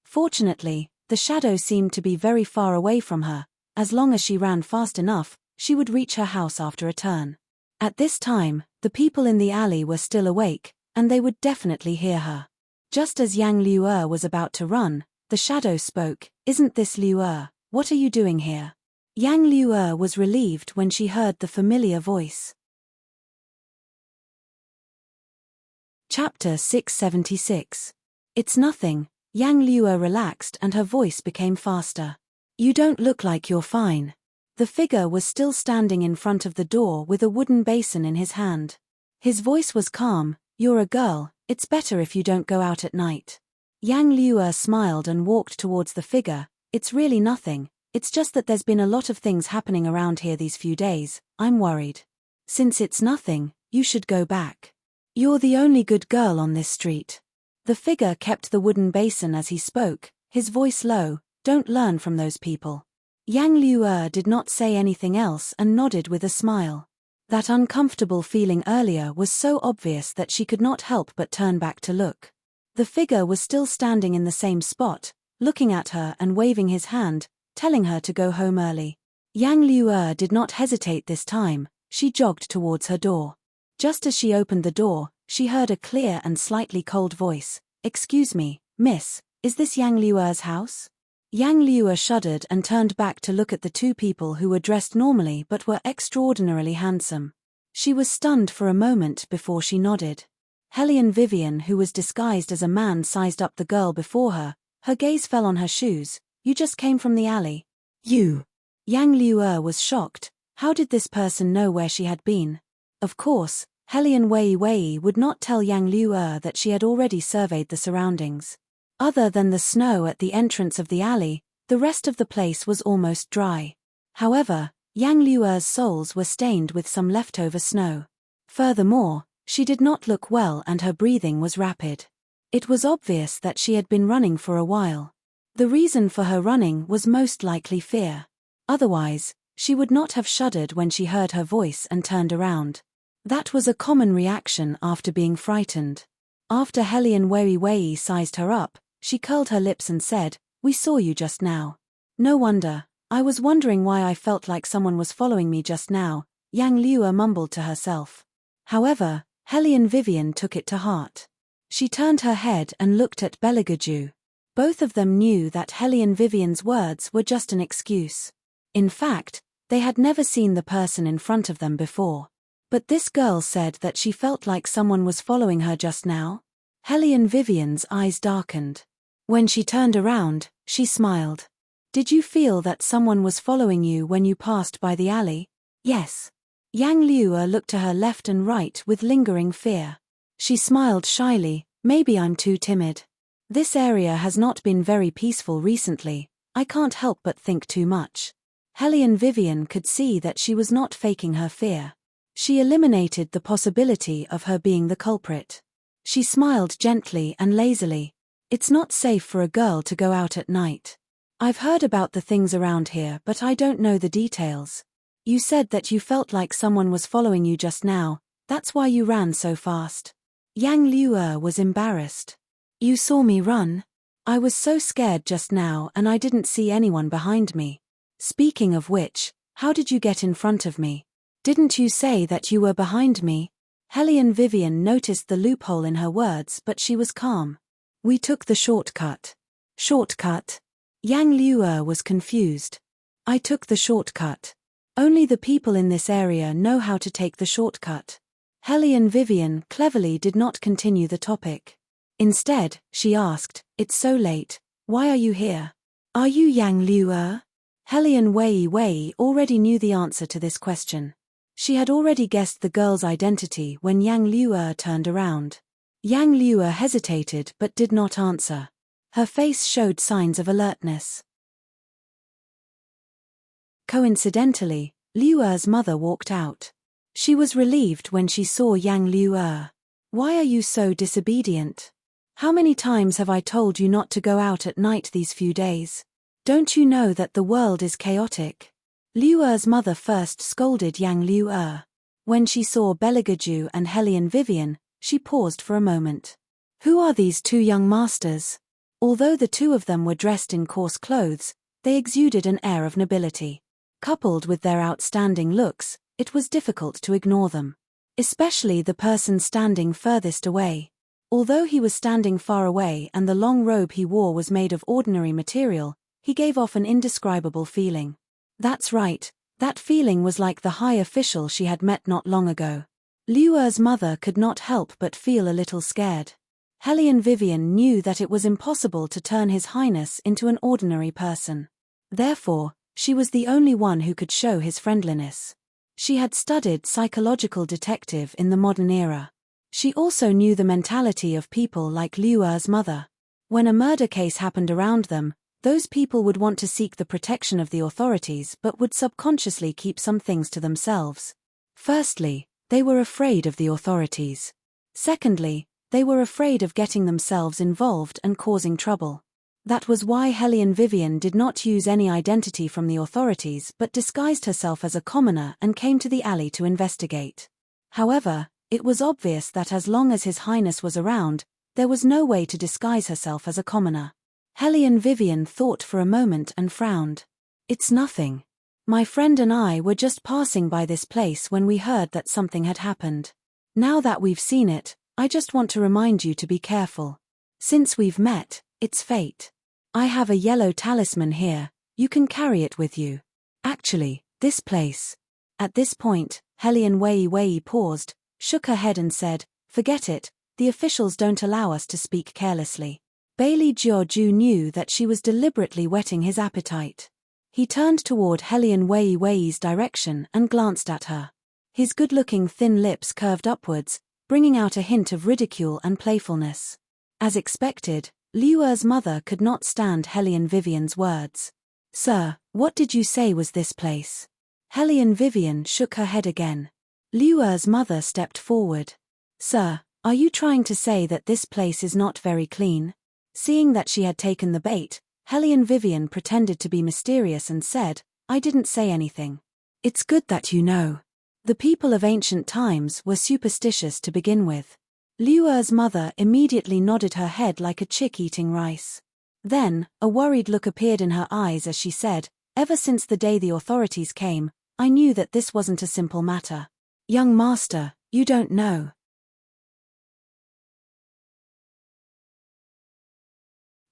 Fortunately, the shadow seemed to be very far away from her. As long as she ran fast enough, she would reach her house after a turn. At this time, the people in the alley were still awake, and they would definitely hear her. Just as Yang Liu was about to run, the shadow spoke. "Isn't this Liu? What are you doing here?" Yang Liu was relieved when she heard the familiar voice. Chapter 676. It's nothing. Yang Liu relaxed and her voice became faster. "You don't look like you're fine." The figure was still standing in front of the door with a wooden basin in his hand. His voice was calm. "You're a girl, it's better if you don't go out at night." Yang Liu smiled and walked towards the figure. "It's really nothing, it's just that there's been a lot of things happening around here these few days, I'm worried." "Since it's nothing, you should go back. You're the only good girl on this street." The figure kept the wooden basin as he spoke, his voice low. "Don't learn from those people." Yang Liu did not say anything else and nodded with a smile. That uncomfortable feeling earlier was so obvious that she could not help but turn back to look. The figure was still standing in the same spot, looking at her and waving his hand, telling her to go home early. Yang Liu did not hesitate this time. She jogged towards her door. Just as she opened the door, she heard a clear and slightly cold voice. "Excuse me, miss, is this Yang Liu's house?" Yang Liuer shuddered and turned back to look at the two people who were dressed normally but were extraordinarily handsome. She was stunned for a moment before she nodded. Hellion Vivian, who was disguised as a man, sized up the girl before her. Her gaze fell on her shoes. You just came from the alley. You. Yang Liuer was shocked. How did this person know where she had been? Of course, Hellion Wei would not tell Yang Liuer that she had already surveyed the surroundings. Other than the snow at the entrance of the alley, the rest of the place was almost dry. However, Yang Liuer's soles were stained with some leftover snow. Furthermore, she did not look well and her breathing was rapid. It was obvious that she had been running for a while. The reason for her running was most likely fear. Otherwise, she would not have shuddered when she heard her voice and turned around. That was a common reaction after being frightened. After Hellion Wei sized her up, she curled her lips and said, "We saw you just now." "No wonder. I was wondering why I felt like someone was following me just now," Yang Liuer mumbled to herself. However, Hellion Vivian took it to heart. She turned her head and looked at Beligaju. Both of them knew that Hellion Vivian's words were just an excuse. In fact, they had never seen the person in front of them before. But this girl said that she felt like someone was following her just now. Hellion Vivian's eyes darkened. When she turned around, she smiled. "Did you feel that someone was following you when you passed by the alley?" "Yes." Yang Liuer looked to her left and right with lingering fear. She smiled shyly. "Maybe I'm too timid. This area has not been very peaceful recently. I can't help but think too much." Hellion Vivian could see that she was not faking her fear. She eliminated the possibility of her being the culprit. She smiled gently and lazily. "It's not safe for a girl to go out at night. I've heard about the things around here but I don't know the details. You said that you felt like someone was following you just now, that's why you ran so fast." Yang Liuer was embarrassed. "You saw me run? I was so scared just now and I didn't see anyone behind me. Speaking of which, how did you get in front of me? Didn't you say that you were behind me?" Hellion Vivian noticed the loophole in her words but she was calm. "We took the shortcut." "Shortcut?" Yang Liuer was confused. "I took the shortcut. Only the people in this area know how to take the shortcut." Hellion Vivian cleverly did not continue the topic. Instead, she asked, "It's so late. Why are you here? Are you Yang Liuer?" Hellion Wei already knew the answer to this question. She had already guessed the girl's identity when Yang Liuer turned around. Yang Liuer hesitated but did not answer. Her face showed signs of alertness. Coincidentally, Liuer's mother walked out. She was relieved when she saw Yang Liuer. "Why are you so disobedient? How many times have I told you not to go out at night these few days? Don't you know that the world is chaotic?" Liuer's mother first scolded Yang Liuer. When she saw Beligaju and Hellion Vivian, she paused for a moment. Who are these two young masters? Although the two of them were dressed in coarse clothes, they exuded an air of nobility. Coupled with their outstanding looks, it was difficult to ignore them. Especially the person standing furthest away. Although he was standing far away and the long robe he wore was made of ordinary material, he gave off an indescribable feeling. That's right, that feeling was like the high official she had met not long ago. Liuer's mother could not help but feel a little scared. Hellion Vivian knew that it was impossible to turn His Highness into an ordinary person. Therefore, she was the only one who could show his friendliness. She had studied psychological detective in the modern era. She also knew the mentality of people like Liuer's mother. When a murder case happened around them, those people would want to seek the protection of the authorities but would subconsciously keep some things to themselves. Firstly, they were afraid of the authorities. Secondly, they were afraid of getting themselves involved and causing trouble. That was why Hellion Vivian did not use any identity from the authorities but disguised herself as a commoner and came to the alley to investigate. However, it was obvious that as long as His Highness was around, there was no way to disguise herself as a commoner. Hellion Vivian thought for a moment and frowned. "It's nothing. My friend and I were just passing by this place when we heard that something had happened. Now that we've seen it, I just want to remind you to be careful. Since we've met, it's fate." I have a yellow talisman here, you can carry it with you. Actually, this place. At this point, Helian Wei Wei paused, shook her head and said, forget it, the officials don't allow us to speak carelessly. Bailey Jiaoju knew that she was deliberately whetting his appetite. He turned toward Helian Wei Wei's direction and glanced at her. His good-looking thin lips curved upwards, bringing out a hint of ridicule and playfulness. As expected, Liu Er's mother could not stand Helian Vivian's words. Sir, what did you say was this place? Helian Vivian shook her head again. Liu Er's mother stepped forward. Sir, are you trying to say that this place is not very clean? Seeing that she had taken the bait, Helian Vivian pretended to be mysterious and said, I didn't say anything. It's good that you know. The people of ancient times were superstitious to begin with. Liu Er's mother immediately nodded her head like a chick eating rice. Then, a worried look appeared in her eyes as she said, ever since the day the authorities came, I knew that this wasn't a simple matter. Young master, you don't know.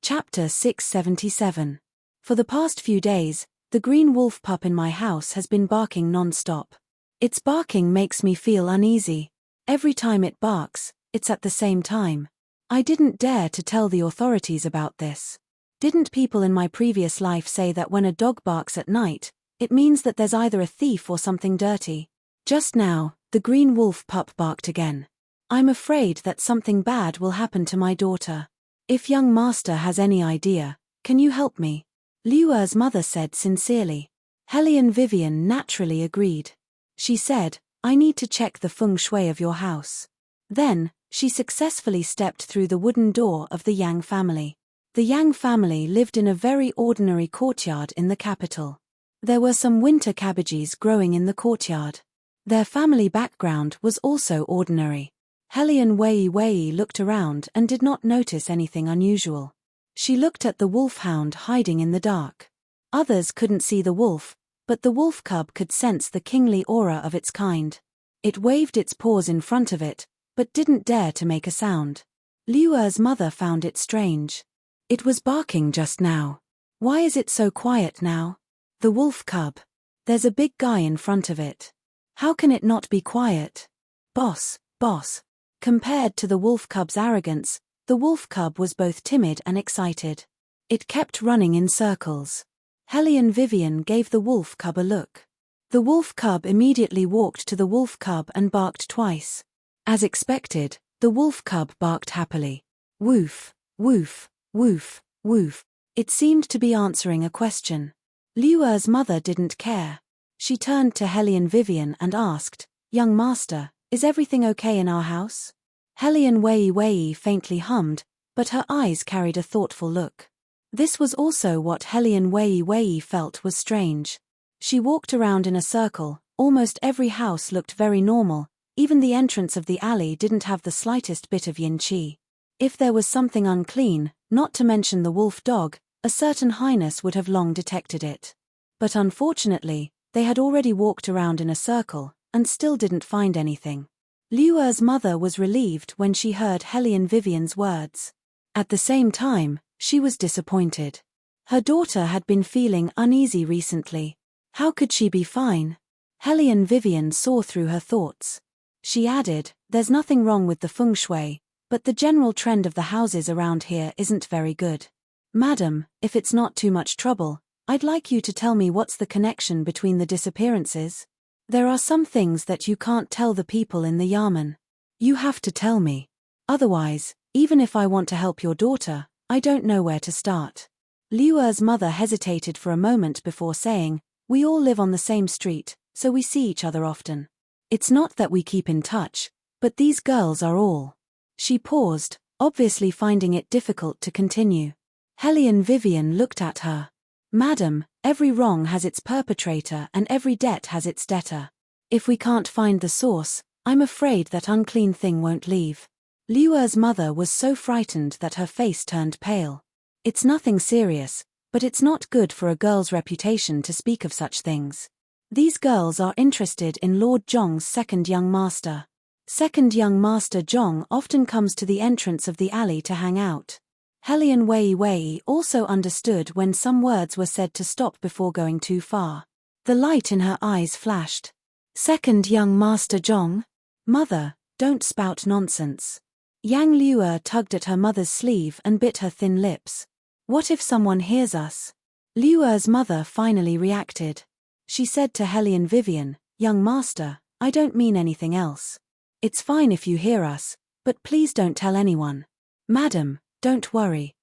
Chapter 677. For the past few days, the green wolf pup in my house has been barking non-stop. Its barking makes me feel uneasy. Every time it barks, it's at the same time. I didn't dare to tell the authorities about this. Didn't people in my previous life say that when a dog barks at night, it means that there's either a thief or something dirty? Just now, the green wolf pup barked again. I'm afraid that something bad will happen to my daughter. If young master has any idea, can you help me? Liu Er's mother said sincerely. Helian Vivian naturally agreed. She said, I need to check the feng shui of your house. Then, she successfully stepped through the wooden door of the Yang family. The Yang family lived in a very ordinary courtyard in the capital. There were some winter cabbages growing in the courtyard. Their family background was also ordinary. Helian Wei Wei looked around and did not notice anything unusual. She looked at the wolfhound hiding in the dark. Others couldn't see the wolf, but the wolf cub could sense the kingly aura of its kind. It waved its paws in front of it, but didn't dare to make a sound. Liu Er's mother found it strange. It was barking just now. Why is it so quiet now? The wolf cub. There's a big guy in front of it. How can it not be quiet? Boss. Compared to the wolf cub's arrogance, the wolf cub was both timid and excited. It kept running in circles. Helian Vivian gave the wolf cub a look. The wolf cub immediately walked to the wolf cub and barked twice. As expected, the wolf cub barked happily. Woof, woof, woof, woof. It seemed to be answering a question. Liu Er's mother didn't care. She turned to Helian Vivian and asked, Young master, is everything okay in our house? Helian Wei Wei faintly hummed, but her eyes carried a thoughtful look. This was also what Helian Wei Wei felt was strange. She walked around in a circle, almost every house looked very normal, even the entrance of the alley didn't have the slightest bit of yin qi. If there was something unclean, not to mention the wolf dog, a certain highness would have long detected it. But unfortunately, they had already walked around in a circle, and still didn't find anything. Liu Er's mother was relieved when she heard Helian Vivian's words. At the same time, she was disappointed. Her daughter had been feeling uneasy recently. How could she be fine? Helian Vivian saw through her thoughts. She added, there's nothing wrong with the feng shui, but the general trend of the houses around here isn't very good. Madam, if it's not too much trouble, I'd like you to tell me what's the connection between the disappearances. There are some things that you can't tell the people in the yamen. You have to tell me. Otherwise, even if I want to help your daughter, I don't know where to start. Liu Er's mother hesitated for a moment before saying, we all live on the same street, so we see each other often. It's not that we keep in touch, but these girls are all. She paused, obviously finding it difficult to continue. Helian Vivian looked at her. Madam, every wrong has its perpetrator and every debt has its debtor. If we can't find the source, I'm afraid that unclean thing won't leave. Liu Er's mother was so frightened that her face turned pale. It's nothing serious, but it's not good for a girl's reputation to speak of such things. These girls are interested in Lord Zhong's second young master. Second young master Zhong often comes to the entrance of the alley to hang out. Hellion Wei Wei also understood when some words were said to stop before going too far. The light in her eyes flashed. Second young Master Zhong? Mother, don't spout nonsense. Yang Liuer tugged at her mother's sleeve and bit her thin lips. What if someone hears us? Liuer's mother finally reacted. She said to Hellion Vivian, Young Master, I don't mean anything else. It's fine if you hear us, but please don't tell anyone. Madam, don't worry.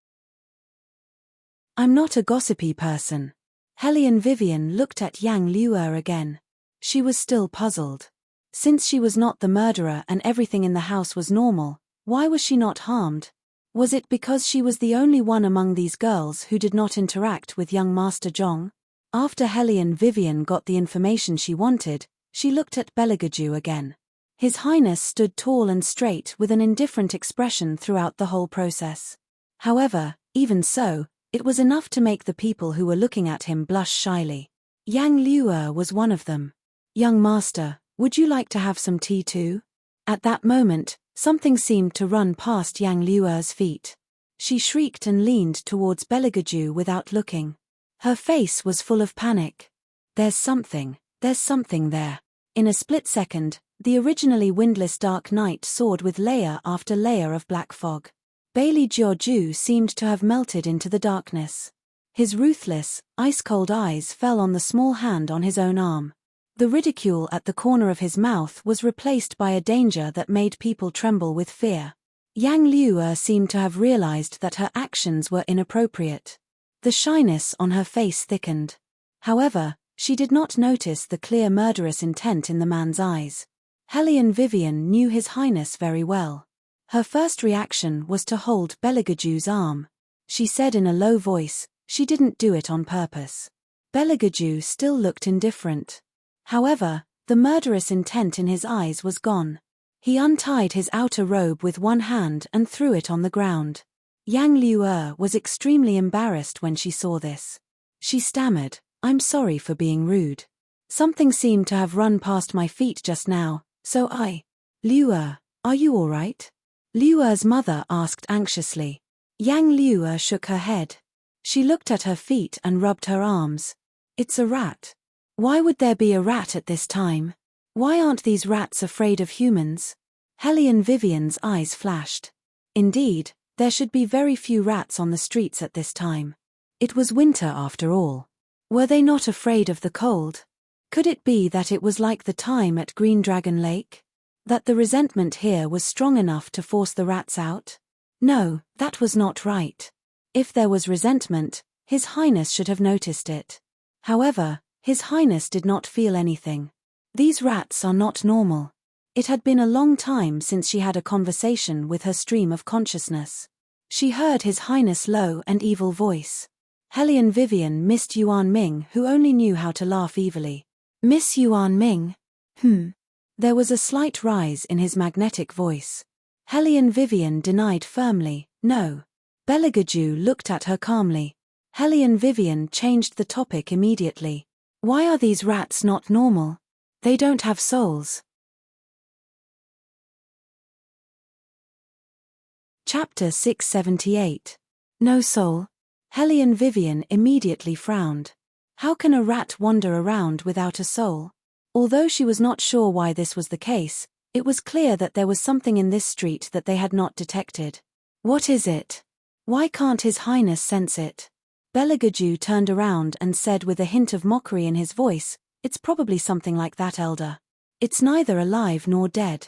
I'm not a gossipy person. Hellion Vivian looked at Yang Liuer again. She was still puzzled. Since she was not the murderer and everything in the house was normal, why was she not harmed? Was it because she was the only one among these girls who did not interact with young Master Zhong? After Hellion Vivian got the information she wanted, she looked at Beligaju again. His Highness stood tall and straight with an indifferent expression throughout the whole process. However, even so, it was enough to make the people who were looking at him blush shyly. Yang Liuer was one of them. Young Master, would you like to have some tea too? At that moment, something seemed to run past Yang Liuer's feet. She shrieked and leaned towards Beligaju without looking. Her face was full of panic. There's something there. In a split second, the originally windless dark night soared with layer after layer of black fog. Bailey Jiaoju seemed to have melted into the darkness. His ruthless, ice-cold eyes fell on the small hand on his own arm. The ridicule at the corner of his mouth was replaced by a danger that made people tremble with fear. Yang Liuer seemed to have realized that her actions were inappropriate. The shyness on her face thickened. However, she did not notice the clear murderous intent in the man's eyes. Hellion Vivian knew His Highness very well. Her first reaction was to hold Beligaju's arm. She said in a low voice, she didn't do it on purpose. Beligaju still looked indifferent. However, the murderous intent in his eyes was gone. He untied his outer robe with one hand and threw it on the ground. Yang Liuer was extremely embarrassed when she saw this. She stammered, I'm sorry for being rude. Something seemed to have run past my feet just now, so Liuer, are you all right? Liuer's mother asked anxiously. Yang Liuer shook her head. She looked at her feet and rubbed her arms. It's a rat. Why would there be a rat at this time? Why aren't these rats afraid of humans? Hellion Vivian's eyes flashed. Indeed, there should be very few rats on the streets at this time. It was winter after all. Were they not afraid of the cold? Could it be that it was like the time at Green Dragon Lake? That the resentment here was strong enough to force the rats out? No, that was not right. If there was resentment, His Highness should have noticed it. However, His Highness did not feel anything. These rats are not normal. It had been a long time since she had a conversation with her stream of consciousness. She heard His Highness' low and evil voice. Hellion Vivian missed Yuan Ming, who only knew how to laugh evilly. Miss Yuan Ming? There was a slight rise in his magnetic voice. Hellion Vivian denied firmly, no. Beligaju looked at her calmly. Hellion Vivian changed the topic immediately. Why are these rats not normal? They don't have souls. Chapter 678. No soul. Hellion Vivian immediately frowned. How can a rat wander around without a soul? Although she was not sure why this was the case, it was clear that there was something in this street that they had not detected. What is it? Why can't His Highness sense it? Beligaju turned around and said with a hint of mockery in his voice, It's probably something like that, Elder. It's neither alive nor dead.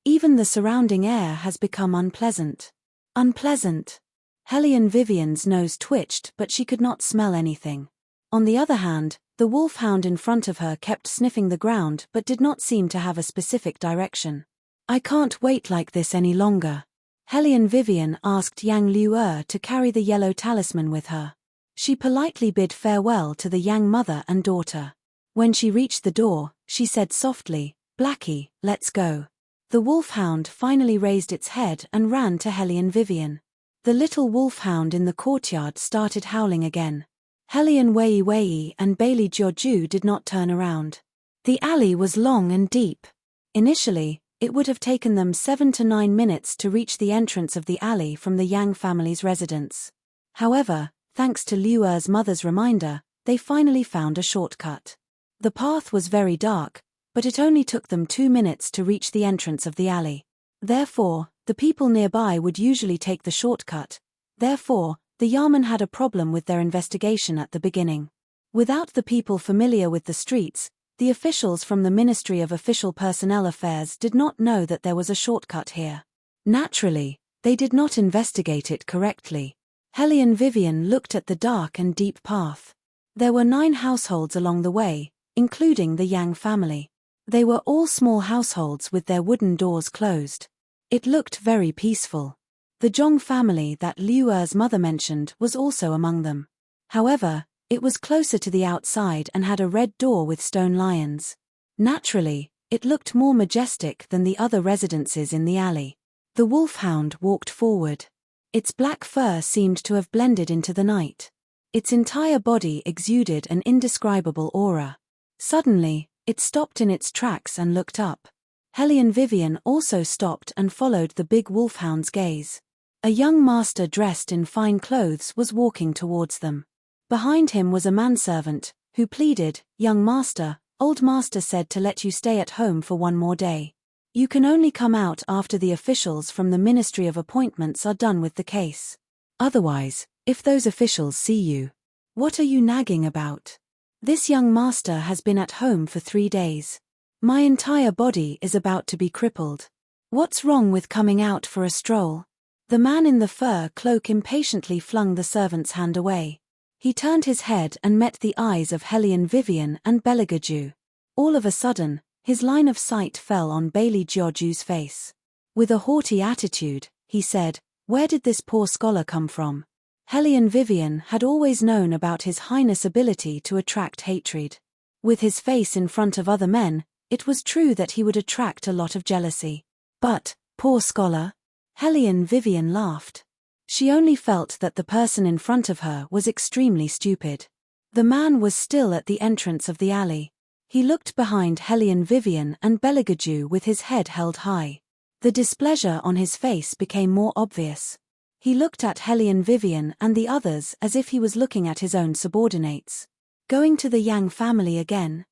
Even the surrounding air has become unpleasant. Unpleasant. Hellion Vivian's nose twitched, but she could not smell anything. On the other hand, the wolfhound in front of her kept sniffing the ground but did not seem to have a specific direction. I can't wait like this any longer. Hellion Vivian asked Yang Liuer to carry the yellow talisman with her. She politely bid farewell to the Yang mother and daughter. When she reached the door, she said softly, Blackie, let's go. The wolfhound finally raised its head and ran to Hellion Vivian. The little wolfhound in the courtyard started howling again. Hellion Wei Wei and Bailey Jiaoju did not turn around. The alley was long and deep. Initially, It would have taken them 7 to 9 minutes to reach the entrance of the alley from the Yang family's residence. However, thanks to Liu Er's mother's reminder, they finally found a shortcut. The path was very dark, but it only took them 2 minutes to reach the entrance of the alley. Therefore, the people nearby would usually take the shortcut. Therefore, the Yamen had a problem with their investigation at the beginning. Without the people familiar with the streets, the officials from the Ministry of Official Personnel Affairs did not know that there was a shortcut here. Naturally, they did not investigate it correctly. Hellion Vivian looked at the dark and deep path. There were 9 households along the way, including the Yang family. They were all small households with their wooden doors closed. It looked very peaceful. The Zhong family that Liu Er's mother mentioned was also among them. However, it was closer to the outside and had a red door with stone lions. Naturally, it looked more majestic than the other residences in the alley. The wolfhound walked forward. Its black fur seemed to have blended into the night. Its entire body exuded an indescribable aura. Suddenly, it stopped in its tracks and looked up. Hellion Vivian also stopped and followed the big wolfhound's gaze. A young master dressed in fine clothes was walking towards them. Behind him was a manservant, who pleaded, "Young master, old master said to let you stay at home for 1 more day. You can only come out after the officials from the Ministry of Appointments are done with the case. Otherwise, if those officials see you, what are you nagging about? This young master has been at home for 3 days. My entire body is about to be crippled. What's wrong with coming out for a stroll?" The man in the fur cloak impatiently flung the servant's hand away. He turned his head and met the eyes of Hellion Vivian and Beligaju. All of a sudden, his line of sight fell on Bailey Jiaoju's face. With a haughty attitude, he said, "Where did this poor scholar come from?" Hellion Vivian had always known about His Highness' ability to attract hatred. With his face in front of other men, it was true that he would attract a lot of jealousy. But, poor scholar? Hellion Vivian laughed. She only felt that the person in front of her was extremely stupid. The man was still at the entrance of the alley. He looked behind Hellion Vivian and Beligaju with his head held high. The displeasure on his face became more obvious. He looked at Hellion Vivian and the others as if he was looking at his own subordinates. Going to the Yang family again?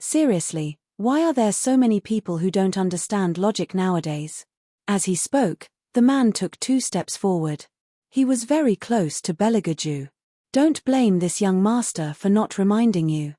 Seriously, why are there so many people who don't understand logic nowadays? As he spoke, the man took 2 steps forward. He was very close to Beligaju. Don't blame this young master for not reminding you.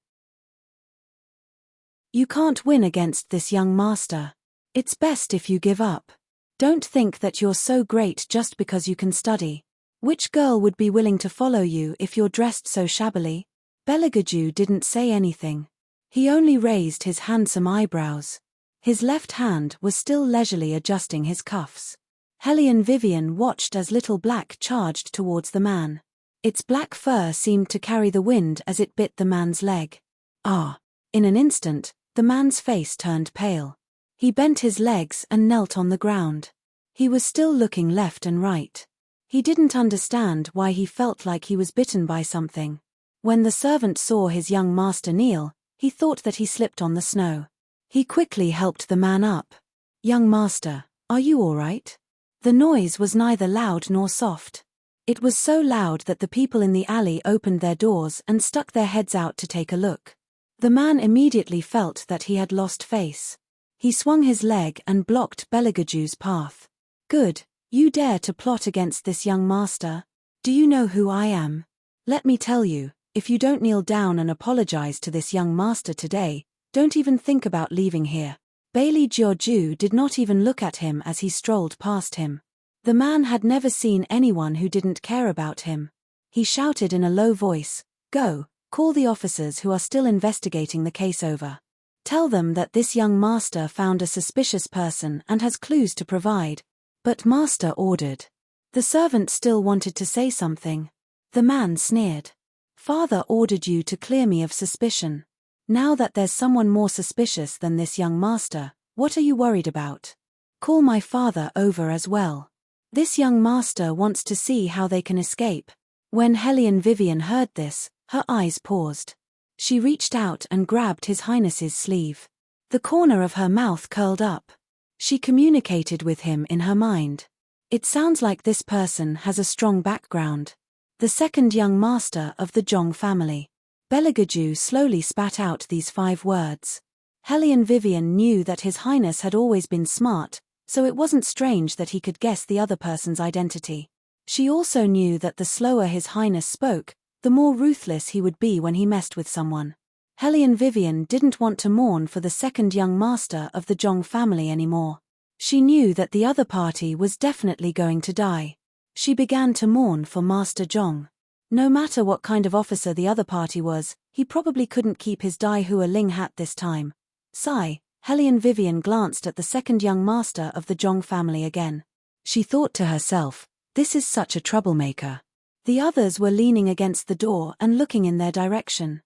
You can't win against this young master. It's best if you give up. Don't think that you're so great just because you can study. Which girl would be willing to follow you if you're dressed so shabbily? Beligaju didn't say anything. He only raised his handsome eyebrows. His left hand was still leisurely adjusting his cuffs. Hellion Vivian watched as Little Black charged towards the man. Its black fur seemed to carry the wind as it bit the man's leg. In an instant, the man's face turned pale. He bent his legs and knelt on the ground. He was still looking left and right. He didn't understand why he felt like he was bitten by something. When the servant saw his young master kneel, he thought that he slipped on the snow. He quickly helped the man up. "Young master, are you all right?" The noise was neither loud nor soft. It was so loud that the people in the alley opened their doors and stuck their heads out to take a look. The man immediately felt that he had lost face. He swung his leg and blocked Beligaju's path. "Good, you dare to plot against this young master? Do you know who I am? Let me tell you, if you don't kneel down and apologize to this young master today, don't even think about leaving here." Bailey Jiaoju did not even look at him as he strolled past him. The man had never seen anyone who didn't care about him. He shouted in a low voice, "Go, call the officers who are still investigating the case over. Tell them that this young master found a suspicious person and has clues to provide." But master ordered. The servant still wanted to say something. The man sneered. "Father ordered you to clear me of suspicion. Now that there's someone more suspicious than this young master, what are you worried about? Call my father over as well. This young master wants to see how they can escape." When Hellion Vivian heard this, her eyes paused. She reached out and grabbed His Highness's sleeve. The corner of her mouth curled up. She communicated with him in her mind. It sounds like this person has a strong background. The second young master of the Zhong family. Beligaju slowly spat out these 5 words. Hellion Vivian knew that His Highness had always been smart, so it wasn't strange that he could guess the other person's identity. She also knew that the slower His Highness spoke, the more ruthless he would be when he messed with someone. Hellion Vivian didn't want to mourn for the second young master of the Zhong family anymore. She knew that the other party was definitely going to die. She began to mourn for Master Zhong. No matter what kind of officer the other party was, he probably couldn't keep his Dai Hua Ling hat this time. Sigh, Hellion Vivian glanced at the second young master of the Zhong family again. She thought to herself, this is such a troublemaker. The others were leaning against the door and looking in their direction.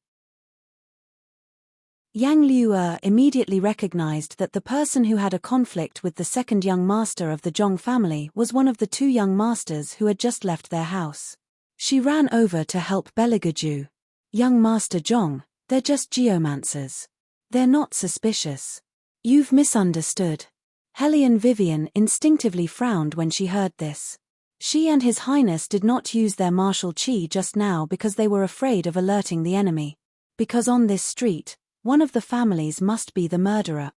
Yang Liu'er immediately recognized that the person who had a conflict with the second young master of the Zhong family was one of the 2 young masters who had just left their house. She ran over to help Beligaju. Young Master Zhong, they're just geomancers. They're not suspicious. You've misunderstood. Hellion Vivian instinctively frowned when she heard this. She and His Highness did not use their martial qi just now because they were afraid of alerting the enemy. Because on this street, one of the families must be the murderer.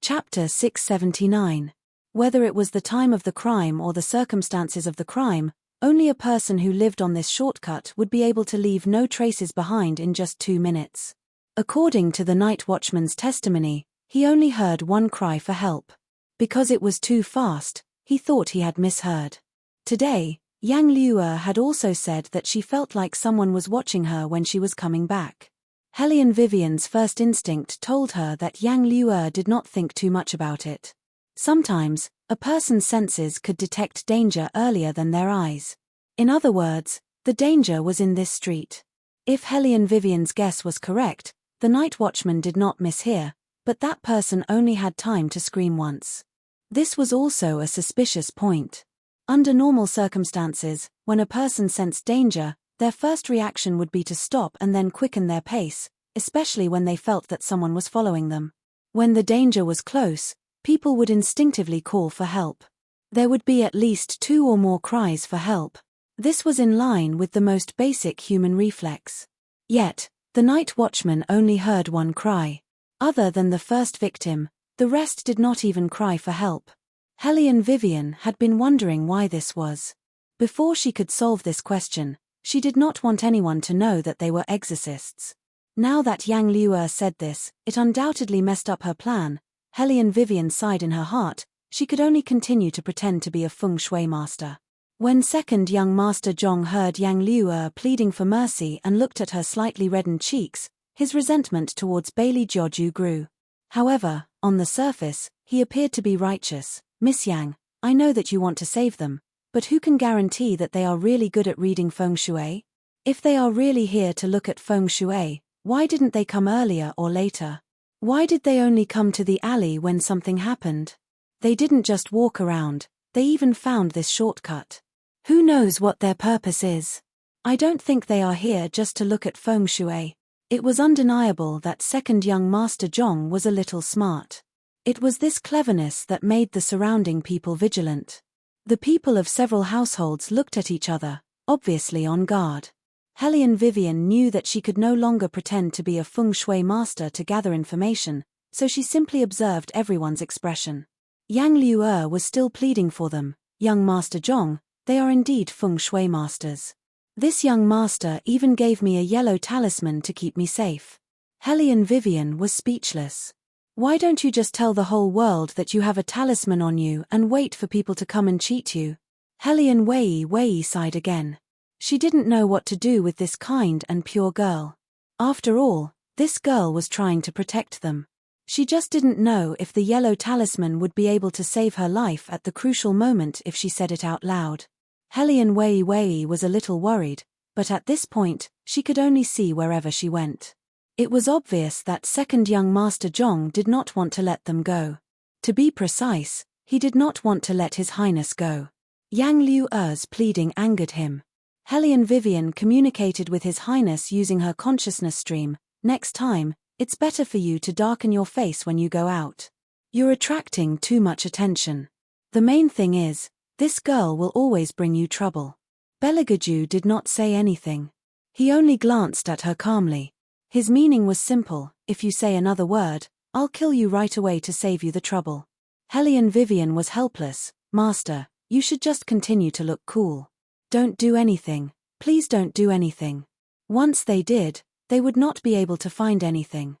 Chapter 679. Whether it was the time of the crime or the circumstances of the crime, only a person who lived on this shortcut would be able to leave no traces behind in just 2 minutes. According to the night watchman's testimony, he only heard 1 cry for help. Because it was too fast, he thought he had misheard. Today, Yang Liu'er had also said that she felt like someone was watching her when she was coming back. Hellion Vivian's first instinct told her that Yang Liu'er did not think too much about it. Sometimes, a person's senses could detect danger earlier than their eyes. In other words, the danger was in this street. If Hellion Vivian's guess was correct, the night watchman did not mishear, but that person only had time to scream once. This was also a suspicious point. Under normal circumstances, when a person sensed danger, their first reaction would be to stop and then quicken their pace, especially when they felt that someone was following them. When the danger was close, people would instinctively call for help. There would be at least 2 or more cries for help. This was in line with the most basic human reflex. Yet, the night watchman only heard 1 cry. Other than the first victim, the rest did not even cry for help. Hellion Vivian had been wondering why this was. Before she could solve this question, she did not want anyone to know that they were exorcists. Now that Yang Liu'er said this, it undoubtedly messed up her plan. Hellion Vivian sighed in her heart. She could only continue to pretend to be a feng shui master. When second young Master Zhong heard Yang Liu'er pleading for mercy and looked at her slightly reddened cheeks, his resentment towards Bailey Jiaoju grew. However, on the surface, he appeared to be righteous. Miss Yang, I know that you want to save them, but who can guarantee that they are really good at reading feng shui? If they are really here to look at feng shui, why didn't they come earlier or later? Why did they only come to the alley when something happened? They didn't just walk around, they even found this shortcut. Who knows what their purpose is? I don't think they are here just to look at feng shui. It was undeniable that second young Master Zhong was a little smart. It was this cleverness that made the surrounding people vigilant. The people of several households looked at each other, obviously on guard. Hellion Vivian knew that she could no longer pretend to be a feng shui master to gather information, so she simply observed everyone's expression. Yang Liu'er was still pleading for them. Young Master Zhong, they are indeed feng shui masters. This young master even gave me a yellow talisman to keep me safe. Hellion Vivian was speechless. Why don't you just tell the whole world that you have a talisman on you and wait for people to come and cheat you? Hellion Wei sighed again. She didn't know what to do with this kind and pure girl. After all, this girl was trying to protect them. She just didn't know if the yellow talisman would be able to save her life at the crucial moment if she said it out loud. Hellion Wei was a little worried, but at this point, she could only see wherever she went. It was obvious that second young Master Zhong did not want to let them go. To be precise, he did not want to let His Highness go. Yang Liu'er's pleading angered him. Hellion Vivian communicated with His Highness using her consciousness stream. Next time, It's better for you to darken your face when you go out. You're attracting too much attention. The main thing is, this girl will always bring you trouble. Beligaju did not say anything. He only glanced at her calmly. His meaning was simple: if you say another word, I'll kill you right away to save you the trouble. Hellion Vivian was helpless. Master, you should just continue to look cool. Don't do anything. Please don't do anything. Once they did, they would not be able to find anything.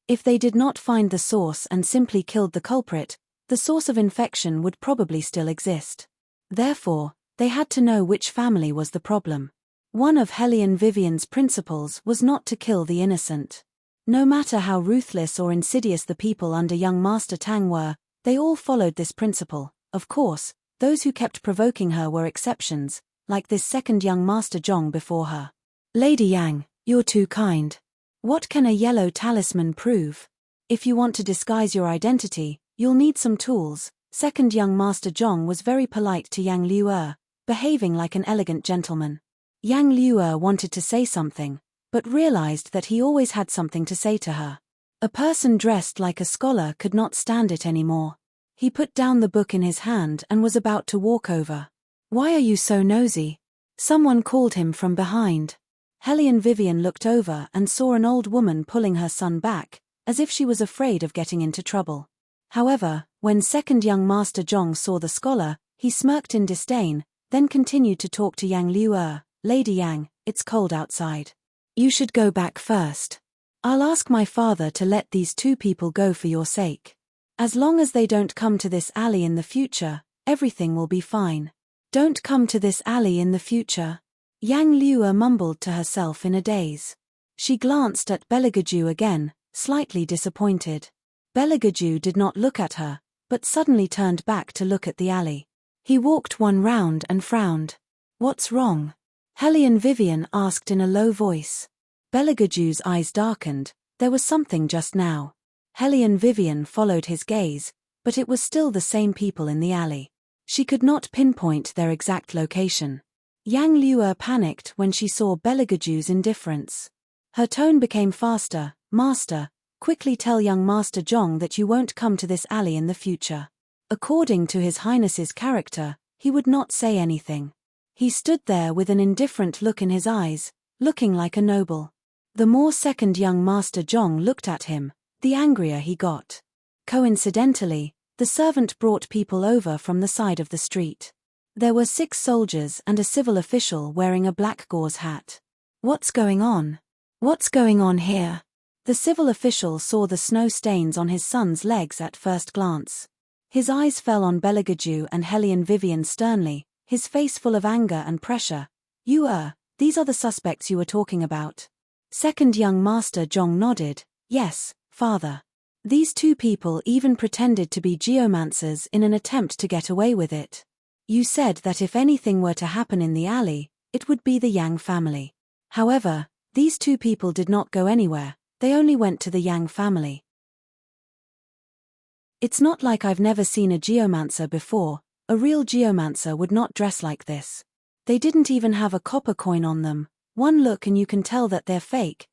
If they did not find the source and simply killed the culprit, the source of infection would probably still exist. Therefore, they had to know which family was the problem. One of Hellion Vivian's principles was not to kill the innocent. No matter how ruthless or insidious the people under young Master Tang were, they all followed this principle. Of course, those who kept provoking her were exceptions, like this second young Master Zhong before her. Lady Yang, you're too kind. What can a yellow talisman prove? If you want to disguise your identity, you'll need some tools. Second young Master Zhong was very polite to Yang Liu'er, behaving like an elegant gentleman. Yang Liu'er wanted to say something, but realized that he always had something to say to her. A person dressed like a scholar could not stand it anymore. He put down the book in his hand and was about to walk over. Why are you so nosy? Someone called him from behind. Hellion Vivian looked over and saw an old woman pulling her son back, as if she was afraid of getting into trouble. However, when second young Master Zhong saw the scholar, he smirked in disdain, then continued to talk to Yang Liu'er. Lady Yang, it's cold outside. You should go back first. I'll ask my father to let these two people go for your sake. As long as they don't come to this alley in the future, everything will be fine. Don't come to this alley in the future. Yang Liu'er mumbled to herself in a daze. She glanced at Beligaju again, slightly disappointed. Beligaju did not look at her, but suddenly turned back to look at the alley. He walked one round and frowned. What's wrong? Hellion Vivian asked in a low voice. Beligaju's eyes darkened. There was something just now. Hellion Vivian followed his gaze, but it was still the same people in the alley. She could not pinpoint their exact location. Yang Liu'er panicked when she saw Beligaju's indifference. Her tone became faster. Master, quickly tell young Master Zhong that you won't come to this alley in the future. According to His Highness's character, he would not say anything. He stood there with an indifferent look in his eyes, looking like a noble. The more second young Master Zhong looked at him, the angrier he got. Coincidentally, the servant brought people over from the side of the street. There were 6 soldiers and a civil official wearing a black gauze hat. What's going on? What's going on here? The civil official saw the snow stains on his son's legs at first glance. His eyes fell on Beligaju and Hellion Vivian sternly, his face full of anger and pressure. These are the suspects you were talking about. Second young Master Zhong nodded. Yes, father. These 2 people even pretended to be geomancers in an attempt to get away with it. You said that if anything were to happen in the alley, it would be the Yang family. However, these 2 people did not go anywhere, they only went to the Yang family. It's not like I've never seen a geomancer before. A real geomancer would not dress like this. They didn't even have a copper coin on them. One look and you can tell that they're fake.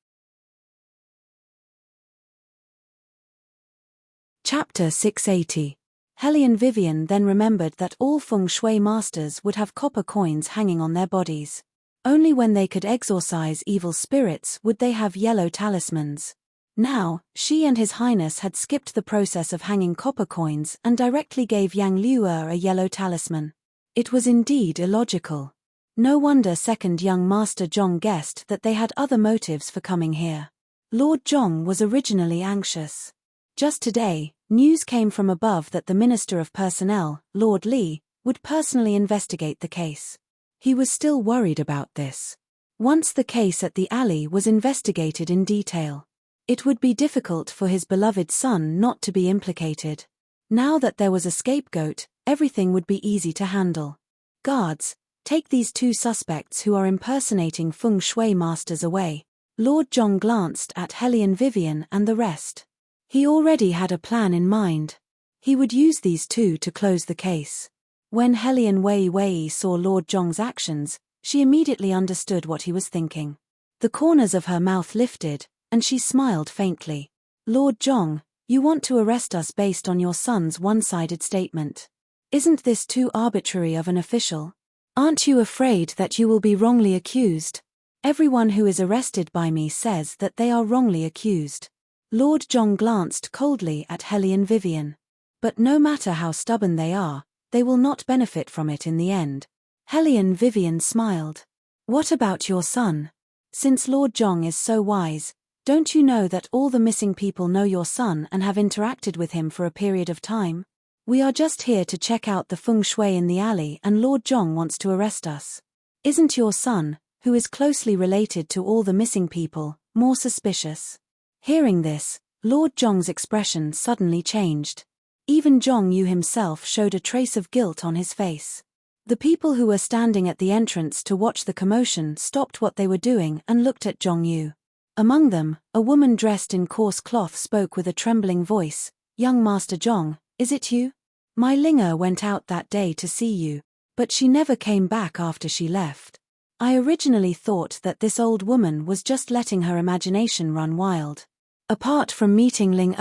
Chapter 680. Hellion Vivian then remembered that all feng shui masters would have copper coins hanging on their bodies. Only when they could exorcise evil spirits would they have yellow talismans. Now, she and His Highness had skipped the process of hanging copper coins and directly gave Yang Liu'er a yellow talisman. It was indeed illogical. No wonder second young Master Zhong guessed that they had other motives for coming here. Lord Zhong was originally anxious. Just today, news came from above that the Minister of Personnel, Lord Li, would personally investigate the case. He was still worried about this. Once the case at the alley was investigated in detail, it would be difficult for his beloved son not to be implicated. Now that there was a scapegoat, everything would be easy to handle. Guards, take these 2 suspects who are impersonating feng shui masters away. Lord Zhong glanced at Hellion Vivian and the rest. He already had a plan in mind. He would use these 2 to close the case. When Hellion Wei saw Lord Zhong's actions, she immediately understood what he was thinking. The corners of her mouth lifted, and she smiled faintly. Lord Zhong, you want to arrest us based on your son's one-sided statement. Isn't this too arbitrary of an official? Aren't you afraid that you will be wrongly accused? Everyone who is arrested by me says that they are wrongly accused. Lord Zhong glanced coldly at Hellion Vivian. But no matter how stubborn they are, they will not benefit from it in the end. Hellion Vivian smiled. What about your son? Since Lord Zhong is so wise, don't you know that all the missing people know your son and have interacted with him for a period of time? We are just here to check out the feng shui in the alley and Lord Zhong wants to arrest us. Isn't your son, who is closely related to all the missing people, more suspicious? Hearing this, Lord Zhong's expression suddenly changed. Even Zhong Yu himself showed a trace of guilt on his face. The people who were standing at the entrance to watch the commotion stopped what they were doing and looked at Zhong Yu. Among them, a woman dressed in coarse cloth spoke with a trembling voice. Young Master Zhong, is it you? My Linger went out that day to see you, but she never came back after she left. I originally thought that this old woman was just letting her imagination run wild. Apart from meeting Ling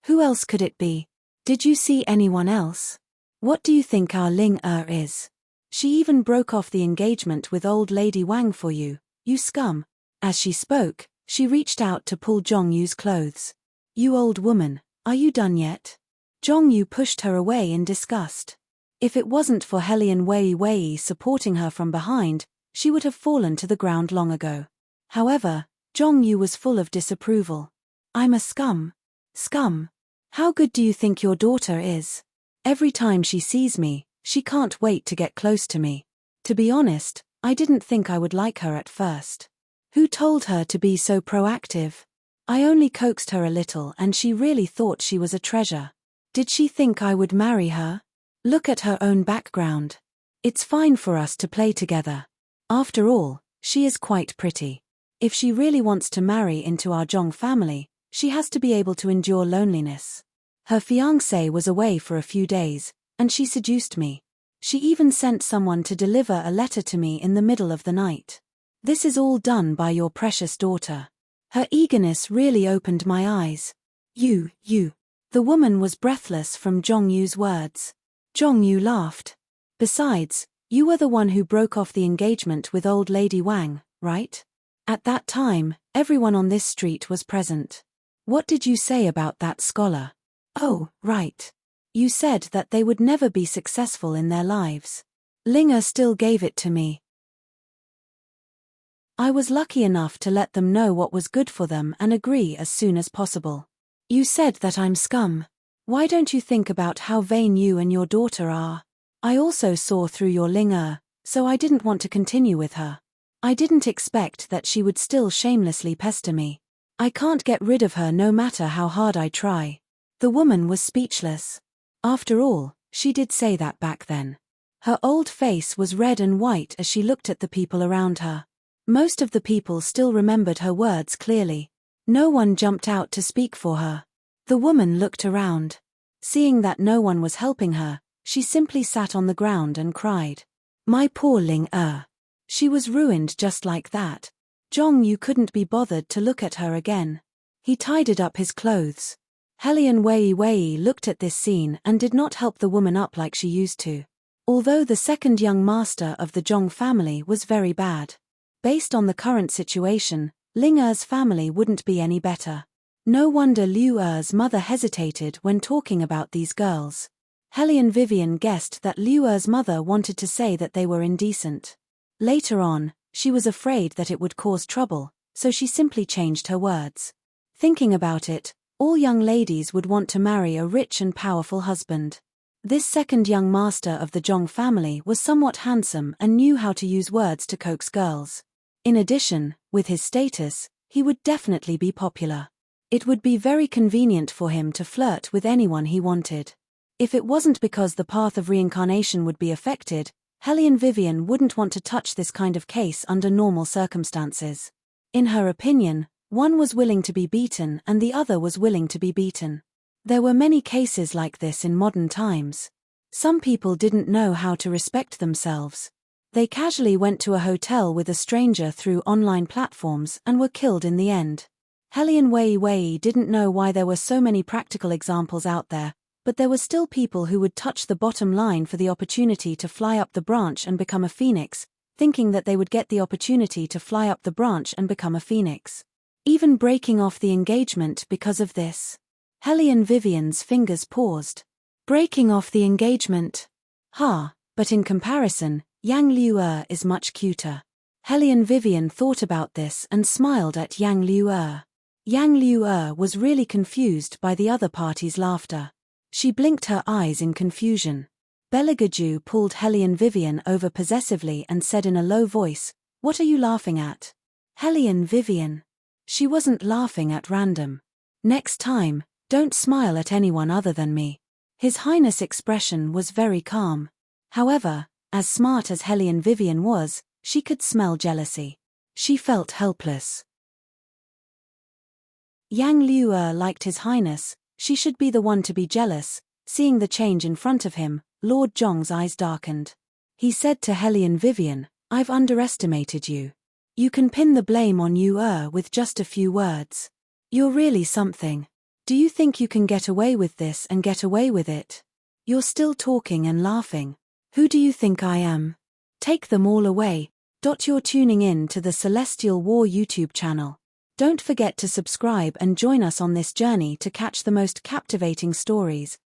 who else could it be? Did you see anyone else? What do you think our Ling is? She even broke off the engagement with old Lady Wang for you, you scum. As she spoke, she reached out to pull Zhong Yu's clothes. You old woman, are you done yet? Zhong Yu pushed her away in disgust. If it wasn't for Hellion Wei supporting her from behind, she would have fallen to the ground long ago. However, Zhong Yu was full of disapproval. I'm a scum. Scum. How good do you think your daughter is? Every time she sees me, she can't wait to get close to me. To be honest, I didn't think I would like her at first. Who told her to be so proactive? I only coaxed her a little and she really thought she was a treasure. Did she think I would marry her? Look at her own background. It's fine for us to play together. After all, she is quite pretty. If she really wants to marry into our Zhong family, she has to be able to endure loneliness. Her fiancé was away for a few days, and she seduced me. She even sent someone to deliver a letter to me in the middle of the night. This is all done by your precious daughter. Her eagerness really opened my eyes. You. The woman was breathless from Zhong Yu's words. Zhong Yu laughed. Besides, you were the one who broke off the engagement with old Lady Wang, right? At that time, everyone on this street was present. What did you say about that scholar? Oh, right. You said that they would never be successful in their lives. Linger still gave it to me. I was lucky enough to let them know what was good for them and agree as soon as possible. You said that I'm scum. Why don't you think about how vain you and your daughter are? I also saw through your Linger, so I didn't want to continue with her. I didn't expect that she would still shamelessly pester me. I can't get rid of her no matter how hard I try. The woman was speechless. After all, she did say that back then. Her old face was red and white as she looked at the people around her. Most of the people still remembered her words clearly. No one jumped out to speak for her. The woman looked around. Seeing that no one was helping her, she simply sat on the ground and cried. My poor Ling She was ruined just like that. Zhong Yu couldn't be bothered to look at her again. He tidied up his clothes. Hellion Wei looked at this scene and did not help the woman up like she used to. Although the second young master of the Zhong family was very bad. Based on the current situation, Ling family wouldn't be any better. No wonder Liu Er's mother hesitated when talking about these girls. Hellion Vivian guessed that Liu Er's mother wanted to say that they were indecent. Later on, she was afraid that it would cause trouble, so she simply changed her words. Thinking about it, all young ladies would want to marry a rich and powerful husband. This second young master of the Zhong family was somewhat handsome and knew how to use words to coax girls. In addition, with his status, he would definitely be popular. It would be very convenient for him to flirt with anyone he wanted. If it wasn't because the path of reincarnation would be affected, Hellion Vivian wouldn't want to touch this kind of case under normal circumstances. In her opinion, one was willing to be beaten and the other was willing to be beaten. There were many cases like this in modern times. Some people didn't know how to respect themselves. They casually went to a hotel with a stranger through online platforms and were killed in the end. Hellion Wei Wei didn't know why there were so many practical examples out there, but there were still people who would touch the bottom line for the opportunity to fly up the branch and become a phoenix, thinking that they would get the opportunity to fly up the branch and become a phoenix. Even breaking off the engagement because of this. Hellion Vivian's fingers paused. Breaking off the engagement? But in comparison, Yang Liu'er is much cuter. Hellion Vivian thought about this and smiled at Yang Liu'er. Yang Liu'er was really confused by the other party's laughter. She blinked her eyes in confusion. Beligaju pulled Hellion Vivian over possessively and said in a low voice, "What are you laughing at?" Hellion Vivian. She wasn't laughing at random. "Next time, don't smile at anyone other than me." His Highness' expression was very calm. However, as smart as Hellion Vivian was, she could smell jealousy. She felt helpless. Yang Liu'er liked His Highness, she should be the one to be jealous. Seeing the change in front of him, Lord Zhong's eyes darkened. He said to Hellion Vivian, "I've underestimated you. You can pin the blame on Liu'er with just a few words. You're really something. Do you think you can get away with this and get away with it? You're still talking and laughing. Who do you think I am? Take them all away." You're tuning in to the Celestial War YouTube channel. Don't forget to subscribe and join us on this journey to catch the most captivating stories.